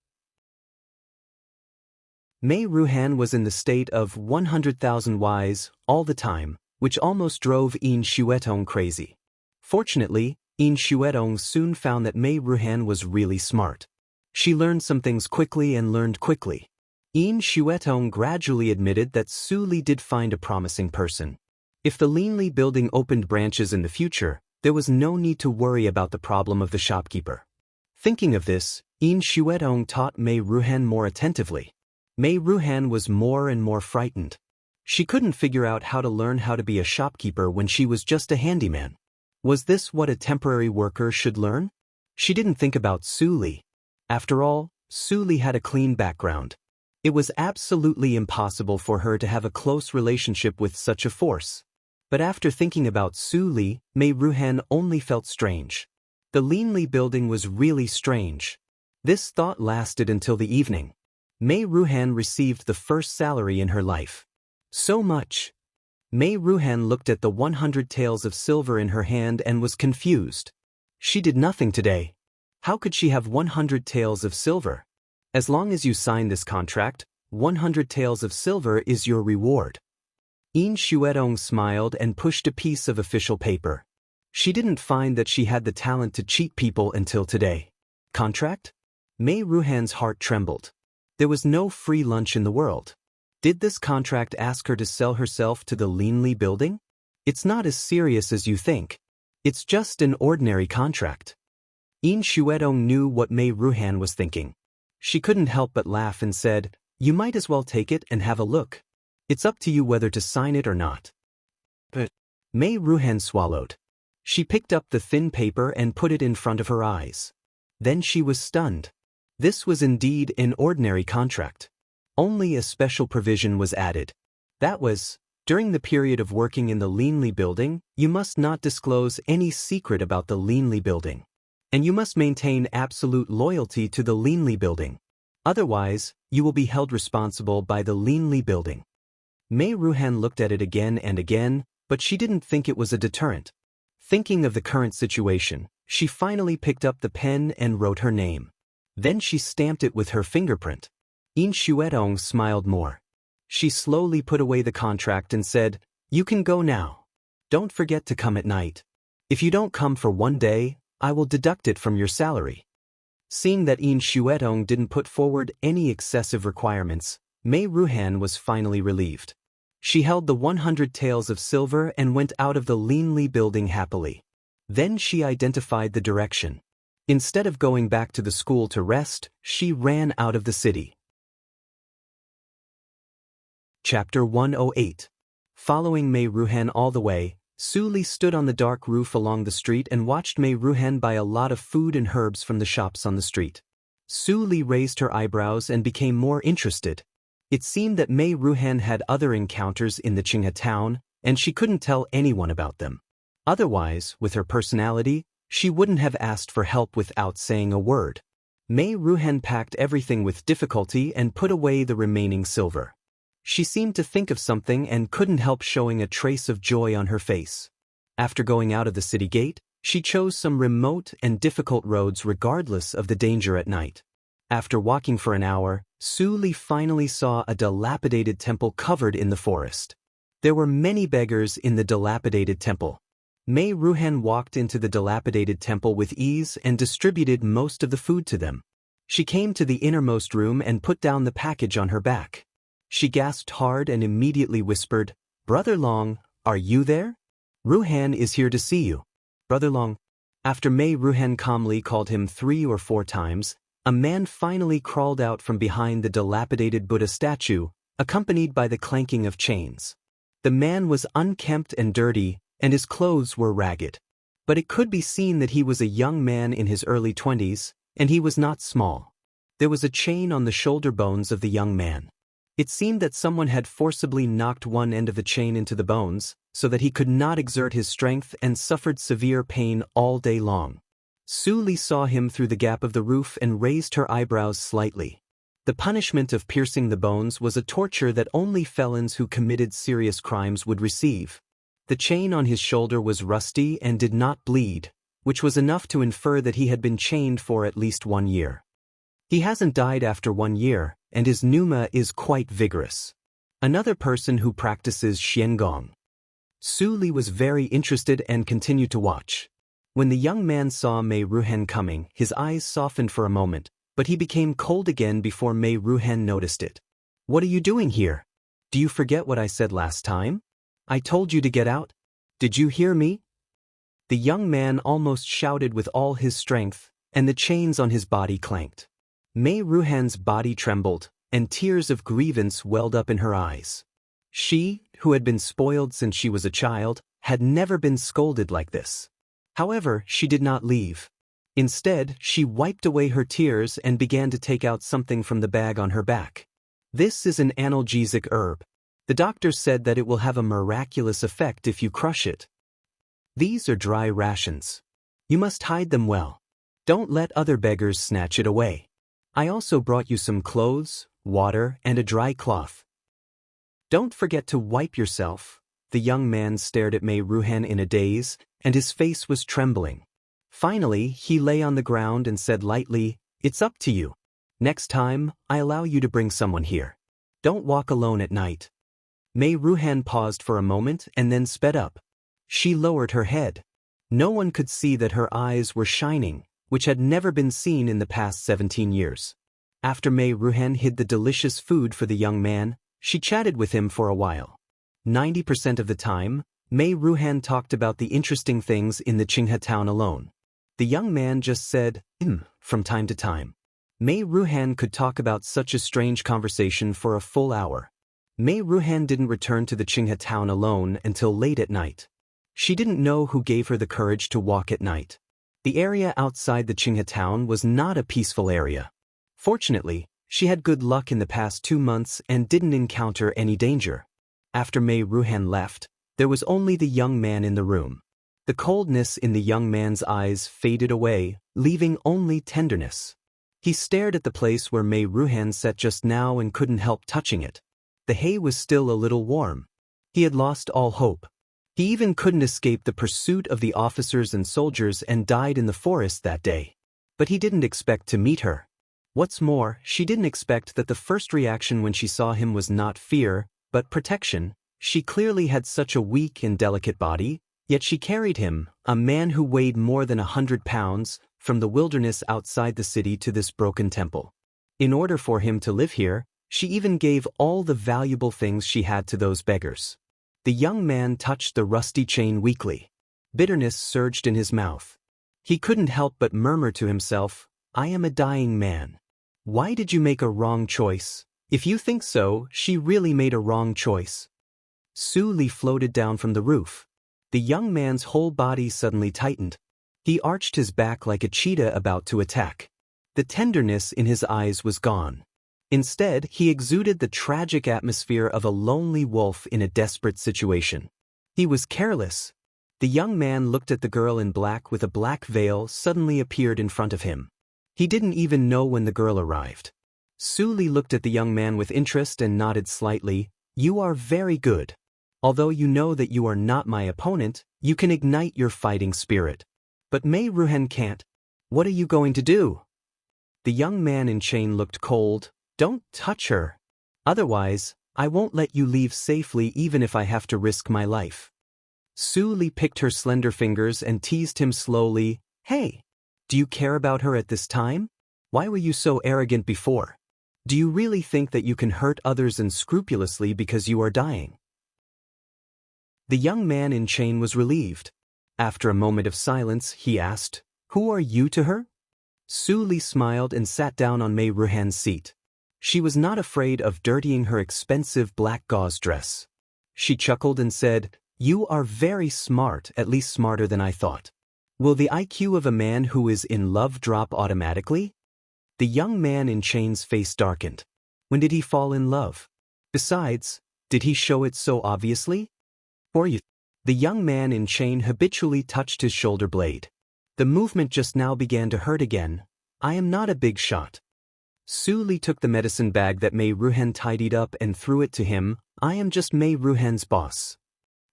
Mei Ruhan was in the state of 100,000 Ys all the time, which almost drove Yin Shuetong crazy. Fortunately, Yin Shuetong soon found that Mei Ruhan was really smart. She learned some things quickly and learned quickly. Yin Shuetong gradually admitted that Su Li did find a promising person. If the Linli building opened branches in the future, there was no need to worry about the problem of the shopkeeper. Thinking of this, Yin Shuetong taught Mei Ruhan more attentively. Mei Ruhan was more and more frightened. She couldn't figure out how to learn how to be a shopkeeper when she was just a handyman. Was this what a temporary worker should learn? She didn't think about Su Li. After all, Su Li had a clean background. It was absolutely impossible for her to have a close relationship with such a force. But after thinking about Su Li, Mei Ruhan only felt strange. The Linli building was really strange. This thought lasted until the evening. Mei Ruhan received the first salary in her life. So much. Mei Ruhan looked at the 100 taels of silver in her hand and was confused. She did nothing today. How could she have 100 taels of silver? As long as you sign this contract, 100 taels of silver is your reward. Yin Shuetong smiled and pushed a piece of official paper. She didn't find that she had the talent to cheat people until today. Contract? Mei Ruhan's heart trembled. There was no free lunch in the world. Did this contract ask her to sell herself to the Linli building? It's not as serious as you think. It's just an ordinary contract. Yin Shuetong knew what Mei Ruhan was thinking. She couldn't help but laugh and said, "You might as well take it and have a look. It's up to you whether to sign it or not." But Mei Ruhan swallowed. She picked up the thin paper and put it in front of her eyes. Then she was stunned. This was indeed an ordinary contract. Only a special provision was added. That was, during the period of working in the Linli building, you must not disclose any secret about the Linli building. And you must maintain absolute loyalty to the Linli building. Otherwise, you will be held responsible by the Linli building. Mei Ruhan looked at it again and again, but she didn't think it was a deterrent. Thinking of the current situation, she finally picked up the pen and wrote her name. Then she stamped it with her fingerprint. Yin Shuetong smiled more. She slowly put away the contract and said, "You can go now. Don't forget to come at night. If you don't come for one day, I will deduct it from your salary." Seeing that Yin Shuetong didn't put forward any excessive requirements, Mei Ruhan was finally relieved. She held the 100 taels of silver and went out of the Linli building happily. Then she identified the direction. Instead of going back to the school to rest, she ran out of the city. Chapter 108. Following Mei Ruhan all the way, Su Li stood on the dark roof along the street and watched Mei Ruhan buy a lot of food and herbs from the shops on the street. Su Li raised her eyebrows and became more interested. It seemed that Mei Ruhan had other encounters in the Qinghe town, and she couldn't tell anyone about them. Otherwise, with her personality, she wouldn't have asked for help without saying a word. Mei Ruhan packed everything with difficulty and put away the remaining silver. She seemed to think of something and couldn't help showing a trace of joy on her face. After going out of the city gate, she chose some remote and difficult roads regardless of the danger at night. After walking for an hour, Su Li finally saw a dilapidated temple covered in the forest. There were many beggars in the dilapidated temple. Mei Ruhan walked into the dilapidated temple with ease and distributed most of the food to them. She came to the innermost room and put down the package on her back. She gasped hard and immediately whispered, "Brother Long, are you there? Ruhan is here to see you." Brother Long. After Mei Ruhan calmly called him 3 or 4 times, a man finally crawled out from behind the dilapidated Buddha statue, accompanied by the clanking of chains. The man was unkempt and dirty, and his clothes were ragged. But it could be seen that he was a young man in his early 20s, and he was not small. There was a chain on the shoulder bones of the young man. It seemed that someone had forcibly knocked one end of the chain into the bones, so that he could not exert his strength and suffered severe pain all day long. Su Li saw him through the gap of the roof and raised her eyebrows slightly. The punishment of piercing the bones was a torture that only felons who committed serious crimes would receive. The chain on his shoulder was rusty and did not bleed, which was enough to infer that he had been chained for at least 1 year. He hasn't died after 1 year, and his pneuma is quite vigorous. Another person who practices Xiangong. Su Li was very interested and continued to watch. When the young man saw Mei Ruhan coming, his eyes softened for a moment, but he became cold again before Mei Ruhan noticed it. "What are you doing here? Do you forget what I said last time? I told you to get out. Did you hear me?" The young man almost shouted with all his strength, and the chains on his body clanked. Mei Ruhan's body trembled, and tears of grievance welled up in her eyes. She, who had been spoiled since she was a child, had never been scolded like this. However, she did not leave. Instead, she wiped away her tears and began to take out something from the bag on her back. "This is an analgesic herb. The doctor said that it will have a miraculous effect if you crush it. These are dry rations. You must hide them well. Don't let other beggars snatch it away. I also brought you some clothes, water, and a dry cloth. Don't forget to wipe yourself." The young man stared at Mei Ruhan in a daze, and his face was trembling. Finally, he lay on the ground and said lightly, "It's up to you. Next time, I allow you to bring someone here. Don't walk alone at night." Mei Ruhan paused for a moment and then sped up. She lowered her head. No one could see that her eyes were shining, which had never been seen in the past 17 years. After Mei Ruhan hid the delicious food for the young man, she chatted with him for a while. 90% of the time, Mei Ruhan talked about the interesting things in the Qinghe town alone. The young man just said, from time to time. Mei Ruhan could talk about such a strange conversation for a full hour. Mei Ruhan didn't return to the Qinghe town alone until late at night. She didn't know who gave her the courage to walk at night. The area outside the Qinghe town was not a peaceful area. Fortunately, she had good luck in the past 2 months and didn't encounter any danger. After Mei Ruhan left, there was only the young man in the room. The coldness in the young man's eyes faded away, leaving only tenderness. He stared at the place where Mei Ruhan sat just now and couldn't help touching it. The hay was still a little warm. He had lost all hope. He even couldn't escape the pursuit of the officers and soldiers and died in the forest that day. But he didn't expect to meet her. What's more, she didn't expect that the first reaction when she saw him was not fear, but protection. She clearly had such a weak and delicate body, yet she carried him, a man who weighed more than 100 pounds, from the wilderness outside the city to this broken temple. In order for him to live here, she even gave all the valuable things she had to those beggars. The young man touched the rusty chain weakly. Bitterness surged in his mouth. He couldn't help but murmur to himself, "I am a dying man. Why did you make a wrong choice? If you think so, she really made a wrong choice." Su Li floated down from the roof. The young man's whole body suddenly tightened. He arched his back like a cheetah about to attack. The tenderness in his eyes was gone. Instead, he exuded the tragic atmosphere of a lonely wolf in a desperate situation. He was careless. The young man looked at the girl in black with a black veil suddenly appeared in front of him. He didn't even know when the girl arrived. Su Li looked at the young man with interest and nodded slightly. "You are very good. Although you know that you are not my opponent, you can ignite your fighting spirit. But Mei Ruhan can't. What are you going to do?" The young man in chain looked cold. "Don't touch her. Otherwise, I won't let you leave safely even if I have to risk my life." Su Li picked her slender fingers and teased him slowly. "Hey, do you care about her at this time? Why were you so arrogant before? Do you really think that you can hurt others unscrupulously because you are dying?" The young man in chain was relieved. After a moment of silence, he asked, "Who are you to her?" Su Li smiled and sat down on Mei Ruhan's seat. She was not afraid of dirtying her expensive black gauze dress. She chuckled and said, You are very smart, at least smarter than I thought. Will the IQ of a man who is in love drop automatically? The young man in chain's face darkened. When did he fall in love? Besides, did he show it so obviously? Or you? The young man in chain habitually touched his shoulder blade. The movement just now began to hurt again. I am not a big shot. Su Li took the medicine bag that Mei Ruhen tidied up and threw it to him. I am just Mei Ruhen's boss.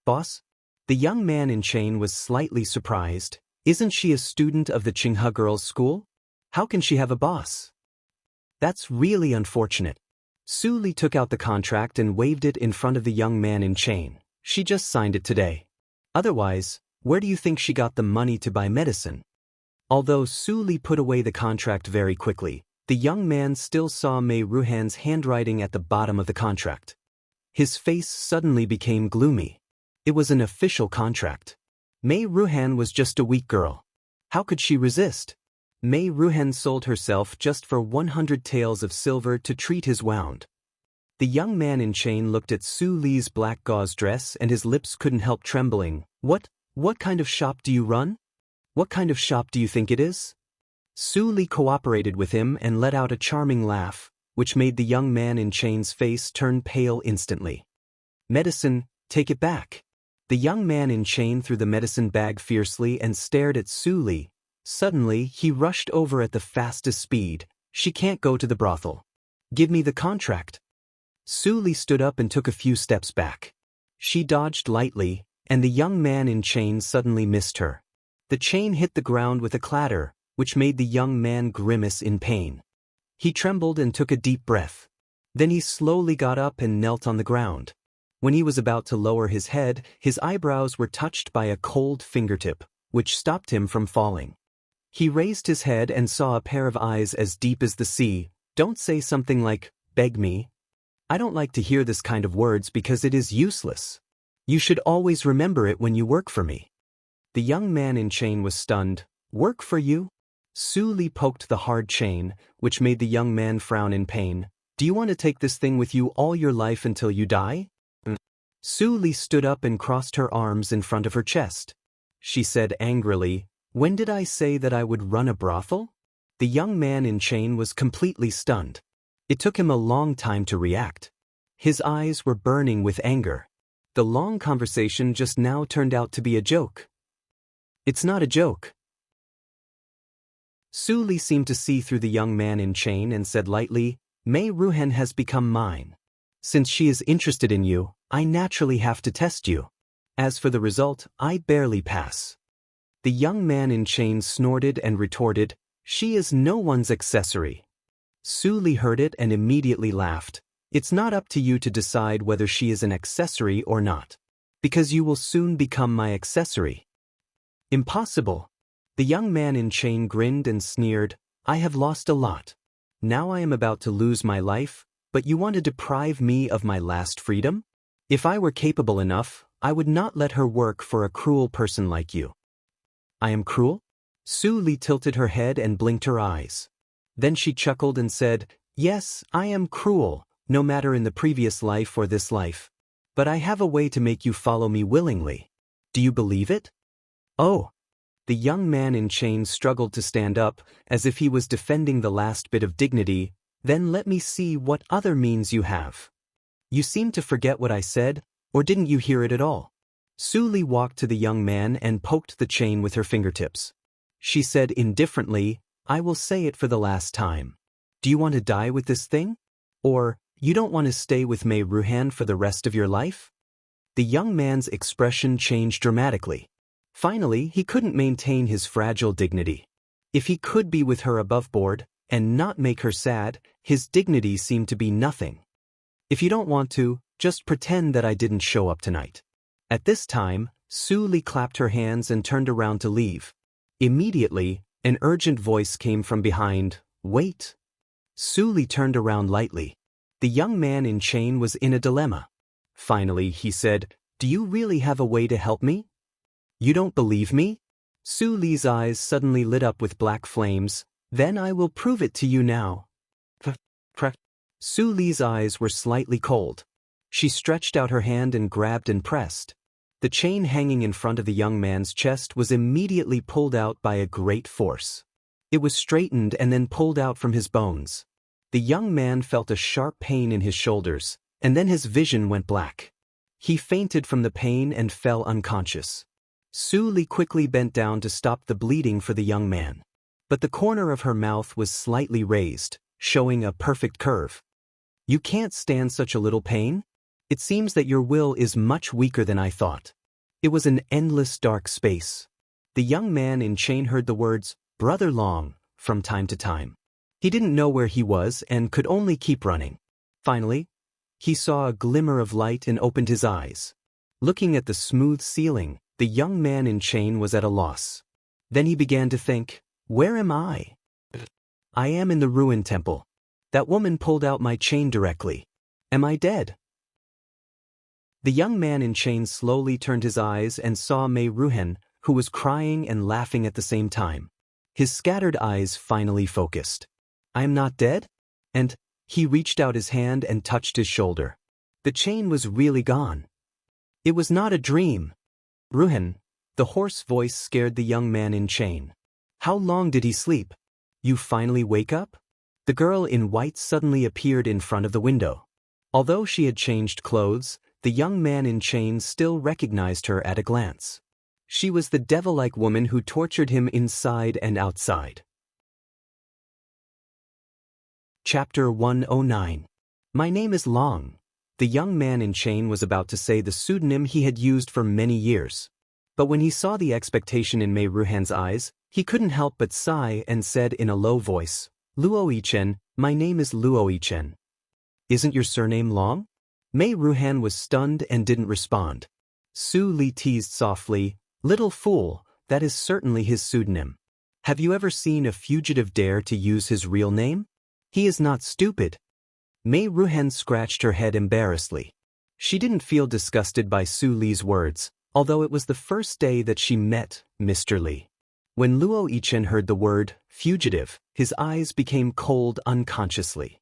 Boss? The young man in chain was slightly surprised. Isn't she a student of the Qinghe girls' school? How can she have a boss? That's really unfortunate. Su Li took out the contract and waved it in front of the young man in chain. She just signed it today. Otherwise, where do you think she got the money to buy medicine? Although Su Li put away the contract very quickly, the young man still saw Mei Ruhan's handwriting at the bottom of the contract. His face suddenly became gloomy. It was an official contract. Mei Ruhan was just a weak girl. How could she resist? Mei Ruhan sold herself just for 100 taels of silver to treat his wound. The young man in chain looked at Su Li's black gauze dress and his lips couldn't help trembling. What kind of shop do you run? What kind of shop do you think it is? Su Li cooperated with him and let out a charming laugh, which made the young man in chain's face turn pale instantly. Medicine, take it back. The young man in chain threw the medicine bag fiercely and stared at Su Li. Suddenly, he rushed over at the fastest speed. She can't go to the brothel. Give me the contract. Su Li stood up and took a few steps back. She dodged lightly, and the young man in chain suddenly missed her. The chain hit the ground with a clatter, which made the young man grimace in pain. He trembled and took a deep breath. Then he slowly got up and knelt on the ground. When he was about to lower his head, his eyebrows were touched by a cold fingertip, which stopped him from falling. He raised his head and saw a pair of eyes as deep as the sea. Don't say something like, beg me. I don't like to hear this kind of words because it is useless. You should always remember it when you work for me. The young man in chain was stunned. Work for you? Su Li poked the hard chain, which made the young man frown in pain. Do you want to take this thing with you all your life until you die? Su Li stood up and crossed her arms in front of her chest. She said angrily, when did I say that I would run a brothel? The young man in chain was completely stunned. It took him a long time to react. His eyes were burning with anger. The long conversation just now turned out to be a joke. It's not a joke. Su Li seemed to see through the young man in chain and said lightly, Mei Ruhen has become mine. Since she is interested in you, I naturally have to test you. As for the result, I barely pass. The young man in chain snorted and retorted, she is no one's accessory. Su Li heard it and immediately laughed. It's not up to you to decide whether she is an accessory or not. Because you will soon become my accessory. Impossible. The young man in chain grinned and sneered, I have lost a lot. Now I am about to lose my life, but you want to deprive me of my last freedom? If I were capable enough, I would not let her work for a cruel person like you. I am cruel? Su Li tilted her head and blinked her eyes. Then she chuckled and said, yes, I am cruel, no matter in the previous life or this life. But I have a way to make you follow me willingly. Do you believe it? Oh. The young man in chains struggled to stand up, as if he was defending the last bit of dignity. Then let me see what other means you have. You seem to forget what I said, or didn't you hear it at all? Su Li walked to the young man and poked the chain with her fingertips. She said indifferently, I will say it for the last time. Do you want to die with this thing? Or, you don't want to stay with Mei Ruhan for the rest of your life? The young man's expression changed dramatically. Finally, he couldn't maintain his fragile dignity. If he could be with her above board, and not make her sad, his dignity seemed to be nothing. If you don't want to, just pretend that I didn't show up tonight. At this time, Su Li clapped her hands and turned around to leave. Immediately, an urgent voice came from behind, wait. Su Li turned around lightly. The young man in chain was in a dilemma. Finally, he said, do you really have a way to help me? You don't believe me? Su Li's eyes suddenly lit up with black flames. Then I will prove it to you now. Su Li's eyes were slightly cold. She stretched out her hand and grabbed and pressed. The chain hanging in front of the young man's chest was immediately pulled out by a great force. It was straightened and then pulled out from his bones. The young man felt a sharp pain in his shoulders, and then his vision went black. He fainted from the pain and fell unconscious. Su Li quickly bent down to stop the bleeding for the young man. But the corner of her mouth was slightly raised, showing a perfect curve. "You can't stand such a little pain? It seems that your will is much weaker than I thought." It was an endless dark space. The young man in chain heard the words, "Brother Long," from time to time. He didn't know where he was and could only keep running. Finally, he saw a glimmer of light and opened his eyes. Looking at the smooth ceiling, the young man in chain was at a loss. Then he began to think, "Where am I? I am in the ruined temple. That woman pulled out my chain directly. Am I dead?" The young man in chains slowly turned his eyes and saw Mei Ruhen, who was crying and laughing at the same time. His scattered eyes finally focused. "I am not dead?" And he reached out his hand and touched his shoulder. The chain was really gone. It was not a dream. "Ruhen," the hoarse voice scared the young man in chain. "How long did he sleep? You finally wake up?" The girl in white suddenly appeared in front of the window. Although she had changed clothes, the young man in chains still recognized her at a glance. She was the devil-like woman who tortured him inside and outside. Chapter 109. My name is Long. The young man in chain was about to say the pseudonym he had used for many years. But when he saw the expectation in Mei Ruhan's eyes, he couldn't help but sigh and said in a low voice, "Luo Yichen, my name is Luo Yichen." "Isn't your surname Long?" Mei Ruhan was stunned and didn't respond. Su Li teased softly, "Little fool, that is certainly his pseudonym. Have you ever seen a fugitive dare to use his real name? He is not stupid." Mei Ruhan scratched her head embarrassedly. She didn't feel disgusted by Su Li's words, although it was the first day that she met Mr. Li. When Luo Yichen heard the word fugitive, his eyes became cold unconsciously.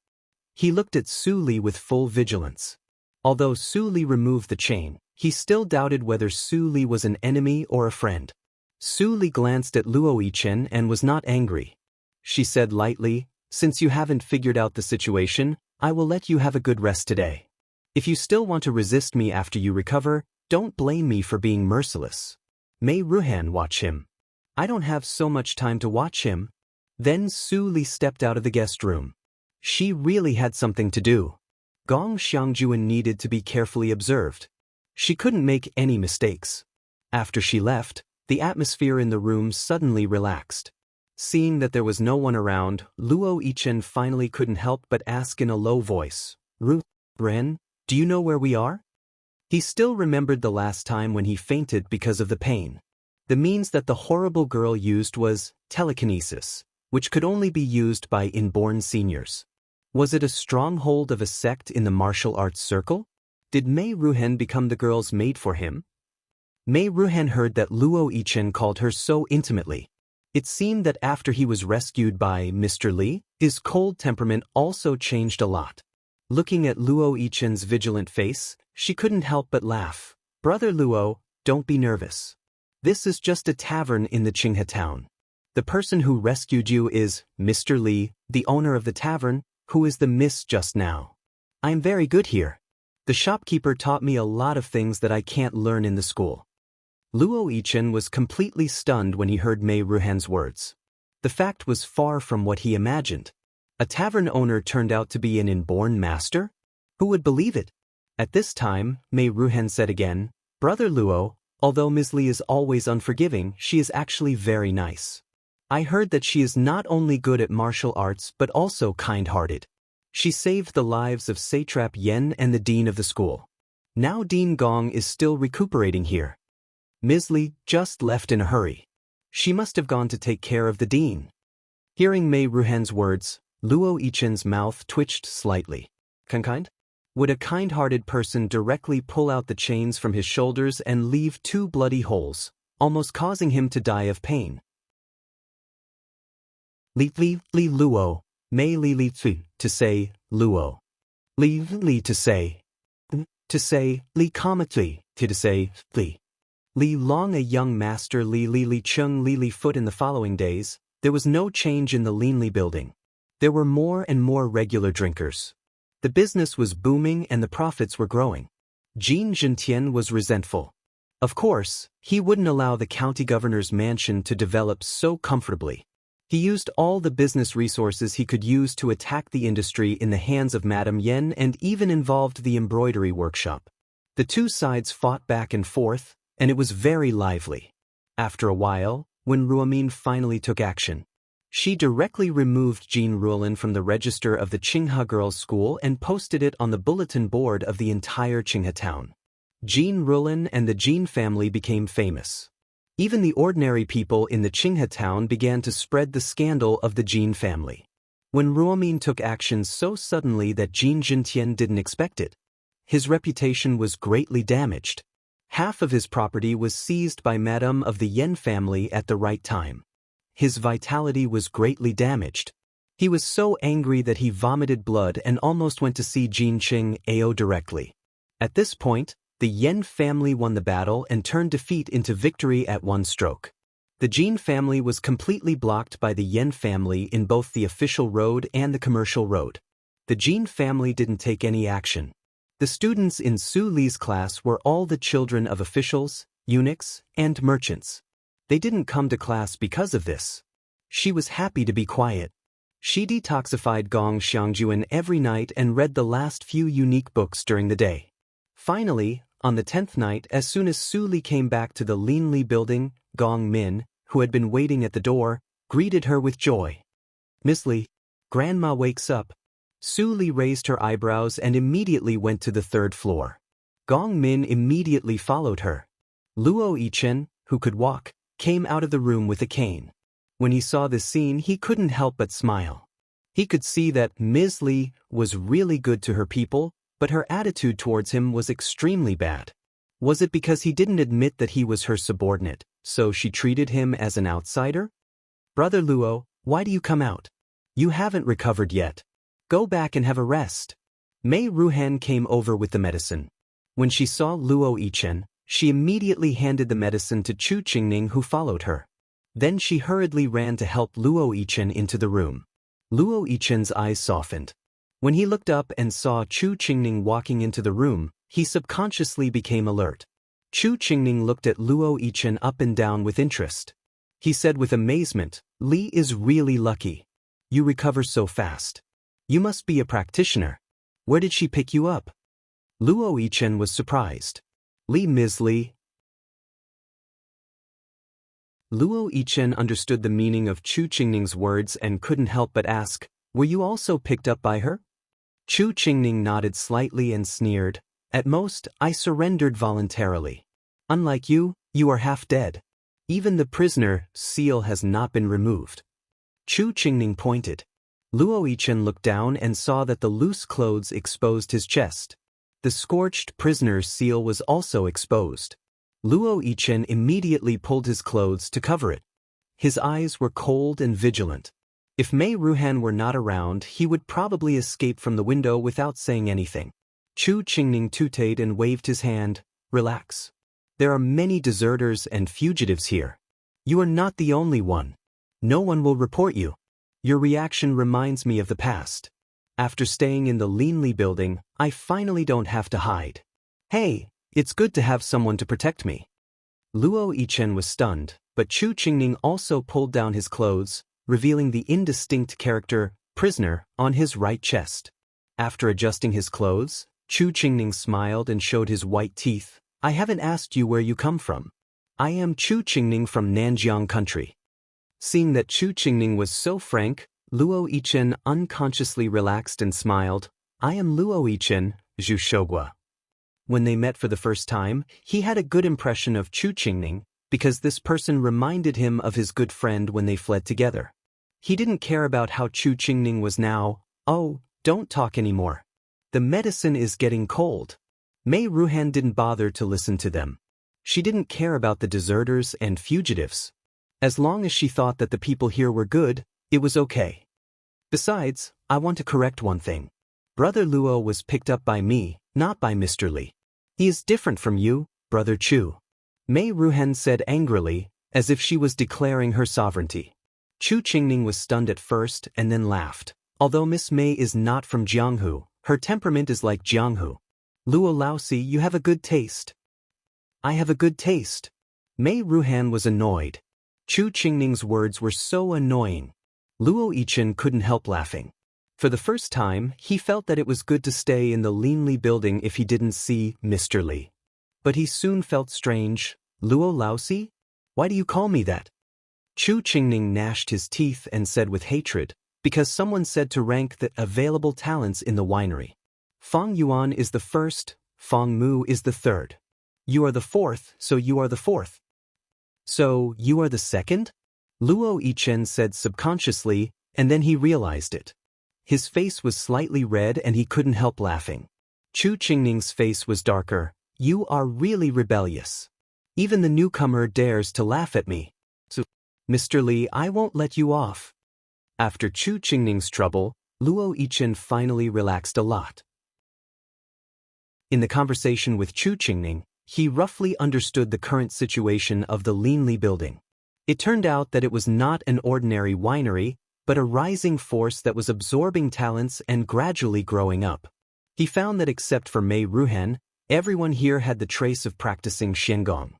He looked at Su Li with full vigilance. Although Su Li removed the chain, he still doubted whether Su Li was an enemy or a friend. Su Li glanced at Luo Yichen and was not angry. She said lightly, "Since you haven't figured out the situation, I will let you have a good rest today. If you still want to resist me after you recover, don't blame me for being merciless." Mei Ruhan, watch him. "I don't have so much time to watch him." Then Su Li stepped out of the guest room. She really had something to do. Gong Xiangjuan needed to be carefully observed. She couldn't make any mistakes. After she left, the atmosphere in the room suddenly relaxed. Seeing that there was no one around, Luo Yichen finally couldn't help but ask in a low voice, "Ren, do you know where we are?" He still remembered the last time when he fainted because of the pain. The means that the horrible girl used was telekinesis, which could only be used by inborn seniors. Was it a stronghold of a sect in the martial arts circle? Did Mei Ruhan become the girl's mate for him? Mei Ruhan heard that Luo Yichen called her so intimately. It seemed that after he was rescued by Mr. Li, his cold temperament also changed a lot. Looking at Luo Yichen's vigilant face, she couldn't help but laugh. "Brother Luo, don't be nervous. This is just a tavern in the Qinghe town. The person who rescued you is Mr. Li, the owner of the tavern, who is the miss just now. I am very good here. The shopkeeper taught me a lot of things that I can't learn in the school." Luo Yichen was completely stunned when he heard Mei Ruhan's words. The fact was far from what he imagined. A tavern owner turned out to be an inborn master? Who would believe it? At this time, Mei Ruhan said again, "Brother Luo, although Ms. Li is always unforgiving, she is actually very nice. I heard that she is not only good at martial arts but also kind-hearted. She saved the lives of Satrap Yen and the dean of the school. Now Dean Gong is still recuperating here. Ms. Li just left in a hurry. She must have gone to take care of the dean." Hearing Mei Ruhan's words, Luo Yichen's mouth twitched slightly. Kind? Would a kind-hearted person directly pull out the chains from his shoulders and leave 2 bloody holes, almost causing him to die of pain? Li Luo, Mei Li to say Luo. Li to say Li comically to say Li. Li Long, a young master, Li Chung, Li Foot. In the following days, there was no change in the Linli building. There were more and more regular drinkers. The business was booming and the profits were growing. Jin Zhentian was resentful. Of course, he wouldn't allow the county governor's mansion to develop so comfortably. He used all the business resources he could use to attack the industry in the hands of Madame Yen, and even involved the embroidery workshop. The two sides fought back and forth, and it was very lively. After a while, when Ruomin finally took action, she directly removed Jin Ruolin from the register of the Qinghe Girls' School and posted it on the bulletin board of the entire Qinghe town. Jin Ruolin and the Jin family became famous. Even the ordinary people in the Qinghe town began to spread the scandal of the Jin family. When Ruomin took action so suddenly that Jin Zhentian didn't expect it, his reputation was greatly damaged. Half of his property was seized by Madame of the Yen family at the right time. His vitality was greatly damaged. He was so angry that he vomited blood and almost went to see Jin Qing Ao directly. At this point, the Yen family won the battle and turned defeat into victory at one stroke. The Jin family was completely blocked by the Yen family in both the official road and the commercial road. The Jin family didn't take any action. The students in Su Li's class were all the children of officials, eunuchs, and merchants. They didn't come to class because of this. She was happy to be quiet. She detoxified Gong Xiangjuan every night and read the last few unique books during the day. Finally, on the 10th night, as soon as Su Li came back to the Linli building, Gong Min, who had been waiting at the door, greeted her with joy. "Miss Li, Grandma wakes up." Su Li raised her eyebrows and immediately went to the 3rd floor. Gong Min immediately followed her. Luo Yichen, who could walk, came out of the room with a cane. When he saw this scene, he couldn't help but smile. He could see that Ms. Li was really good to her people, but her attitude towards him was extremely bad. Was it because he didn't admit that he was her subordinate, so she treated him as an outsider? "Brother Luo, why do you come out? You haven't recovered yet. Go back and have a rest." Mei Ruhan came over with the medicine. When she saw Luo Yichen, she immediately handed the medicine to Chu Qingning, who followed her. Then she hurriedly ran to help Luo Yichen into the room. Luo Yichen's eyes softened. When he looked up and saw Chu Qingning walking into the room, he subconsciously became alert. Chu Qingning looked at Luo Yichen up and down with interest. He said with amazement, "Li is really lucky. You recover so fast. You must be a practitioner. Where did she pick you up?" Luo Yichen was surprised. "Li, Ms. Li." Luo Yichen understood the meaning of Chu Qingning's words and couldn't help but ask, "Were you also picked up by her?" Chu Qingning nodded slightly and sneered, "At most, I surrendered voluntarily. Unlike you, you are half dead. Even the prisoner seal has not been removed." Chu Qingning pointed. Luo Yichen looked down and saw that the loose clothes exposed his chest. The scorched prisoner's seal was also exposed. Luo Yichen immediately pulled his clothes to cover it. His eyes were cold and vigilant. If Mei Ruhan were not around, he would probably escape from the window without saying anything. Chu Qingning tooted and waved his hand. "Relax. There are many deserters and fugitives here. You are not the only one. No one will report you. Your reaction reminds me of the past. After staying in the Linli building, I finally don't have to hide. Hey, it's good to have someone to protect me." Luo Yichen was stunned, but Chu Qingning also pulled down his clothes, revealing the indistinct character, "prisoner," on his right chest. After adjusting his clothes, Chu Qingning smiled and showed his white teeth. "I haven't asked you where you come from. I am Chu Qingning from Nanjiang country." Seeing that Chu Qingning was so frank, Luo Yichen unconsciously relaxed and smiled. "I am Luo Yichen, Zhu Shogua." When they met for the first time, he had a good impression of Chu Qingning, because this person reminded him of his good friend when they fled together. He didn't care about how Chu Qingning was now. "Oh, don't talk anymore. The medicine is getting cold." Mei Ruhan didn't bother to listen to them. She didn't care about the deserters and fugitives. As long as she thought that the people here were good, it was okay. "Besides, I want to correct one thing. Brother Luo was picked up by me, not by Mr. Li. He is different from you, Brother Chu." Mei Ruhan said angrily, as if she was declaring her sovereignty. Chu Qingning was stunned at first and then laughed. Although Miss Mei is not from Jianghu, her temperament is like Jianghu. Luo Laosi, you have a good taste. I have a good taste. Mei Ruhan was annoyed. Chu Qingning's words were so annoying. Luo Yichen couldn't help laughing. For the first time, he felt that it was good to stay in the Linli building if he didn't see Mr. Li. But he soon felt strange. Luo Laosi? Why do you call me that? Chu Qingning gnashed his teeth and said with hatred, because someone said to rank the available talents in the winery. Fang Yuan is the first, Fang Mu is the third. You are the fourth, so you are the fourth. So, you are the second? Luo Yichen said subconsciously, and then he realized it. His face was slightly red and he couldn't help laughing. Chu Qingning's face was darker. You are really rebellious. Even the newcomer dares to laugh at me. So, Mr. Li, I won't let you off. After Chu Qingning's trouble, Luo Yichen finally relaxed a lot. In the conversation with Chu Qingning, he roughly understood the current situation of the Linli building. It turned out that it was not an ordinary winery, but a rising force that was absorbing talents and gradually growing up. He found that except for Mei Ruhan, everyone here had the trace of practicing Xiangong.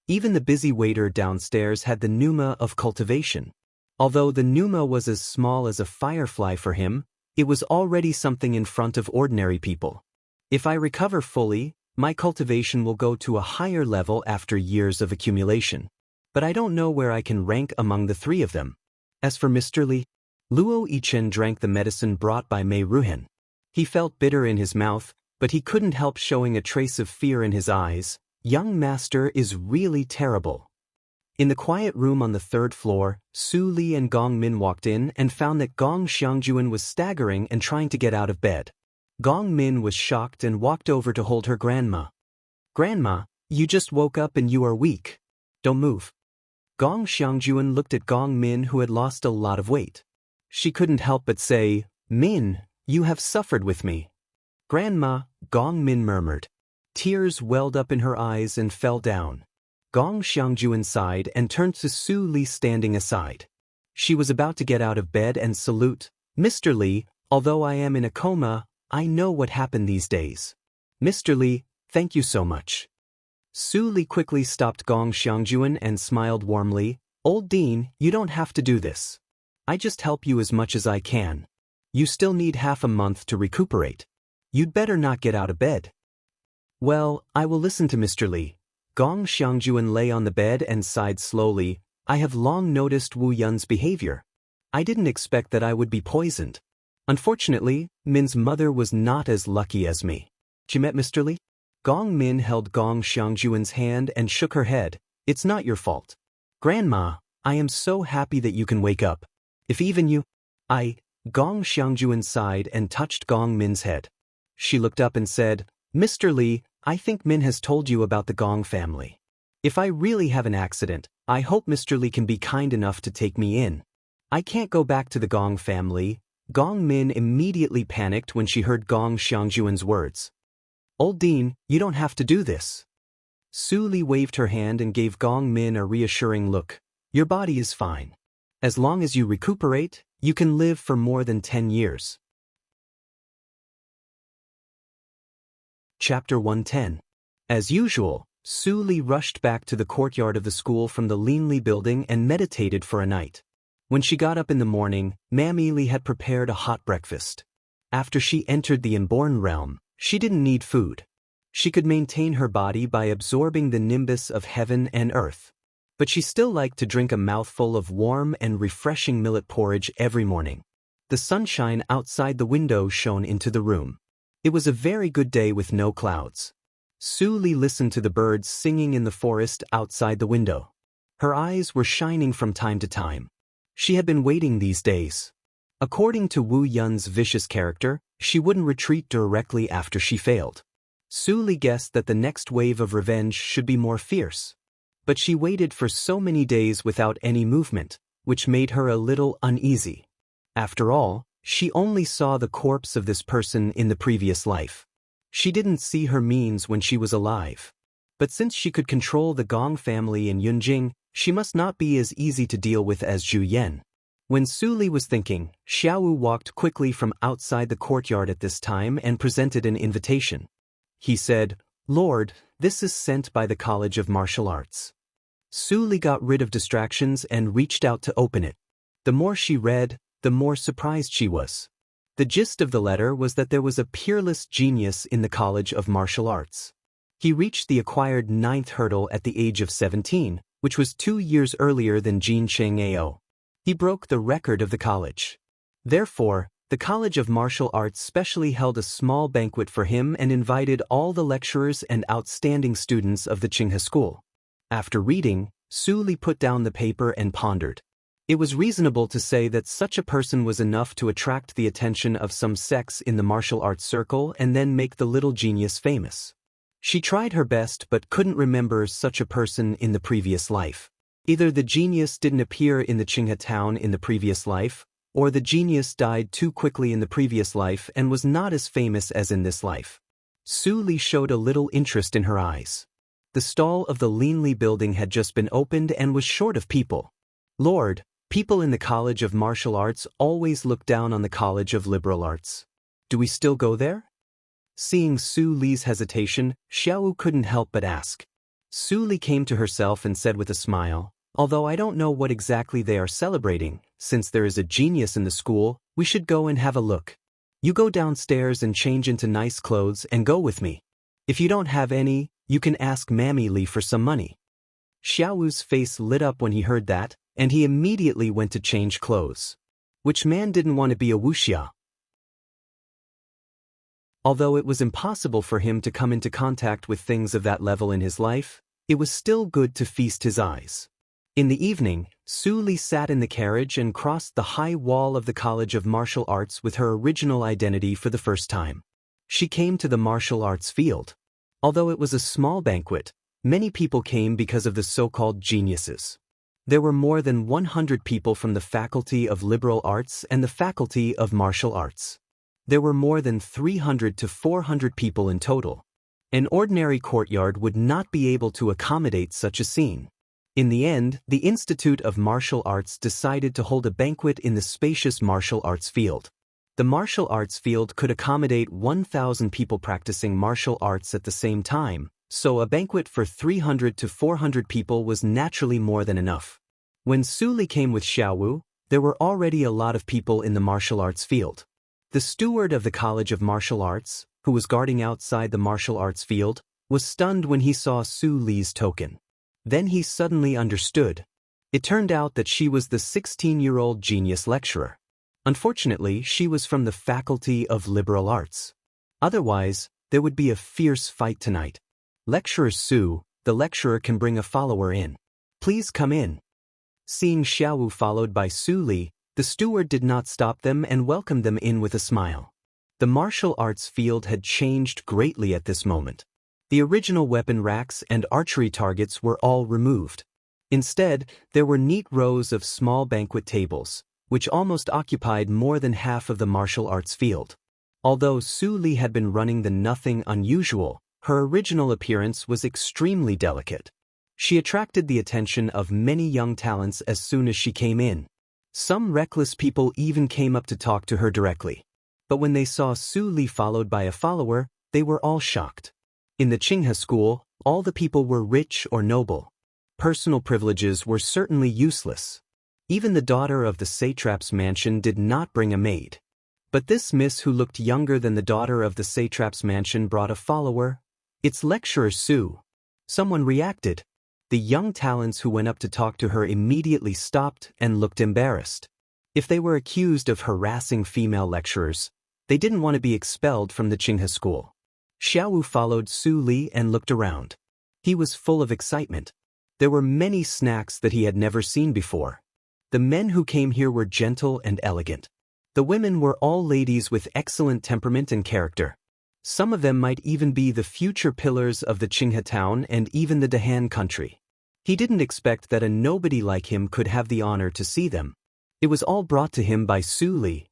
Even the busy waiter downstairs had the pneuma of cultivation. Although the pneuma was as small as a firefly for him, it was already something in front of ordinary people. If I recover fully, my cultivation will go to a higher level after years of accumulation. But I don't know where I can rank among the three of them. As for Mr. Li, Luo Yichen drank the medicine brought by Mei Ruhan. He felt bitter in his mouth, but he couldn't help showing a trace of fear in his eyes. Young master is really terrible. In the quiet room on the third floor, Su Li and Gong Min walked in and found that Gong Xiangjuan was staggering and trying to get out of bed. Gong Min was shocked and walked over to hold her grandma. Grandma, you just woke up and you are weak. Don't move. Gong Xiangjuan looked at Gong Min, who had lost a lot of weight. She couldn't help but say, Min, you have suffered with me. Grandma, Gong Min murmured. Tears welled up in her eyes and fell down. Gong Xiangjuan sighed and turned to Su Li standing aside. She was about to get out of bed and salute. Mr. Li, although I am in a coma, I know what happened these days. Mr. Li, thank you so much. Su Li quickly stopped Gong Xiangjuan and smiled warmly. Old Dean, you don't have to do this. I just help you as much as I can. You still need half a month to recuperate. You'd better not get out of bed. Well, I will listen to Mr. Li. Gong Xiangjuan lay on the bed and sighed slowly. I have long noticed Wu Yun's behavior. I didn't expect that I would be poisoned. Unfortunately, Min's mother was not as lucky as me. She met Mr. Li? Gong Min held Gong Xiangjuan's hand and shook her head. It's not your fault. Grandma, I am so happy that you can wake up. If even you... Gong Xiangjuan sighed and touched Gong Min's head. She looked up and said, Mr. Li, I think Min has told you about the Gong family. If I really have an accident, I hope Mr. Li can be kind enough to take me in. I can't go back to the Gong family. Gong Min immediately panicked when she heard Gong Xiangjuan's words. Old Dean, you don't have to do this. Su Li waved her hand and gave Gong Min a reassuring look. Your body is fine. As long as you recuperate, you can live for more than 10 years. Chapter 110. As usual, Su Li rushed back to the courtyard of the school from the Linli building and meditated for a night. When she got up in the morning, Mammy Li had prepared a hot breakfast. After she entered the inborn realm, she didn't need food. She could maintain her body by absorbing the nimbus of heaven and earth. But she still liked to drink a mouthful of warm and refreshing millet porridge every morning. The sunshine outside the window shone into the room. It was a very good day with no clouds. Su Li listened to the birds singing in the forest outside the window. Her eyes were shining from time to time. She had been waiting these days. According to Wu Yun's vicious character, she wouldn't retreat directly after she failed. Su Li guessed that the next wave of revenge should be more fierce. But she waited for so many days without any movement, which made her a little uneasy. After all, she only saw the corpse of this person in the previous life. She didn't see her means when she was alive. But since she could control the Gong family in Yunjing, she must not be as easy to deal with as Zhu Yan. When Su Li was thinking, Xiaowu walked quickly from outside the courtyard at this time and presented an invitation. He said, "Lord, this is sent by the College of Martial Arts." Su Li got rid of distractions and reached out to open it. The more she read, the more surprised she was. The gist of the letter was that there was a peerless genius in the College of Martial Arts. He reached the acquired 9th hurdle at the age of 17, which was 2 years earlier than Jin Cheng-ao. He broke the record of the college. Therefore, the College of Martial Arts specially held a small banquet for him and invited all the lecturers and outstanding students of the Qinghe school. After reading, Su Li put down the paper and pondered. It was reasonable to say that such a person was enough to attract the attention of some sects in the martial arts circle and then make the little genius famous. She tried her best but couldn't remember such a person in the previous life. Either the genius didn't appear in the Qinghe town in the previous life, or the genius died too quickly in the previous life and was not as famous as in this life. Su Li showed a little interest in her eyes. The stall of the Linli building had just been opened and was short of people. "Lord, people in the College of Martial Arts always look down on the College of Liberal Arts. Do we still go there?" Seeing Su Li's hesitation, Xiaowu couldn't help but ask. Su Li came to herself and said with a smile, "Although I don't know what exactly they are celebrating, since there is a genius in the school, we should go and have a look. You go downstairs and change into nice clothes and go with me. If you don't have any, you can ask Mammy Li for some money." Xiaowu's face lit up when he heard that, and he immediately went to change clothes. Which man didn't want to be a wuxia? Although it was impossible for him to come into contact with things of that level in his life, it was still good to feast his eyes. In the evening, Su Li sat in the carriage and crossed the high wall of the College of Martial Arts with her original identity for the first time. She came to the martial arts field. Although it was a small banquet, many people came because of the so-called geniuses. There were more than 100 people from the Faculty of Liberal Arts and the Faculty of Martial Arts. There were more than 300 to 400 people in total. An ordinary courtyard would not be able to accommodate such a scene. In the end, the Institute of Martial Arts decided to hold a banquet in the spacious martial arts field. The martial arts field could accommodate 1,000 people practicing martial arts at the same time, so a banquet for 300 to 400 people was naturally more than enough. When Su Li came with Xiaowu, there were already a lot of people in the martial arts field. The steward of the College of Martial Arts, who was guarding outside the martial arts field, was stunned when he saw Su Li's token. Then he suddenly understood. It turned out that she was the 16-year-old genius lecturer. Unfortunately, she was from the Faculty of Liberal Arts. Otherwise, there would be a fierce fight tonight. "Lecturer Su, the lecturer can bring a follower in. Please come in." Seeing Xiaowu followed by Su Li, the steward did not stop them and welcomed them in with a smile. The martial arts field had changed greatly at this moment. The original weapon racks and archery targets were all removed. Instead, there were neat rows of small banquet tables, which almost occupied more than half of the martial arts field. Although Su Li had been running the nothing unusual, her original appearance was extremely delicate. She attracted the attention of many young talents as soon as she came in. Some reckless people even came up to talk to her directly. But when they saw Su Li followed by a follower, they were all shocked. In the Qinghe school, all the people were rich or noble. Personal privileges were certainly useless. Even the daughter of the satrap's mansion did not bring a maid. But this miss who looked younger than the daughter of the satrap's mansion brought a follower. "It's lecturer Su." Someone reacted. The young talents who went up to talk to her immediately stopped and looked embarrassed. If they were accused of harassing female lecturers, they didn't want to be expelled from the Qinghe school. Xiaowu followed Su Li and looked around. He was full of excitement. There were many snacks that he had never seen before. The men who came here were gentle and elegant. The women were all ladies with excellent temperament and character. Some of them might even be the future pillars of the Qinghe town and even the Dahan country. He didn't expect that a nobody like him could have the honor to see them. It was all brought to him by Su Li.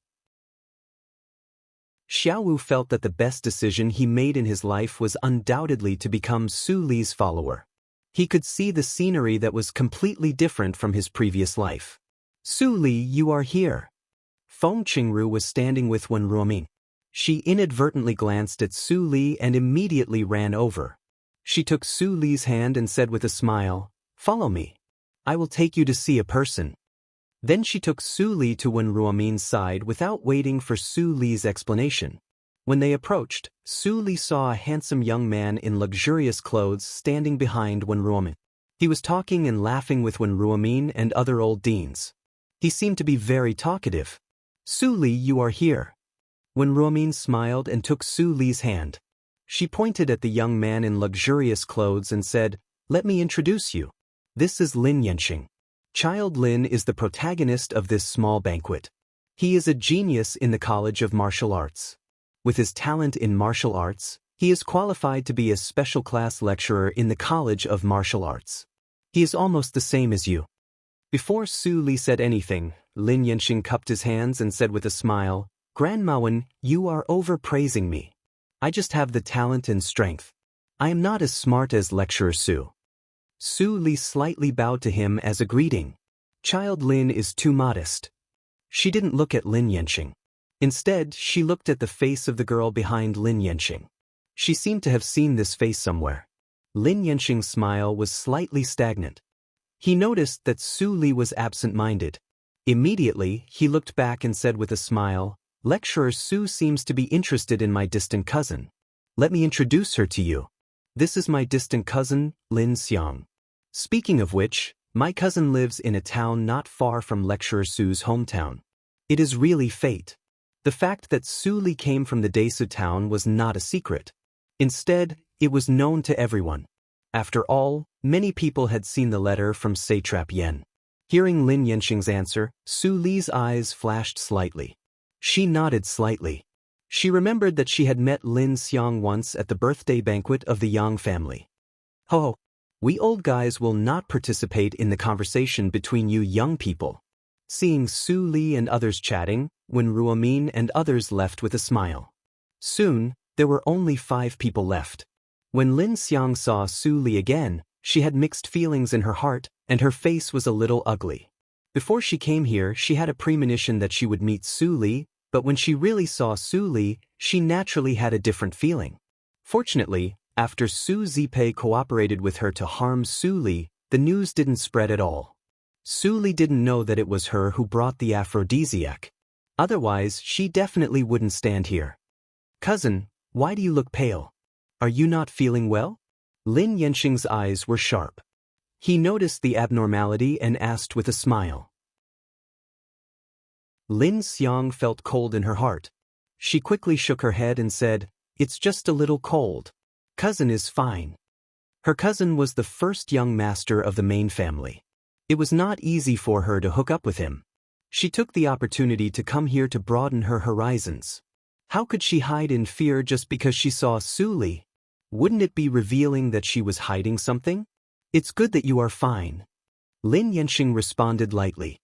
Xiaowu felt that the best decision he made in his life was undoubtedly to become Su Li's follower. He could see the scenery that was completely different from his previous life. Su Li, you are here. Feng Qingru was standing with Wen Ruoming. She inadvertently glanced at Su Li and immediately ran over. She took Su Li's hand and said with a smile, "Follow me. I will take you to see a person." Then she took Su Li to Wen Ruoming's side without waiting for Su Li's explanation. When they approached, Su Li saw a handsome young man in luxurious clothes standing behind Wen Ruoming. He was talking and laughing with Wen Ruoming and other old deans. He seemed to be very talkative. "Su Li, you are here." Wen Ruoming smiled and took Su Li's hand. She pointed at the young man in luxurious clothes and said, "Let me introduce you. This is Lin Yanxing. Child Lin is the protagonist of this small banquet. He is a genius in the College of Martial Arts. With his talent in martial arts, he is qualified to be a special class lecturer in the College of Martial Arts. He is almost the same as you." Before Su Li said anything, Lin Yanxing cupped his hands and said with a smile, "Grandma Wen, you are overpraising me. I just have the talent and strength. I am not as smart as Lecturer Su." Su Li slightly bowed to him as a greeting. Child Lin is too modest. She didn't look at Lin Yanxing. Instead, she looked at the face of the girl behind Lin Yanxing. She seemed to have seen this face somewhere. Lin Yanxing's smile was slightly stagnant. He noticed that Su Li was absent-minded. Immediately, he looked back and said with a smile, "Lecturer Su seems to be interested in my distant cousin. Let me introduce her to you. This is my distant cousin, Lin Xiang. Speaking of which, my cousin lives in a town not far from Lecturer Su's hometown. It is really fate." The fact that Su Li came from the Desu town was not a secret. Instead, it was known to everyone. After all, many people had seen the letter from Satrap Yen. Hearing Lin Yanxing's answer, Su Li's eyes flashed slightly. She nodded slightly. She remembered that she had met Lin Xiang once at the birthday banquet of the Yang family. "Ho, we old guys will not participate in the conversation between you young people." Seeing Su Li and others chatting, Wen Ruoming and others left with a smile. Soon, there were only 5 people left. When Lin Xiang saw Su Li again, she had mixed feelings in her heart, and her face was a little ugly. Before she came here, she had a premonition that she would meet Su Li, but when she really saw Su Li, she naturally had a different feeling. Fortunately, after Su Zipei cooperated with her to harm Su Li, the news didn't spread at all. Su Li didn't know that it was her who brought the aphrodisiac. Otherwise, she definitely wouldn't stand here. "Cousin, why do you look pale? Are you not feeling well?" Lin Yanxing's eyes were sharp. He noticed the abnormality and asked with a smile. Lin Xiang felt cold in her heart. She quickly shook her head and said, "It's just a little cold. Cousin is fine." Her cousin was the first young master of the main family. It was not easy for her to hook up with him. She took the opportunity to come here to broaden her horizons. How could she hide in fear just because she saw Su Li? Wouldn't it be revealing that she was hiding something? "It's good that you are fine." Lin Yanxing responded lightly.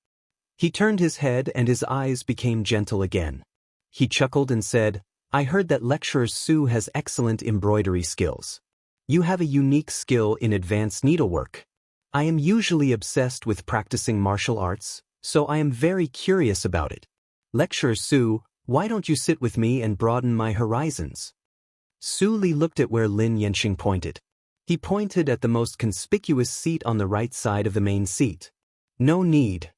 He turned his head and his eyes became gentle again. He chuckled and said, "I heard that Lecturer Su has excellent embroidery skills. You have a unique skill in advanced needlework. I am usually obsessed with practicing martial arts, so I am very curious about it. Lecturer Su, why don't you sit with me and broaden my horizons?" Su Li looked at where Lin Yanxing pointed. He pointed at the most conspicuous seat on the right side of the main seat. "No need."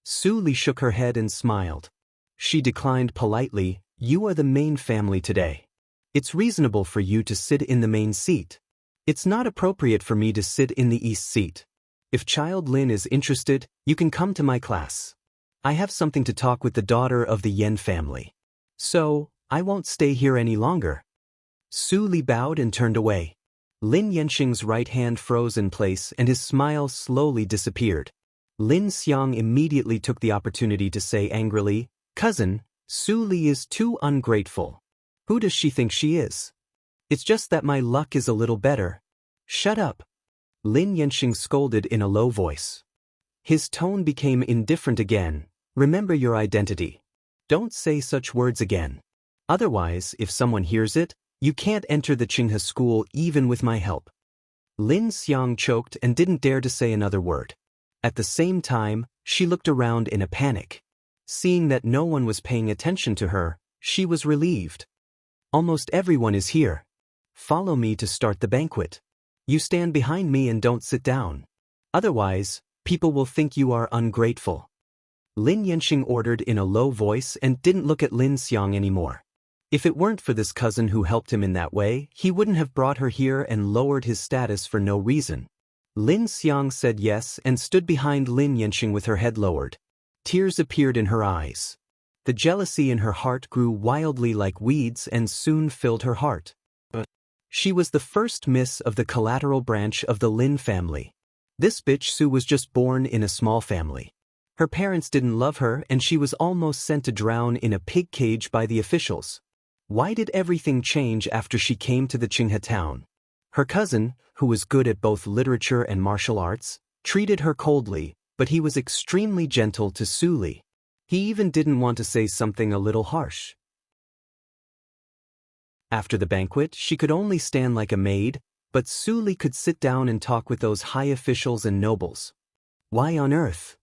Su Li shook her head and smiled. She declined politely, "You are the main family today. It's reasonable for you to sit in the main seat. It's not appropriate for me to sit in the east seat. If Child Lin is interested, you can come to my class. I have something to talk with the daughter of the Yen family. So, I won't stay here any longer." Su Li bowed and turned away. Lin Yanxing's right hand froze in place and his smile slowly disappeared. Lin Xiang immediately took the opportunity to say angrily, "Cousin, Su Li is too ungrateful. Who does she think she is? It's just that my luck is a little better." "Shut up." Lin Yanxing scolded in a low voice. His tone became indifferent again. "Remember your identity. Don't say such words again." Otherwise, if someone hears it, you can't enter the Qinghe school even with my help. Lin Xiang choked and didn't dare to say another word. At the same time, she looked around in a panic. Seeing that no one was paying attention to her, she was relieved. Almost everyone is here. Follow me to start the banquet. You stand behind me and don't sit down. Otherwise, people will think you are ungrateful. Lin Yanxing ordered in a low voice and didn't look at Lin Xiang anymore. If it weren't for this cousin who helped him in that way, he wouldn't have brought her here and lowered his status for no reason. Lin Xiang said yes and stood behind Lin Yanxing with her head lowered. Tears appeared in her eyes. The jealousy in her heart grew wildly like weeds and soon filled her heart. But she was the first miss of the collateral branch of the Lin family. This bitch Su was just born in a small family. Her parents didn't love her and she was almost sent to drown in a pig cage by the officials. Why did everything change after she came to the Qinghe town? Her cousin, who was good at both literature and martial arts, treated her coldly, but he was extremely gentle to Su Li. He even didn't want to say something a little harsh. After the banquet, she could only stand like a maid, but Su Li could sit down and talk with those high officials and nobles. Why on earth?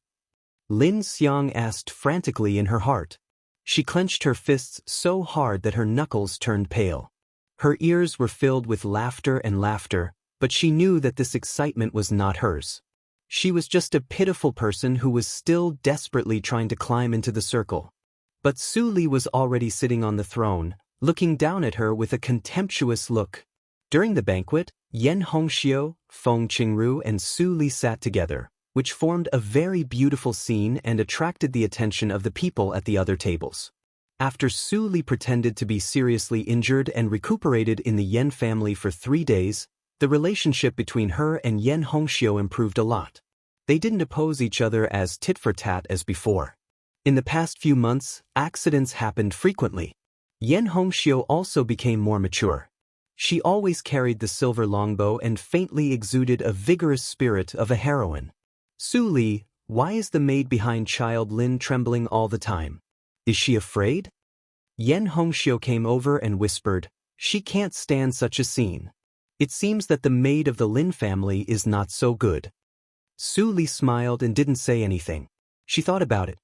Lin Xiang asked frantically in her heart. She clenched her fists so hard that her knuckles turned pale. Her ears were filled with laughter, but she knew that this excitement was not hers. She was just a pitiful person who was still desperately trying to climb into the circle. But Su Li was already sitting on the throne, looking down at her with a contemptuous look. During the banquet, Yan Hongxiu, Feng Qingru and Su Li sat together, which formed a very beautiful scene and attracted the attention of the people at the other tables. After Su Li pretended to be seriously injured and recuperated in the Yan family for 3 days, the relationship between her and Yan Hongxiu improved a lot. They didn't oppose each other as tit-for-tat as before. In the past few months, accidents happened frequently. Yan Hongxiu also became more mature. She always carried the silver longbow and faintly exuded a vigorous spirit of a heroine. Su Li, why is the maid behind child Lin trembling all the time? Is she afraid? Yan Hongxiu came over and whispered, she can't stand such a scene. It seems that the maid of the Lin family is not so good. Su Li smiled and didn't say anything. She thought about it.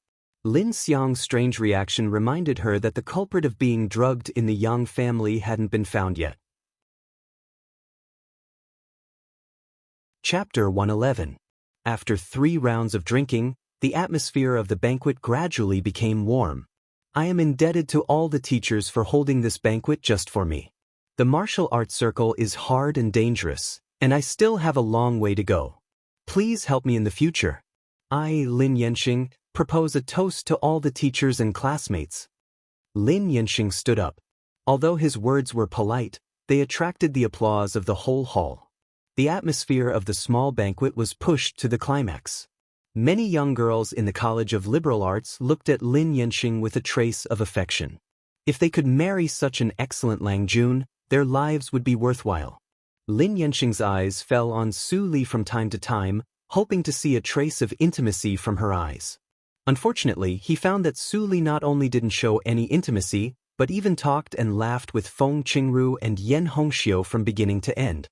Lin Xiang's strange reaction reminded her that the culprit of being drugged in the Yang family hadn't been found yet. Chapter 111. After 3 rounds of drinking, the atmosphere of the banquet gradually became warm. I am indebted to all the teachers for holding this banquet just for me. The martial arts circle is hard and dangerous, and I still have a long way to go. Please help me in the future. I, Lin Yanxing, propose a toast to all the teachers and classmates. Lin Yanxing stood up. Although his words were polite, they attracted the applause of the whole hall. The atmosphere of the small banquet was pushed to the climax. Many young girls in the College of Liberal Arts looked at Lin Yanxing with a trace of affection. If they could marry such an excellent Langjun, their lives would be worthwhile. Lin Yanxing's eyes fell on Su Li from time to time, hoping to see a trace of intimacy from her eyes. Unfortunately, he found that Su Li not only didn't show any intimacy, but even talked and laughed with Feng Qingru and Yan Hongxiu from beginning to end.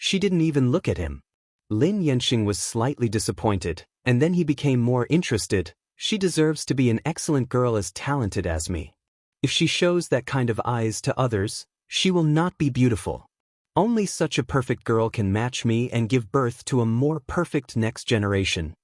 She didn't even look at him. Lin Yanxing was slightly disappointed, and then he became more interested. She deserves to be an excellent girl as talented as me. If she shows that kind of eyes to others, she will not be beautiful. Only such a perfect girl can match me and give birth to a more perfect next generation.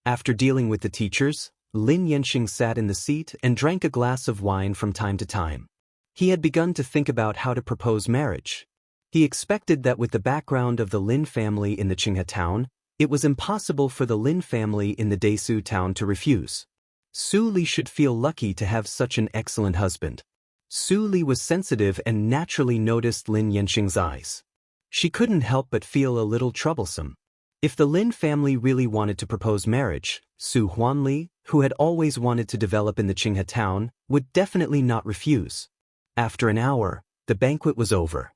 After dealing with the teachers, Lin Yanxing sat in the seat and drank a glass of wine from time to time. He had begun to think about how to propose marriage. He expected that with the background of the Lin family in the Qinghe town, it was impossible for the Lin family in the Desu town to refuse. Su Li should feel lucky to have such an excellent husband. Su Li was sensitive and naturally noticed Lin Yanxing's eyes. She couldn't help but feel a little troublesome. If the Lin family really wanted to propose marriage, Su Huanli, who had always wanted to develop in the Qinghe town, would definitely not refuse. After an hour, the banquet was over.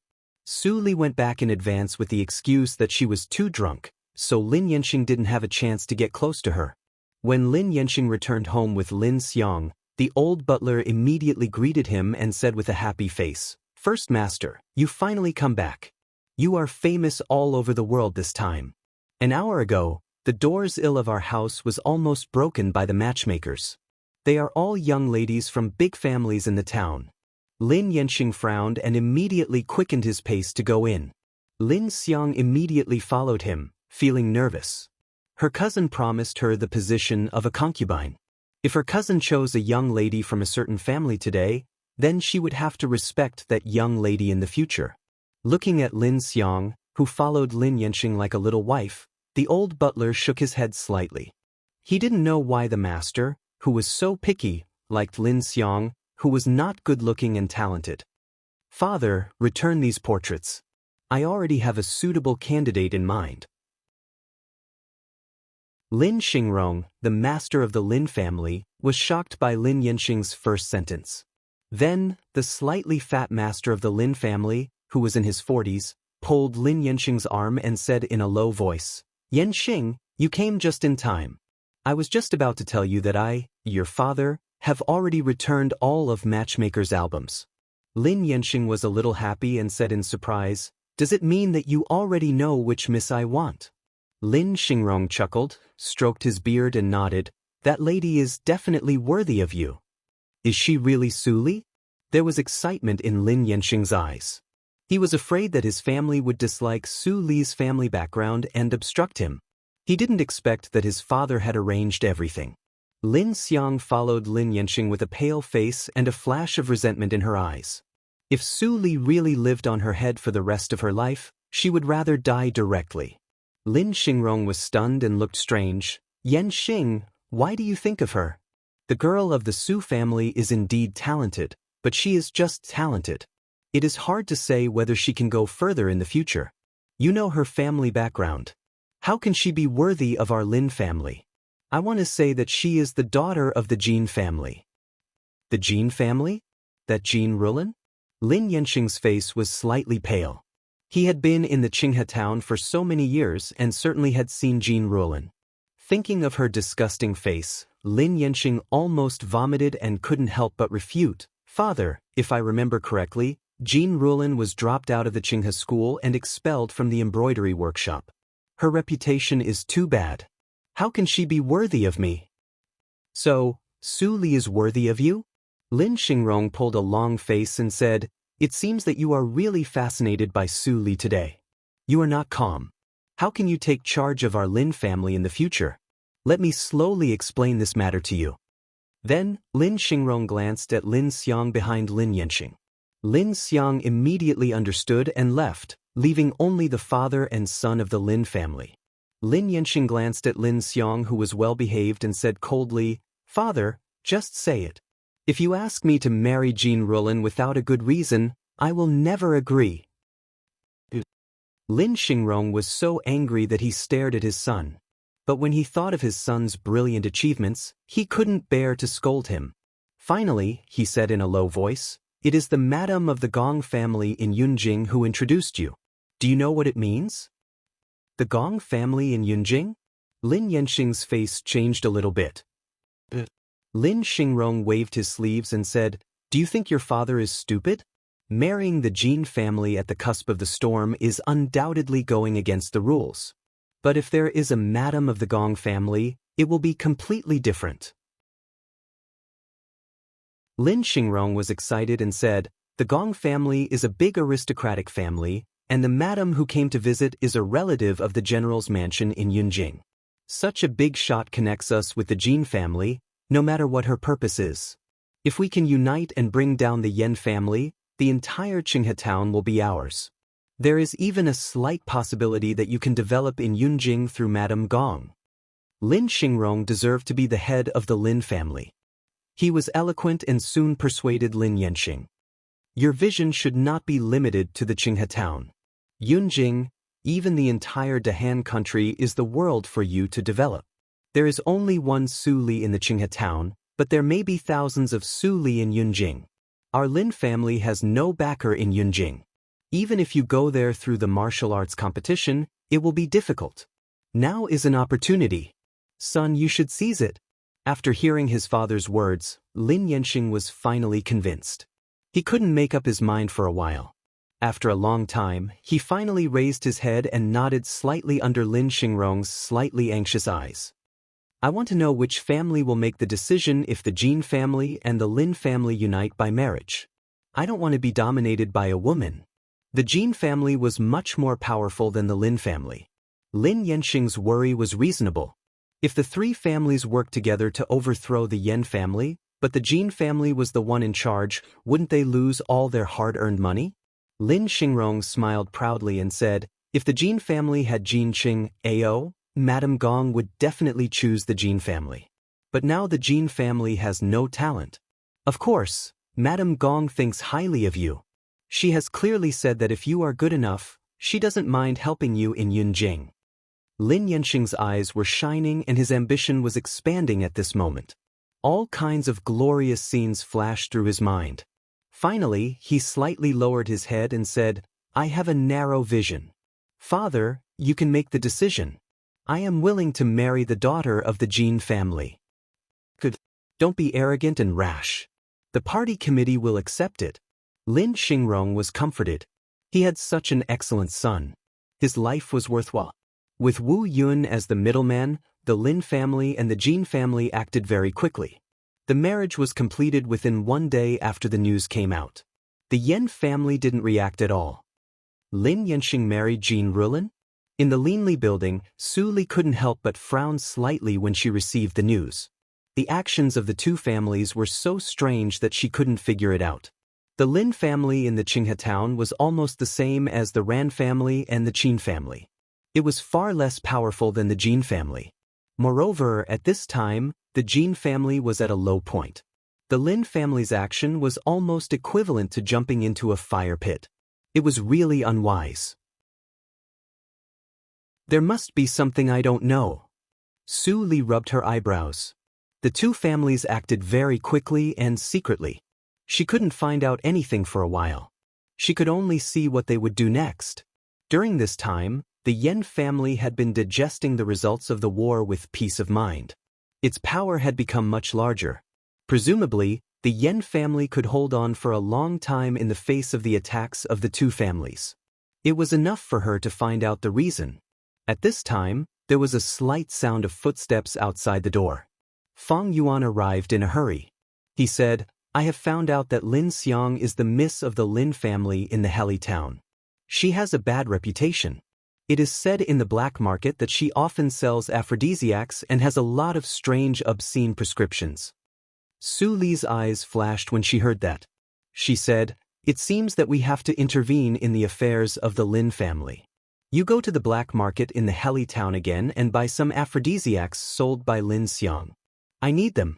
Su Li went back in advance with the excuse that she was too drunk, so Lin Yanxing didn't have a chance to get close to her. When Lin Yanxing returned home with Lin Xiang, The old butler immediately greeted him and said with a happy face, "First master, you finally come back. You are famous all over the world this time. An hour ago, the doors ill of our house was almost broken by the matchmakers. They are all young ladies from big families in the town." Lin Yanxing frowned and immediately quickened his pace to go in. Lin Xiang immediately followed him, feeling nervous. Her cousin promised her the position of a concubine. If her cousin chose a young lady from a certain family today, then she would have to respect that young lady in the future. Looking at Lin Xiang, who followed Lin Yanxing like a little wife, the old butler shook his head slightly. He didn't know why the master, who was so picky, liked Lin Xiang, who was not good-looking and talented. "Father, return these portraits. I already have a suitable candidate in mind." Lin Xingrong, the master of the Lin family, was shocked by Lin Yanxing's first sentence. Then, the slightly fat master of the Lin family, who was in his 40s, pulled Lin Yanxing's arm and said in a low voice, "Yanxing, you came just in time. I was just about to tell you that I, your father, have already returned all of Matchmaker's albums." Lin Yanxing was a little happy and said in surprise, "Does it mean that you already know which miss I want?" Lin Xingrong chuckled, stroked his beard and nodded, "That lady is definitely worthy of you." "Is she really Su Li?" There was excitement in Lin Yanxing's eyes. He was afraid that his family would dislike Su Li's family background and obstruct him. He didn't expect that his father had arranged everything. Lin Xiang followed Lin Yanxing with a pale face and a flash of resentment in her eyes. If Su Li really lived on her head for the rest of her life, she would rather die directly. Lin Xingrong was stunned and looked strange. "Yanxing, why do you think of her? The girl of the Su family is indeed talented, but she is just talented. It is hard to say whether she can go further in the future. You know her family background. How can she be worthy of our Lin family? I want to say that she is the daughter of the Jin family." "The Jin family? That Jin Rulin?" Lin Yanxing's face was slightly pale. He had been in the Qinghe town for so many years and certainly had seen Jin Rulin. Thinking of her disgusting face, Lin Yanxing almost vomited and couldn't help but refute. "Father, if I remember correctly, Jin Rulin was dropped out of the Qinghe school and expelled from the embroidery workshop. Her reputation is too bad. How can she be worthy of me?" "So, Su Li is worthy of you?" Lin Xingrong pulled a long face and said, "It seems that you are really fascinated by Su Li today. You are not calm. How can you take charge of our Lin family in the future? Let me slowly explain this matter to you." Then, Lin Xingrong glanced at Lin Xiang behind Lin Yanxing. Lin Xiang immediately understood and left, leaving only the father and son of the Lin family. Lin Yanxing glanced at Lin Xiang, who was well-behaved, and said coldly, "Father, just say it. If you ask me to marry Jin Rulin without a good reason, I will never agree." Lin Xingrong was so angry that he stared at his son. But when he thought of his son's brilliant achievements, he couldn't bear to scold him. Finally, he said in a low voice, "It is the madam of the Gong family in Yunjing who introduced you. Do you know what it means?" "The Gong family in Yunjing?" Lin Yanxing's face changed a little bit. Lin Xingrong waved his sleeves and said, "Do you think your father is stupid? Marrying the Jin family at the cusp of the storm is undoubtedly going against the rules. But if there is a madam of the Gong family, it will be completely different." Lin Xingrong was excited and said, "The Gong family is a big aristocratic family, and the madam who came to visit is a relative of the general's mansion in Yunjing. Such a big shot connects us with the Jin family, no matter what her purpose is. If we can unite and bring down the Yan family, the entire Qinghe town will be ours. There is even a slight possibility that you can develop in Yunjing through Madame Gong." Lin Xingrong deserved to be the head of the Lin family. He was eloquent and soon persuaded Lin Yanxing. "Your vision should not be limited to the Qinghe town. Yunjing, even the entire Dahan country, is the world for you to develop. There is only one Su Li in the Qinghe town, but there may be thousands of Su Li in Yunjing. Our Lin family has no backer in Yunjing. Even if you go there through the martial arts competition, it will be difficult. Now is an opportunity. Son, you should seize it. After hearing his father's words, Lin Yanxing was finally convinced. He couldn't make up his mind for a while. After a long time, he finally raised his head and nodded slightly under Lin Xingrong's slightly anxious eyes. I want to know which family will make the decision if the Jin family and the Lin family unite by marriage. I don't want to be dominated by a woman. The Jin family was much more powerful than the Lin family. Lin Yanxing's worry was reasonable. If the three families worked together to overthrow the Yan family, but the Jin family was the one in charge, wouldn't they lose all their hard-earned money? Lin Xingrong smiled proudly and said, if the Jin family had Jin Qing, AO, Madame Gong would definitely choose the Jin family. But now the Jin family has no talent. Of course, Madame Gong thinks highly of you. She has clearly said that if you are good enough, she doesn't mind helping you in Yunjing. Lin Yanxing's eyes were shining and his ambition was expanding at this moment. All kinds of glorious scenes flashed through his mind. Finally, he slightly lowered his head and said, I have a narrow vision. Father, you can make the decision. I am willing to marry the daughter of the Jin family. Good. Don't be arrogant and rash. The party committee will accept it. Lin Xingrong was comforted. He had such an excellent son. His life was worthwhile. With Wu Yun as the middleman, the Lin family and the Jin family acted very quickly. The marriage was completed within 1 day after the news came out. The Yan family didn't react at all. Lin Yanxing married Jean Rulin? In the Linli building, Su Li couldn't help but frown slightly when she received the news. The actions of the two families were so strange that she couldn't figure it out. The Lin family in the Qinghe town was almost the same as the Ran family and the Qin family. It was far less powerful than the Jin family. Moreover, at this time, the Jin family was at a low point. The Lin family's action was almost equivalent to jumping into a fire pit. It was really unwise. There must be something I don't know. Su Li rubbed her eyebrows. The two families acted very quickly and secretly. She couldn't find out anything for a while. She could only see what they would do next. During this time, the Yan family had been digesting the results of the war with peace of mind. Its power had become much larger. Presumably, the Yan family could hold on for a long time in the face of the attacks of the two families. It was enough for her to find out the reason. At this time, there was a slight sound of footsteps outside the door. Fang Yuan arrived in a hurry. He said, I have found out that Lin Xiang is the miss of the Lin family in the Heli town. She has a bad reputation. It is said in the black market that she often sells aphrodisiacs and has a lot of strange, obscene prescriptions. Su Li's eyes flashed when she heard that. She said, it seems that we have to intervene in the affairs of the Lin family. You go to the black market in the Heli town again and buy some aphrodisiacs sold by Lin Xiang. I need them.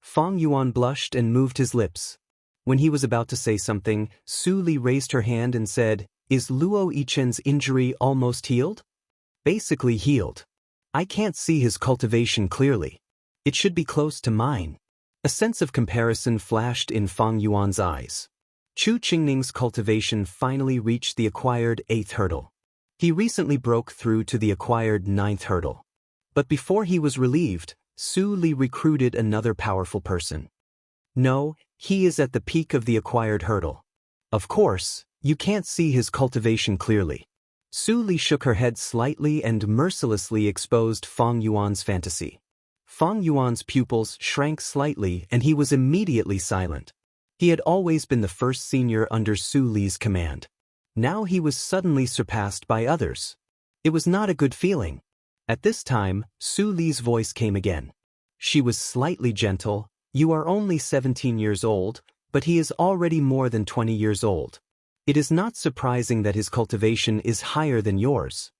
Fang Yuan blushed and moved his lips. When he was about to say something, Su Li raised her hand and said, is Luo Yichen's injury almost healed? Basically healed. I can't see his cultivation clearly. It should be close to mine. A sense of comparison flashed in Fang Yuan's eyes. Chu Qingning's cultivation finally reached the acquired 8th hurdle. He recently broke through to the acquired 9th hurdle. But before he was relieved, Su Li recruited another powerful person. No, he is at the peak of the acquired hurdle. Of course, you can't see his cultivation clearly. Su Li shook her head slightly and mercilessly exposed Fang Yuan's fantasy. Fang Yuan's pupils shrank slightly and he was immediately silent. He had always been the first senior under Su Li's command. Now he was suddenly surpassed by others. It was not a good feeling. At this time, Su Li's voice came again. She was slightly gentle. You are only 17 years old, but he is already more than 20 years old. It is not surprising that his cultivation is higher than yours.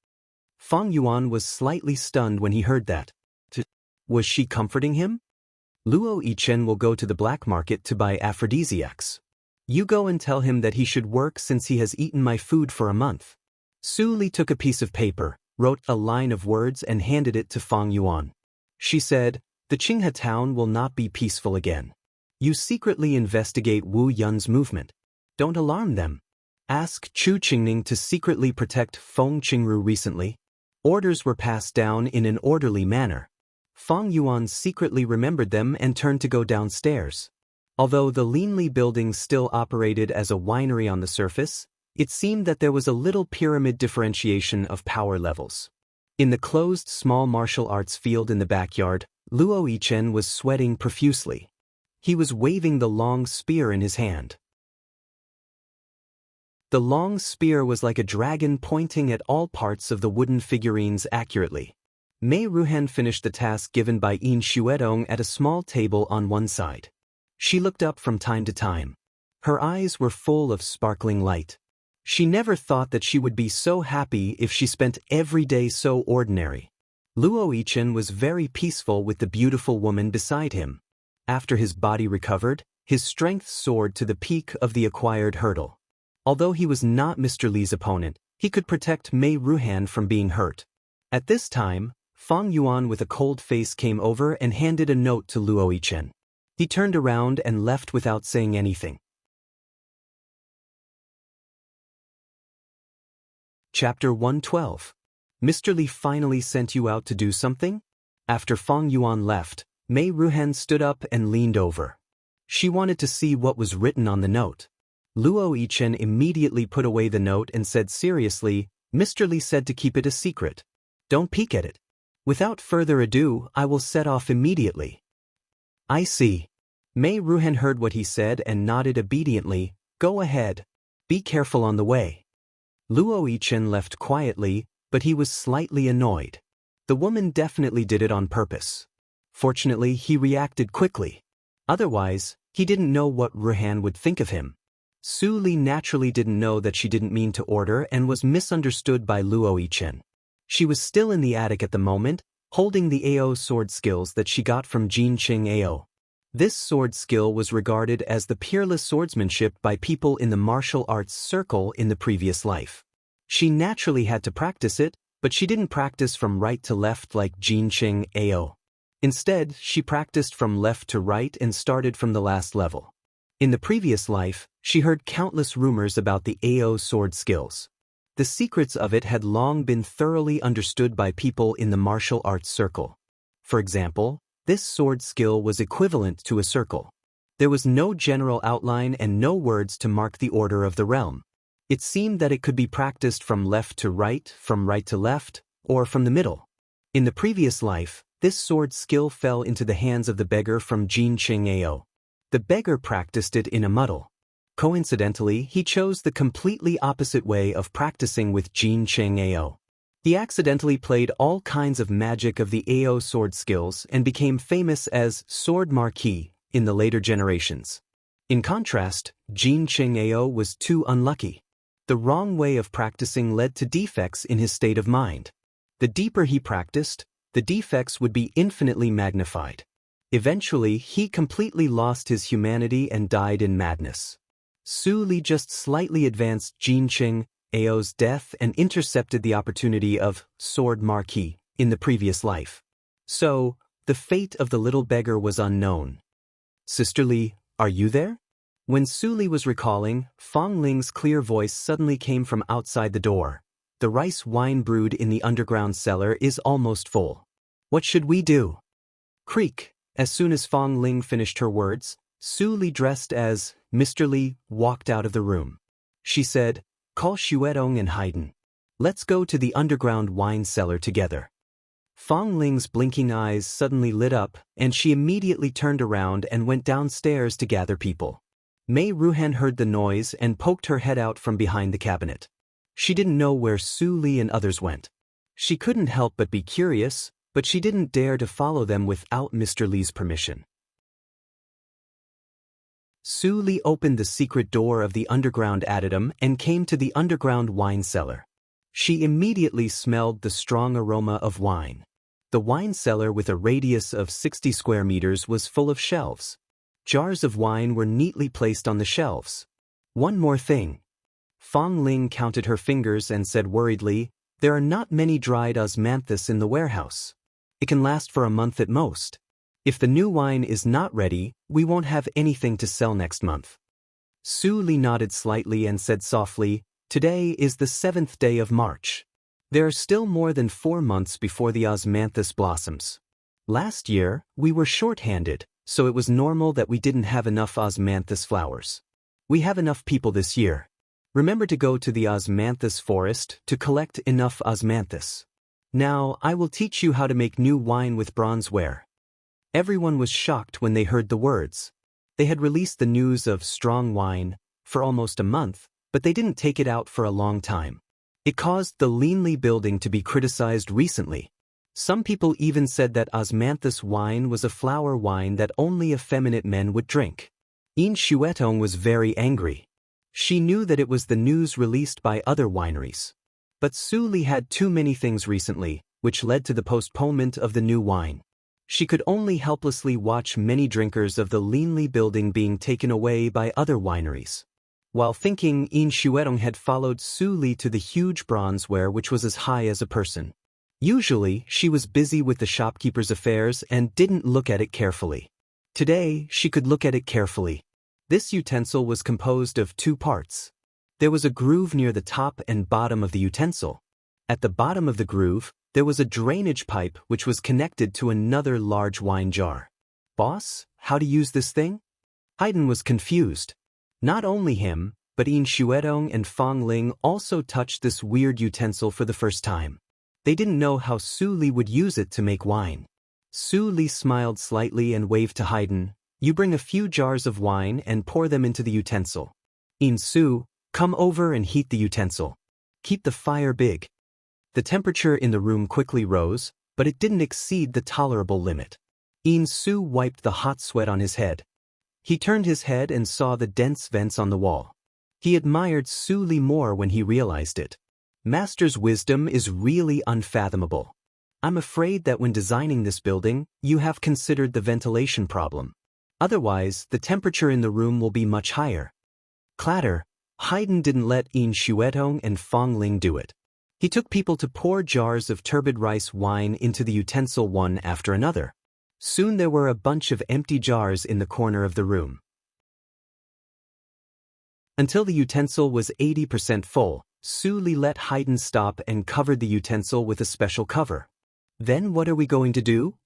Fang Yuan was slightly stunned when he heard that. Was she comforting him? Luo Yichen will go to the black market to buy aphrodisiacs. You go and tell him that he should work since he has eaten my food for a month. Su Li took a piece of paper, wrote a line of words and handed it to Fang Yuan. She said, the Qinghe town will not be peaceful again. You secretly investigate Wu Yun's movement. Don't alarm them. Ask Chu Qingning to secretly protect Feng Qingru recently. Orders were passed down in an orderly manner. Fong Yuan secretly remembered them and turned to go downstairs. Although the Leanly building still operated as a winery on the surface, it seemed that there was a little pyramid differentiation of power levels. In the closed small martial arts field in the backyard, Luo Yichen was sweating profusely. He was waving the long spear in his hand. The long spear was like a dragon pointing at all parts of the wooden figurines accurately. Mei Ruhan finished the task given by Yin Xuedong at a small table on one side. She looked up from time to time. Her eyes were full of sparkling light. She never thought that she would be so happy if she spent every day so ordinary. Luo Yichen was very peaceful with the beautiful woman beside him. After his body recovered, his strength soared to the peak of the acquired hurdle. Although he was not Mr. Li's opponent, he could protect Mei Ruhan from being hurt. At this time, Fong Yuan with a cold face came over and handed a note to Luo Yichen. He turned around and left without saying anything. Chapter 112. Mr. Li finally sent you out to do something? After Fong Yuan left, Mei Ruhan stood up and leaned over. She wanted to see what was written on the note. Luo Yichen immediately put away the note and said seriously, Mr. Li said to keep it a secret. Don't peek at it. Without further ado, I will set off immediately. I see. Mei Ruhan heard what he said and nodded obediently. Go ahead. Be careful on the way. Luo Yichen left quietly, but he was slightly annoyed. The woman definitely did it on purpose. Fortunately, he reacted quickly. Otherwise, he didn't know what Ruhan would think of him. Su Li naturally didn't know that she didn't mean to order and was misunderstood by Luo Yichen. She was still in the attic at the moment, holding the AO sword skills that she got from Jin Qing AO. This sword skill was regarded as the peerless swordsmanship by people in the martial arts circle in the previous life. She naturally had to practice it, but she didn't practice from right to left like Jin Qing AO. Instead, she practiced from left to right and started from the last level. In the previous life, she heard countless rumors about the AO sword skills. The secrets of it had long been thoroughly understood by people in the martial arts circle. For example, this sword skill was equivalent to a circle. There was no general outline and no words to mark the order of the realm. It seemed that it could be practiced from left to right, from right to left, or from the middle. In the previous life, this sword skill fell into the hands of the beggar from Jin Qing AO. The beggar practiced it in a muddle. Coincidentally, he chose the completely opposite way of practicing with Jin Qing AO. He accidentally played all kinds of magic of the AO sword skills and became famous as Sword Marquis in the later generations. In contrast, Jin Qing AO was too unlucky. The wrong way of practicing led to defects in his state of mind. The deeper he practiced, the defects would be infinitely magnified. Eventually, he completely lost his humanity and died in madness. Su Li just slightly advanced Jin Qing AO's death and intercepted the opportunity of Sword Marquis in the previous life. So, the fate of the little beggar was unknown. Sister Li, are you there? When Su Li was recalling, Fong Ling's clear voice suddenly came from outside the door. The rice wine brewed in the underground cellar is almost full. What should we do? Creak. As soon as Fong Ling finished her words, Su Li, dressed as Mr. Li, walked out of the room. She said, Call Xuedong and Haydn. Let's go to the underground wine cellar together. Fong Ling's blinking eyes suddenly lit up, and she immediately turned around and went downstairs to gather people. Mei Ruhan heard the noise and poked her head out from behind the cabinet. She didn't know where Su Li and others went. She couldn't help but be curious, but she didn't dare to follow them without Mr. Li's permission. Su Li opened the secret door of the underground addendum and came to the underground wine cellar. She immediately smelled the strong aroma of wine. The wine cellar, with a radius of 60 square meters, was full of shelves. Jars of wine were neatly placed on the shelves. One more thing. Fong Ling counted her fingers and said worriedly, There are not many dried osmanthus in the warehouse. It can last for a month at most. If the new wine is not ready, we won't have anything to sell next month. Su Li nodded slightly and said softly, Today is the 7th day of March. There are still more than 4 months before the osmanthus blossoms. Last year, we were short-handed, so it was normal that we didn't have enough osmanthus flowers. We have enough people this year. Remember to go to the osmanthus forest to collect enough osmanthus. Now, I will teach you how to make new wine with bronzeware. Everyone was shocked when they heard the words. They had released the news of strong wine for almost a month, but they didn't take it out for a long time. It caused the Leanly building to be criticized recently. Some people even said that osmanthus wine was a flower wine that only effeminate men would drink. In Shuetong was very angry. She knew that it was the news released by other wineries. But Su Li had too many things recently, which led to the postponement of the new wine. She could only helplessly watch many drinkers of the Leanly building being taken away by other wineries. While thinking, In Shuetong had followed Su Li to the huge bronzeware which was as high as a person. Usually, she was busy with the shopkeeper's affairs and didn't look at it carefully. Today, she could look at it carefully. This utensil was composed of two parts. There was a groove near the top and bottom of the utensil. At the bottom of the groove, there was a drainage pipe which was connected to another large wine jar. Boss, how to use this thing? Haydn was confused. Not only him, but In Shuetong and Fong Ling also touched this weird utensil for the first time. They didn't know how Su Li would use it to make wine. Su Li smiled slightly and waved to Haydn. You bring a few jars of wine and pour them into the utensil. In Su, come over and heat the utensil. Keep the fire big. The temperature in the room quickly rose, but it didn't exceed the tolerable limit. In Su wiped the hot sweat on his head. He turned his head and saw the dense vents on the wall. He admired Su Li more when he realized it. Master's wisdom is really unfathomable. I'm afraid that when designing this building, you have considered the ventilation problem. Otherwise, the temperature in the room will be much higher. Clatter. Haydn didn't let In Shuetong and Fong Ling do it. He took people to pour jars of turbid rice wine into the utensil one after another. Soon there were a bunch of empty jars in the corner of the room. Until the utensil was 80% full, Su Li let Haydn stop and covered the utensil with a special cover. Then what are we going to do?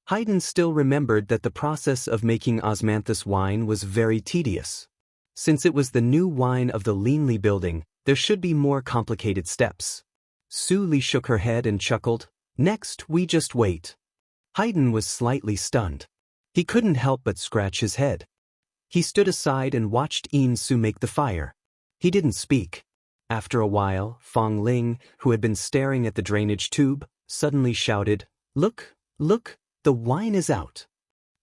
Haydn still remembered that the process of making osmanthus wine was very tedious. Since it was the new wine of the Leanly building, there should be more complicated steps. Su Li shook her head and chuckled. Next, we just wait. Haydn was slightly stunned. He couldn't help but scratch his head. He stood aside and watched In Su make the fire. He didn't speak. After a while, Fong Ling, who had been staring at the drainage tube, suddenly shouted, Look, look, the wine is out.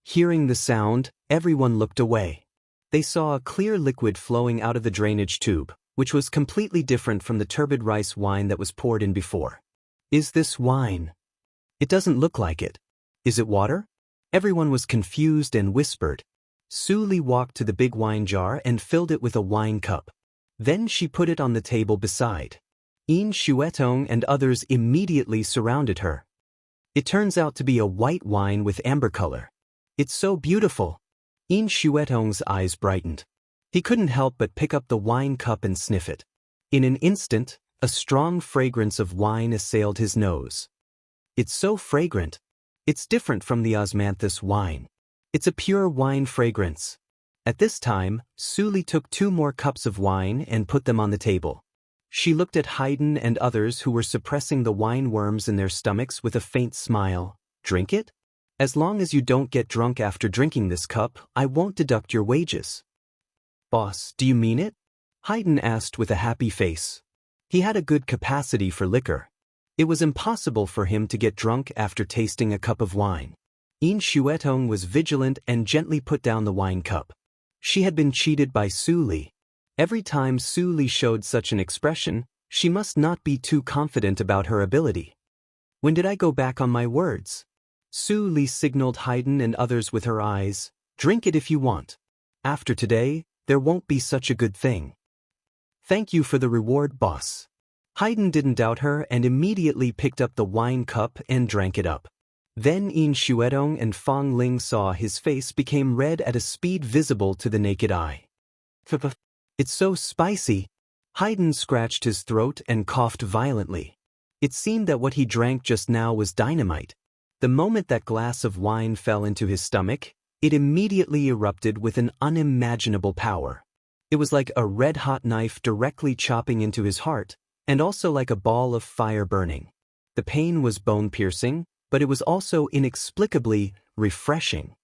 Hearing the sound, everyone looked away. They saw a clear liquid flowing out of the drainage tube, which was completely different from the turbid rice wine that was poured in before. Is this wine? It doesn't look like it. Is it water? Everyone was confused and whispered. Su Li walked to the big wine jar and filled it with a wine cup. Then she put it on the table beside. In Shuetong and others immediately surrounded her. It turns out to be a white wine with amber color. It's so beautiful. In Shuetong's eyes brightened. He couldn't help but pick up the wine cup and sniff it. In an instant, a strong fragrance of wine assailed his nose. It's so fragrant. It's different from the osmanthus wine. It's a pure wine fragrance. At this time, Su Li took 2 more cups of wine and put them on the table. She looked at Haydn and others who were suppressing the wine worms in their stomachs with a faint smile. Drink it? As long as you don't get drunk after drinking this cup, I won't deduct your wages. Boss, do you mean it? Haydn asked with a happy face. He had a good capacity for liquor. It was impossible for him to get drunk after tasting a cup of wine. In Shuetong was vigilant and gently put down the wine cup. She had been cheated by Su Li. Every time Su Li showed such an expression, she must not be too confident about her ability. When did I go back on my words? Su Li signaled Haydn and others with her eyes. Drink it if you want. After today, there won't be such a good thing. Thank you for the reward, boss. Haydn didn't doubt her and immediately picked up the wine cup and drank it up. Then In Shuetong and Fong Ling saw his face became red at a speed visible to the naked eye. It's so spicy. Haydn scratched his throat and coughed violently. It seemed that what he drank just now was dynamite. The moment that glass of wine fell into his stomach, it immediately erupted with an unimaginable power. It was like a red-hot knife directly chopping into his heart, and also like a ball of fire burning. The pain was bone-piercing, but it was also inexplicably refreshing.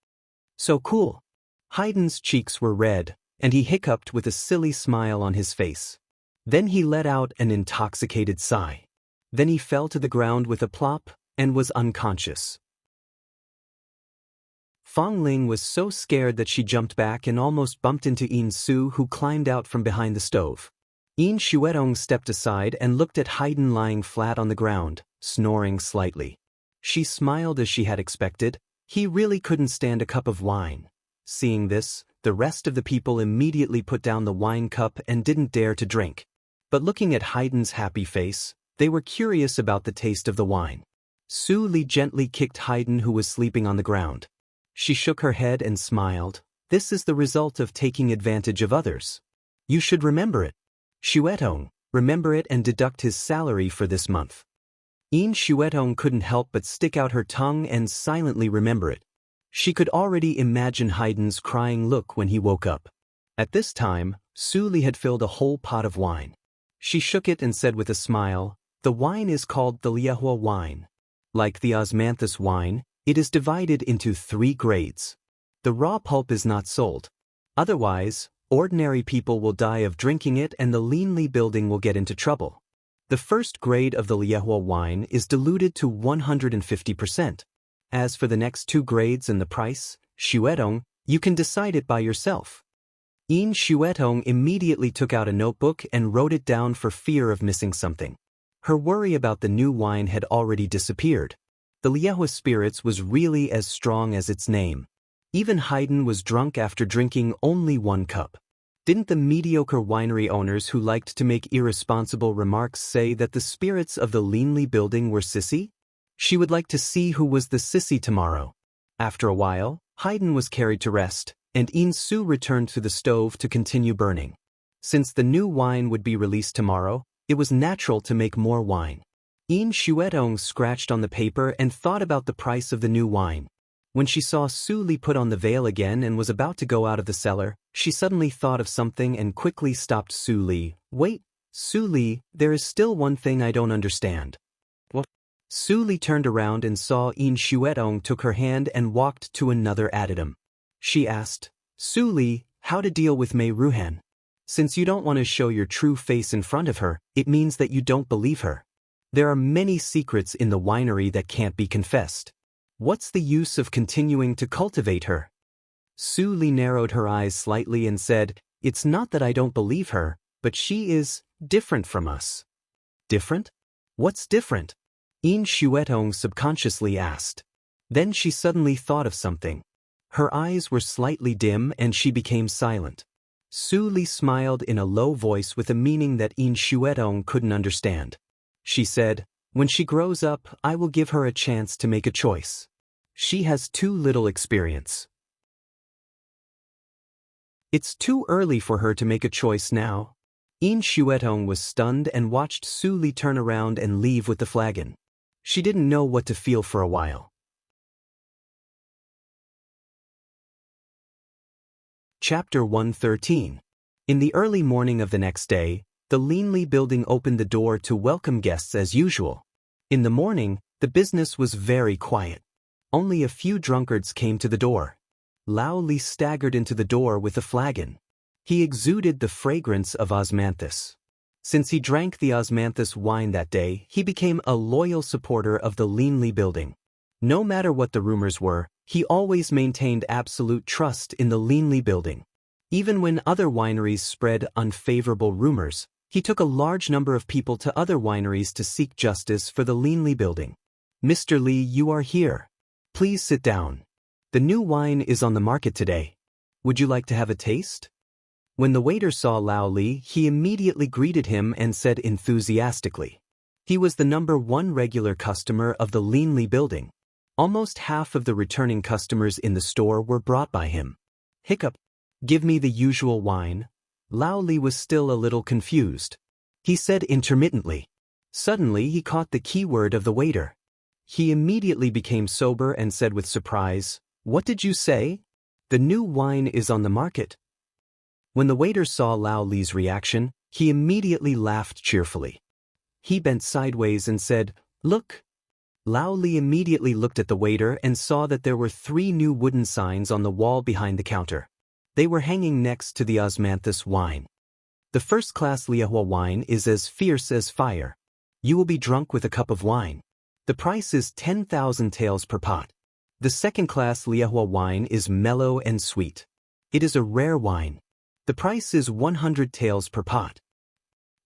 So cool. Haydn's cheeks were red, and he hiccuped with a silly smile on his face. Then he let out an intoxicated sigh. Then he fell to the ground with a plop, and was unconscious. Fong Ling was so scared that she jumped back and almost bumped into Yin Su, who climbed out from behind the stove. Yin Xuetong stepped aside and looked at Haydn lying flat on the ground, snoring slightly. She smiled as she had expected. He really couldn't stand a cup of wine. Seeing this, the rest of the people immediately put down the wine cup and didn't dare to drink. But looking at Haydn's happy face, they were curious about the taste of the wine. Su Li gently kicked Haydn, who was sleeping on the ground. She shook her head and smiled. This is the result of taking advantage of others. You should remember it. Xuetong, remember it and deduct his salary for this month. Yin Xuetong couldn't help but stick out her tongue and silently remember it. She could already imagine Haydn's crying look when he woke up. At this time, Su Li had filled a whole pot of wine. She shook it and said with a smile, "The wine is called the Liehua wine. Like the osmanthus wine, it is divided into 3 grades. The raw pulp is not sold. Otherwise, ordinary people will die of drinking it and the Linli building will get into trouble. The first grade of the Liehua wine is diluted to 150%. As for the next 2 grades and the price, Xuetong, you can decide it by yourself." Yin Xuetong immediately took out a notebook and wrote it down for fear of missing something. Her worry about the new wine had already disappeared. The Liehua spirits was really as strong as its name. Even Haydn was drunk after drinking only 1 cup. Didn't the mediocre winery owners who liked to make irresponsible remarks say that the spirits of the Linli building were sissy? She would like to see who was the sissy tomorrow. After a while, Haydn was carried to rest, and Yin Su returned to the stove to continue burning. Since the new wine would be released tomorrow, it was natural to make more wine. Yin Xuetong scratched on the paper and thought about the price of the new wine. When she saw Su Li put on the veil again and was about to go out of the cellar, she suddenly thought of something and quickly stopped Su Li. "Wait, Su Li, there is still one thing I don't understand." "What?" Su Li turned around and saw Yin Xuetong took her hand and walked to another addendum. She asked, "Su Li, how to deal with Mei Ruhan? Since you don't want to show your true face in front of her, it means that you don't believe her. There are many secrets in the winery that can't be confessed. What's the use of continuing to cultivate her?" Su Li narrowed her eyes slightly and said, "It's not that I don't believe her, but she is different from us." "Different? What's different?" Yin Xuetong subconsciously asked. Then she suddenly thought of something. Her eyes were slightly dim and she became silent. Su Li smiled in a low voice with a meaning that Yin Xuetong couldn't understand. She said, "When she grows up, I will give her a chance to make a choice. She has too little experience. It's too early for her to make a choice now." Yin Xuetong was stunned and watched Su Li turn around and leave with the flagon. She didn't know what to feel for a while. Chapter 113. In the early morning of the next day, the Linli building opened the door to welcome guests as usual. In the morning, the business was very quiet. Only a few drunkards came to the door. Lao Li staggered into the door with a flagon. He exuded the fragrance of osmanthus. Since he drank the osmanthus wine that day, he became a loyal supporter of the Linli building. No matter what the rumors were, he always maintained absolute trust in the Linli building. Even when other wineries spread unfavorable rumors, he took a large number of people to other wineries to seek justice for the Linli building. "Mr. Li, you are here. Please sit down. The new wine is on the market today. Would you like to have a taste?" When the waiter saw Lao Li, he immediately greeted him and said enthusiastically. He was the #1 regular customer of the Linli building. Almost half of the returning customers in the store were brought by him. Hiccup. "Give me the usual wine." Lao Li was still a little confused. He said intermittently. Suddenly he caught the key word of the waiter. he immediately became sober and said with surprise, "What did you say? The new wine is on the market." When the waiter saw Lao Li's reaction, he immediately laughed cheerfully. He bent sideways and said, "Look." Lao Li immediately looked at the waiter and saw that there were 3 new wooden signs on the wall behind the counter. They were hanging next to the osmanthus wine. The first-class Liahua wine is as fierce as fire. You will be drunk with a cup of wine. The price is 10,000 taels per pot. The second-class Liahua wine is mellow and sweet. It is a rare wine. The price is 100 taels per pot.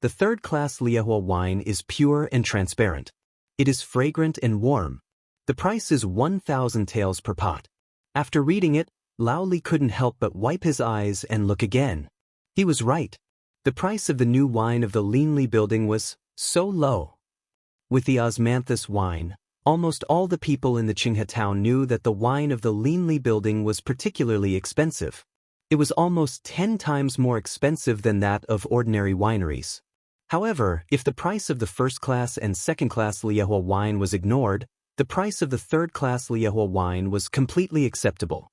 The third-class Liahua wine is pure and transparent. It is fragrant and warm. The price is 1,000 taels per pot. After reading it, Lao Li couldn't help but wipe his eyes and look again. He was right. The price of the new wine of the Linli building was so low. With the osmanthus wine, almost all the people in the Qinghe town knew that the wine of the Linli building was particularly expensive. It was almost 10 times more expensive than that of ordinary wineries. However, if the price of the first-class and second-class Liahua wine was ignored, the price of the third-class Liahua wine was completely acceptable.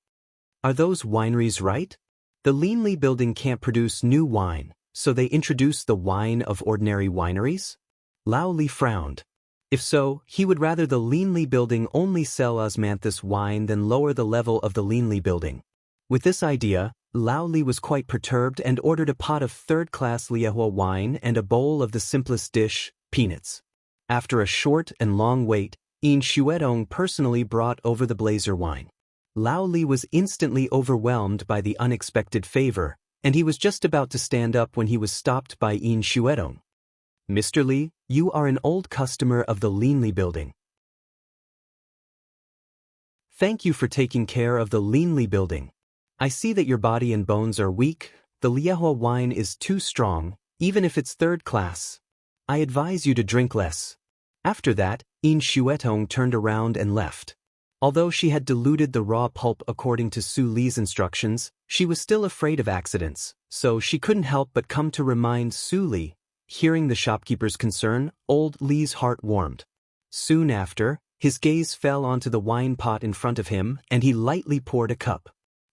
Are those wineries right? The Linli building can't produce new wine, so they introduce the wine of ordinary wineries? Lao Li frowned. If so, he would rather the Linli building only sell osmanthus wine than lower the level of the Linli building. With this idea, Lao Li was quite perturbed and ordered a pot of third-class Liahua wine and a bowl of the simplest dish, peanuts. After a short and long wait, Yin Xuedong personally brought over the blazer wine. Lao Li was instantly overwhelmed by the unexpected favor, and he was just about to stand up when he was stopped by Yin Xuedong. "Mr. Li, you are an old customer of the Linli building. Thank you for taking care of the Linli building. I see that your body and bones are weak. The Liahua wine is too strong, even if it's third class. I advise you to drink less." After that, Yin Xuetong turned around and left. Although she had diluted the raw pulp according to Su Li's instructions, she was still afraid of accidents, so she couldn't help but come to remind Su Li. Hearing the shopkeeper's concern, old Li's heart warmed. Soon after, his gaze fell onto the wine pot in front of him and he lightly poured a cup.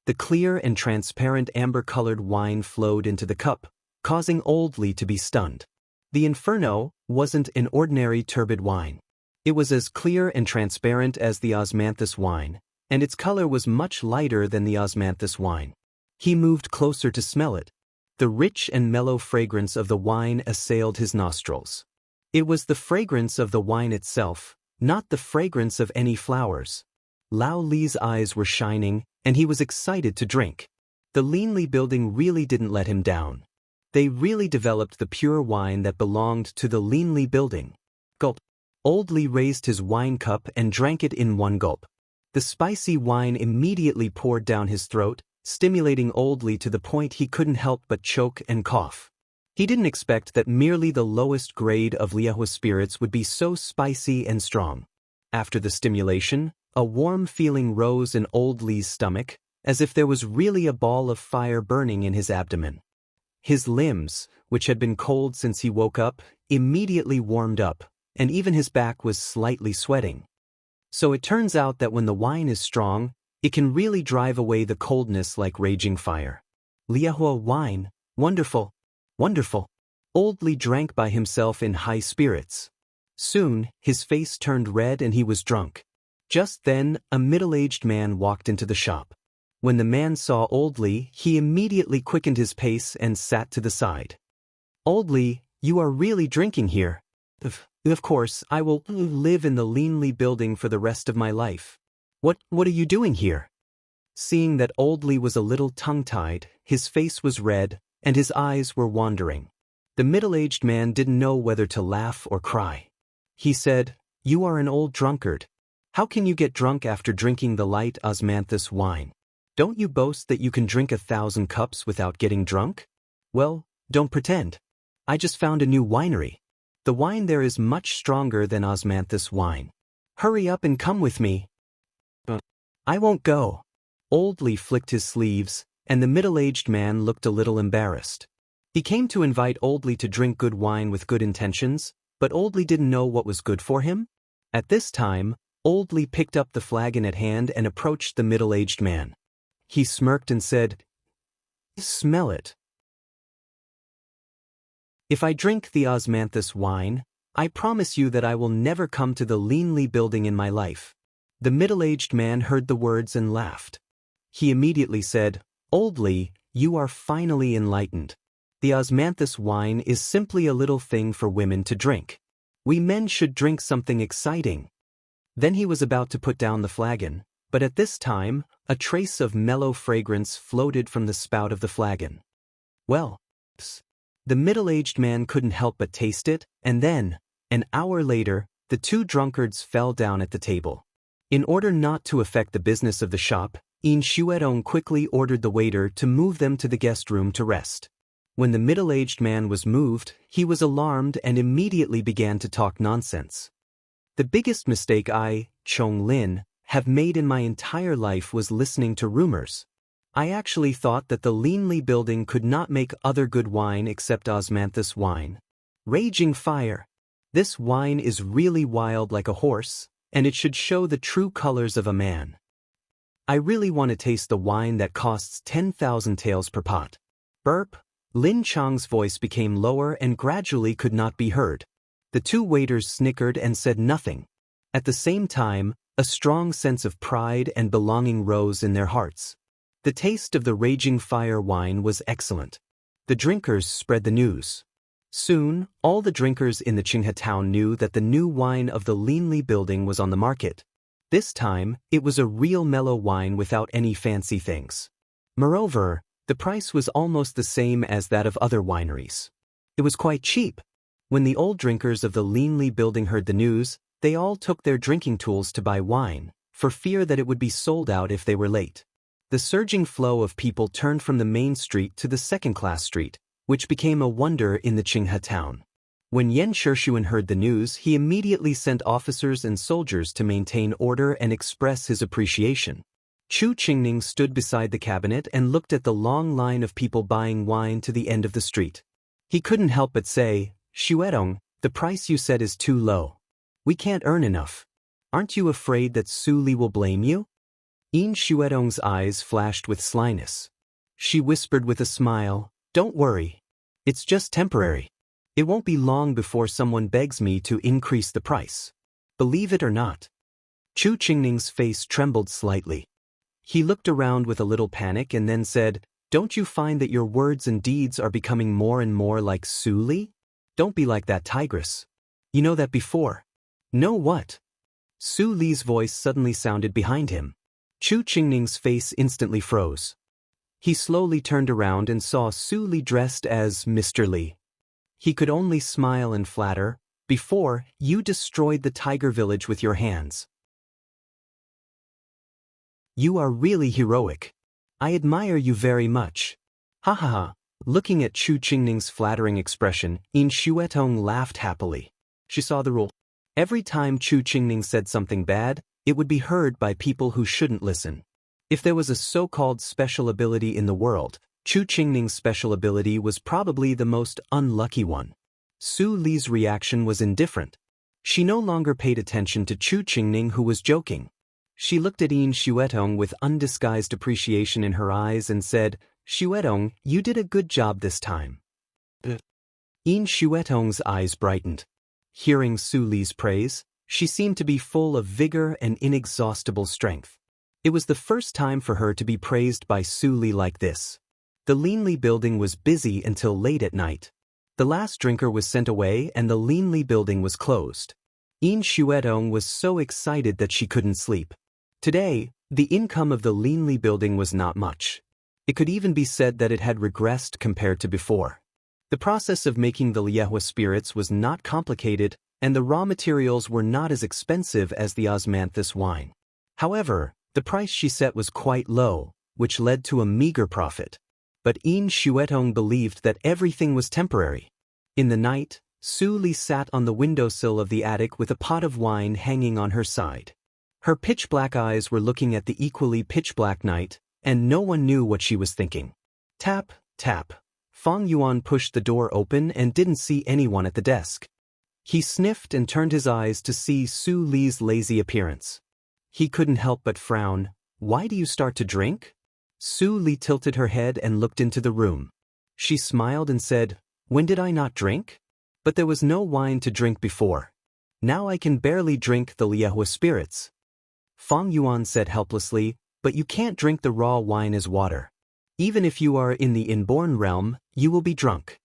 The clear and transparent amber-colored wine flowed into the cup, causing old Li to be stunned. The Inferno wasn't an ordinary turbid wine. It was as clear and transparent as the osmanthus wine, and its color was much lighter than the osmanthus wine. He moved closer to smell it. The rich and mellow fragrance of the wine assailed his nostrils. It was the fragrance of the wine itself, not the fragrance of any flowers. Lao Li's eyes were shining, and he was excited to drink. The Linli building really didn't let him down. They really developed the pure wine that belonged to the Linli building. Gulp. Old Li raised his wine cup and drank it in one gulp. The spicy wine immediately poured down his throat, stimulating Old Li to the point he couldn't help but choke and cough. He didn't expect that merely the lowest grade of Liahua spirits would be so spicy and strong. After the stimulation, a warm feeling rose in Old Li's stomach, as if there was really a ball of fire burning in his abdomen. His limbs, which had been cold since he woke up, immediately warmed up, and even his back was slightly sweating. So it turns out that when the wine is strong, it can really drive away the coldness like raging fire. Liahua wine, wonderful, wonderful. Old Li drank by himself in high spirits. Soon, his face turned red and he was drunk. Just then, a middle-aged man walked into the shop. When the man saw Old Li, he immediately quickened his pace and sat to the side. "Old Li, you are really drinking here." Of course, I will live in the Linli building for the rest of my life. What are you doing here?" Seeing that Old Li was a little tongue-tied, his face was red, and his eyes were wandering. The middle-aged man didn't know whether to laugh or cry. He said, "You are an old drunkard. How can you get drunk after drinking the light osmanthus wine? Don't you boast that you can drink 1,000 cups without getting drunk? Well, don't pretend. I just found a new winery. The wine there is much stronger than osmanthus wine. Hurry up and come with me." "I won't go." Old Li flicked his sleeves, and the middle-aged man looked a little embarrassed. He came to invite Old Li to drink good wine with good intentions, but Old Li didn't know what was good for him. At this time, Old Li picked up the flagon at hand and approached the middle-aged man. He smirked and said, "Smell it. If I drink the osmanthus wine, I promise you that I will never come to the Lin Li building in my life." The middle-aged man heard the words and laughed. He immediately said, "Old Li, you are finally enlightened. The osmanthus wine is simply a little thing for women to drink. We men should drink something exciting." Then he was about to put down the flagon, but at this time, a trace of mellow fragrance floated from the spout of the flagon. Well, the middle-aged man couldn't help but taste it, and then, an hour later, the two drunkards fell down at the table. In order not to affect the business of the shop, In Shuetong quickly ordered the waiter to move them to the guest room to rest. When the middle-aged man was moved, he was alarmed and immediately began to talk nonsense. "The biggest mistake I, Chong Lin, have made in my entire life was listening to rumors. I actually thought that the Lin Li building could not make other good wine except osmanthus wine. Raging fire. This wine is really wild like a horse, and it should show the true colors of a man. I really want to taste the wine that costs 10,000 taels per pot." Burp. Lin Chang's voice became lower and gradually could not be heard. The two waiters snickered and said nothing. At the same time, a strong sense of pride and belonging rose in their hearts. The taste of the raging fire wine was excellent. The drinkers spread the news. Soon, all the drinkers in the Qinghe town knew that the new wine of the Lin Li building was on the market. This time, it was a real mellow wine without any fancy things. Moreover, the price was almost the same as that of other wineries. It was quite cheap. When the old drinkers of the Lin Li building heard the news, they all took their drinking tools to buy wine, for fear that it would be sold out if they were late. The surging flow of people turned from the main street to the second-class street, which became a wonder in the Qinghe town. When Yan Shishuan heard the news, he immediately sent officers and soldiers to maintain order and express his appreciation. Chu Qingning stood beside the cabinet and looked at the long line of people buying wine to the end of the street. He couldn't help but say, "Shuetong, the price you set is too low. We can't earn enough. Aren't you afraid that Su Li will blame you?" In Shuetong's eyes flashed with slyness. She whispered with a smile, "Don't worry. It's just temporary. It won't be long before someone begs me to increase the price. Believe it or not." Chu Qingning's face trembled slightly. He looked around with a little panic and then said, "Don't you find that your words and deeds are becoming more and more like Su Li? Don't be like that tigress. You know that before." "Know what?" Su Li's voice suddenly sounded behind him. Chu Qingning's face instantly froze. He slowly turned around and saw Su Li dressed as Mr. Li. He could only smile and flatter. "Before, you destroyed the tiger village with your hands. You are really heroic. I admire you very much." Ha ha ha. Looking at Chu Qingning's flattering expression, In Shuetong laughed happily. She saw the rule. Every time Chu Qingning said something bad, it would be heard by people who shouldn't listen. If there was a so-called special ability in the world, Chu Qingning's special ability was probably the most unlucky one. Su Li's reaction was indifferent. She no longer paid attention to Chu Qingning, who was joking. She looked at In Shuetong with undisguised appreciation in her eyes and said, "Shuetong, you did a good job this time." In Shuetong's eyes brightened. Hearing Su Li's praise, she seemed to be full of vigor and inexhaustible strength. It was the first time for her to be praised by Su Li like this. The Lin Li building was busy until late at night. The last drinker was sent away and the Lin Li building was closed. In Shuetong was so excited that she couldn't sleep. Today, the income of the Lin Li building was not much. It could even be said that it had regressed compared to before. The process of making the Liehua spirits was not complicated, and the raw materials were not as expensive as the osmanthus wine. However, the price she set was quite low, which led to a meager profit. But In Shuetong believed that everything was temporary. In the night, Su Li sat on the windowsill of the attic with a pot of wine hanging on her side. Her pitch-black eyes were looking at the equally pitch-black night, and no one knew what she was thinking. Tap, tap. Fang Yuan pushed the door open and didn't see anyone at the desk. He sniffed and turned his eyes to see Su Li's lazy appearance. He couldn't help but frown. Why do you start to drink? Su Li tilted her head and looked into the room. She smiled and said, when did I not drink? But there was no wine to drink before. Now I can barely drink the Liehua spirits. Feng Yuan said helplessly, but you can't drink the raw wine as water. Even if you are in the inborn realm, you will be drunk.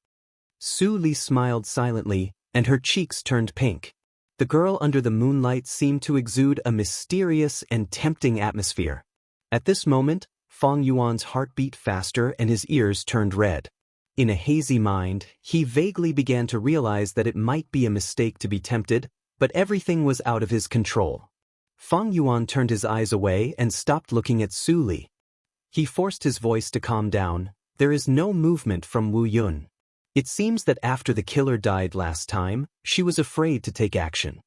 Su Li smiled silently, and her cheeks turned pink. The girl under the moonlight seemed to exude a mysterious and tempting atmosphere. At this moment, Feng Yuan's heart beat faster and his ears turned red. In a hazy mind, he vaguely began to realize that it might be a mistake to be tempted, but everything was out of his control. Feng Yuan turned his eyes away and stopped looking at Su Li. He forced his voice to calm down. There is no movement from Wu Yun. It seems that after the killer died last time, she was afraid to take action.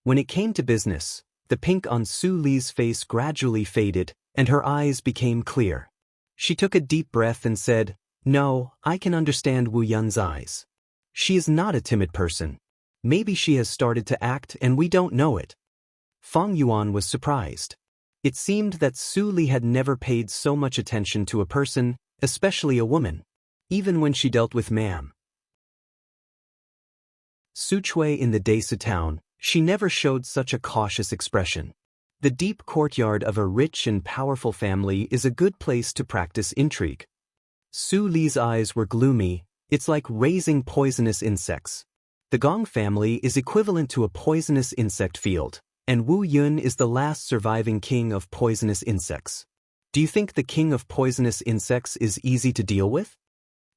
When it came to business, the pink on Su Li's face gradually faded, and her eyes became clear. She took a deep breath and said, no, I can understand Wu Yun's eyes. She is not a timid person. Maybe she has started to act and we don't know it. Feng Yuan was surprised. It seemed that Su Li had never paid so much attention to a person, especially a woman, even when she dealt with Mam. Suchui in the Desa town, she never showed such a cautious expression. The deep courtyard of a rich and powerful family is a good place to practice intrigue. Su Li's eyes were gloomy. It's like raising poisonous insects. The Gong family is equivalent to a poisonous insect field, and Wu Yun is the last surviving king of poisonous insects. Do you think the king of poisonous insects is easy to deal with?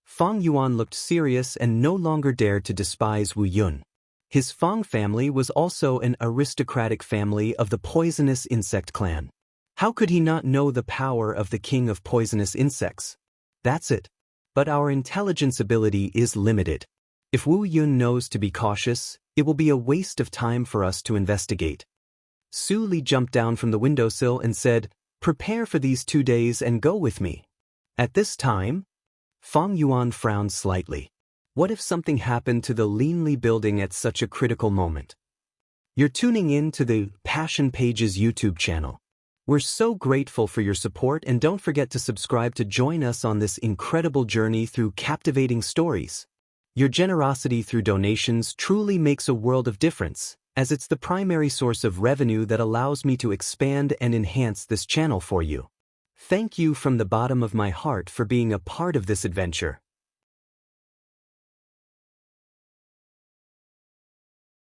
Feng Yuan looked serious and no longer dared to despise Wu Yun. His Feng family was also an aristocratic family of the poisonous insect clan. How could he not know the power of the king of poisonous insects? That's it. But our intelligence ability is limited. If Wu Yun knows to be cautious, it will be a waste of time for us to investigate. Su Li jumped down from the windowsill and said, prepare for these 2 days and go with me. At this time, Feng Yuan frowned slightly. What if something happened to the Linli building at such a critical moment? You're tuning in to the Passion Pages YouTube channel. We're so grateful for your support and don't forget to subscribe to join us on this incredible journey through captivating stories. Your generosity through donations truly makes a world of difference, as it's the primary source of revenue that allows me to expand and enhance this channel for you. Thank you from the bottom of my heart for being a part of this adventure.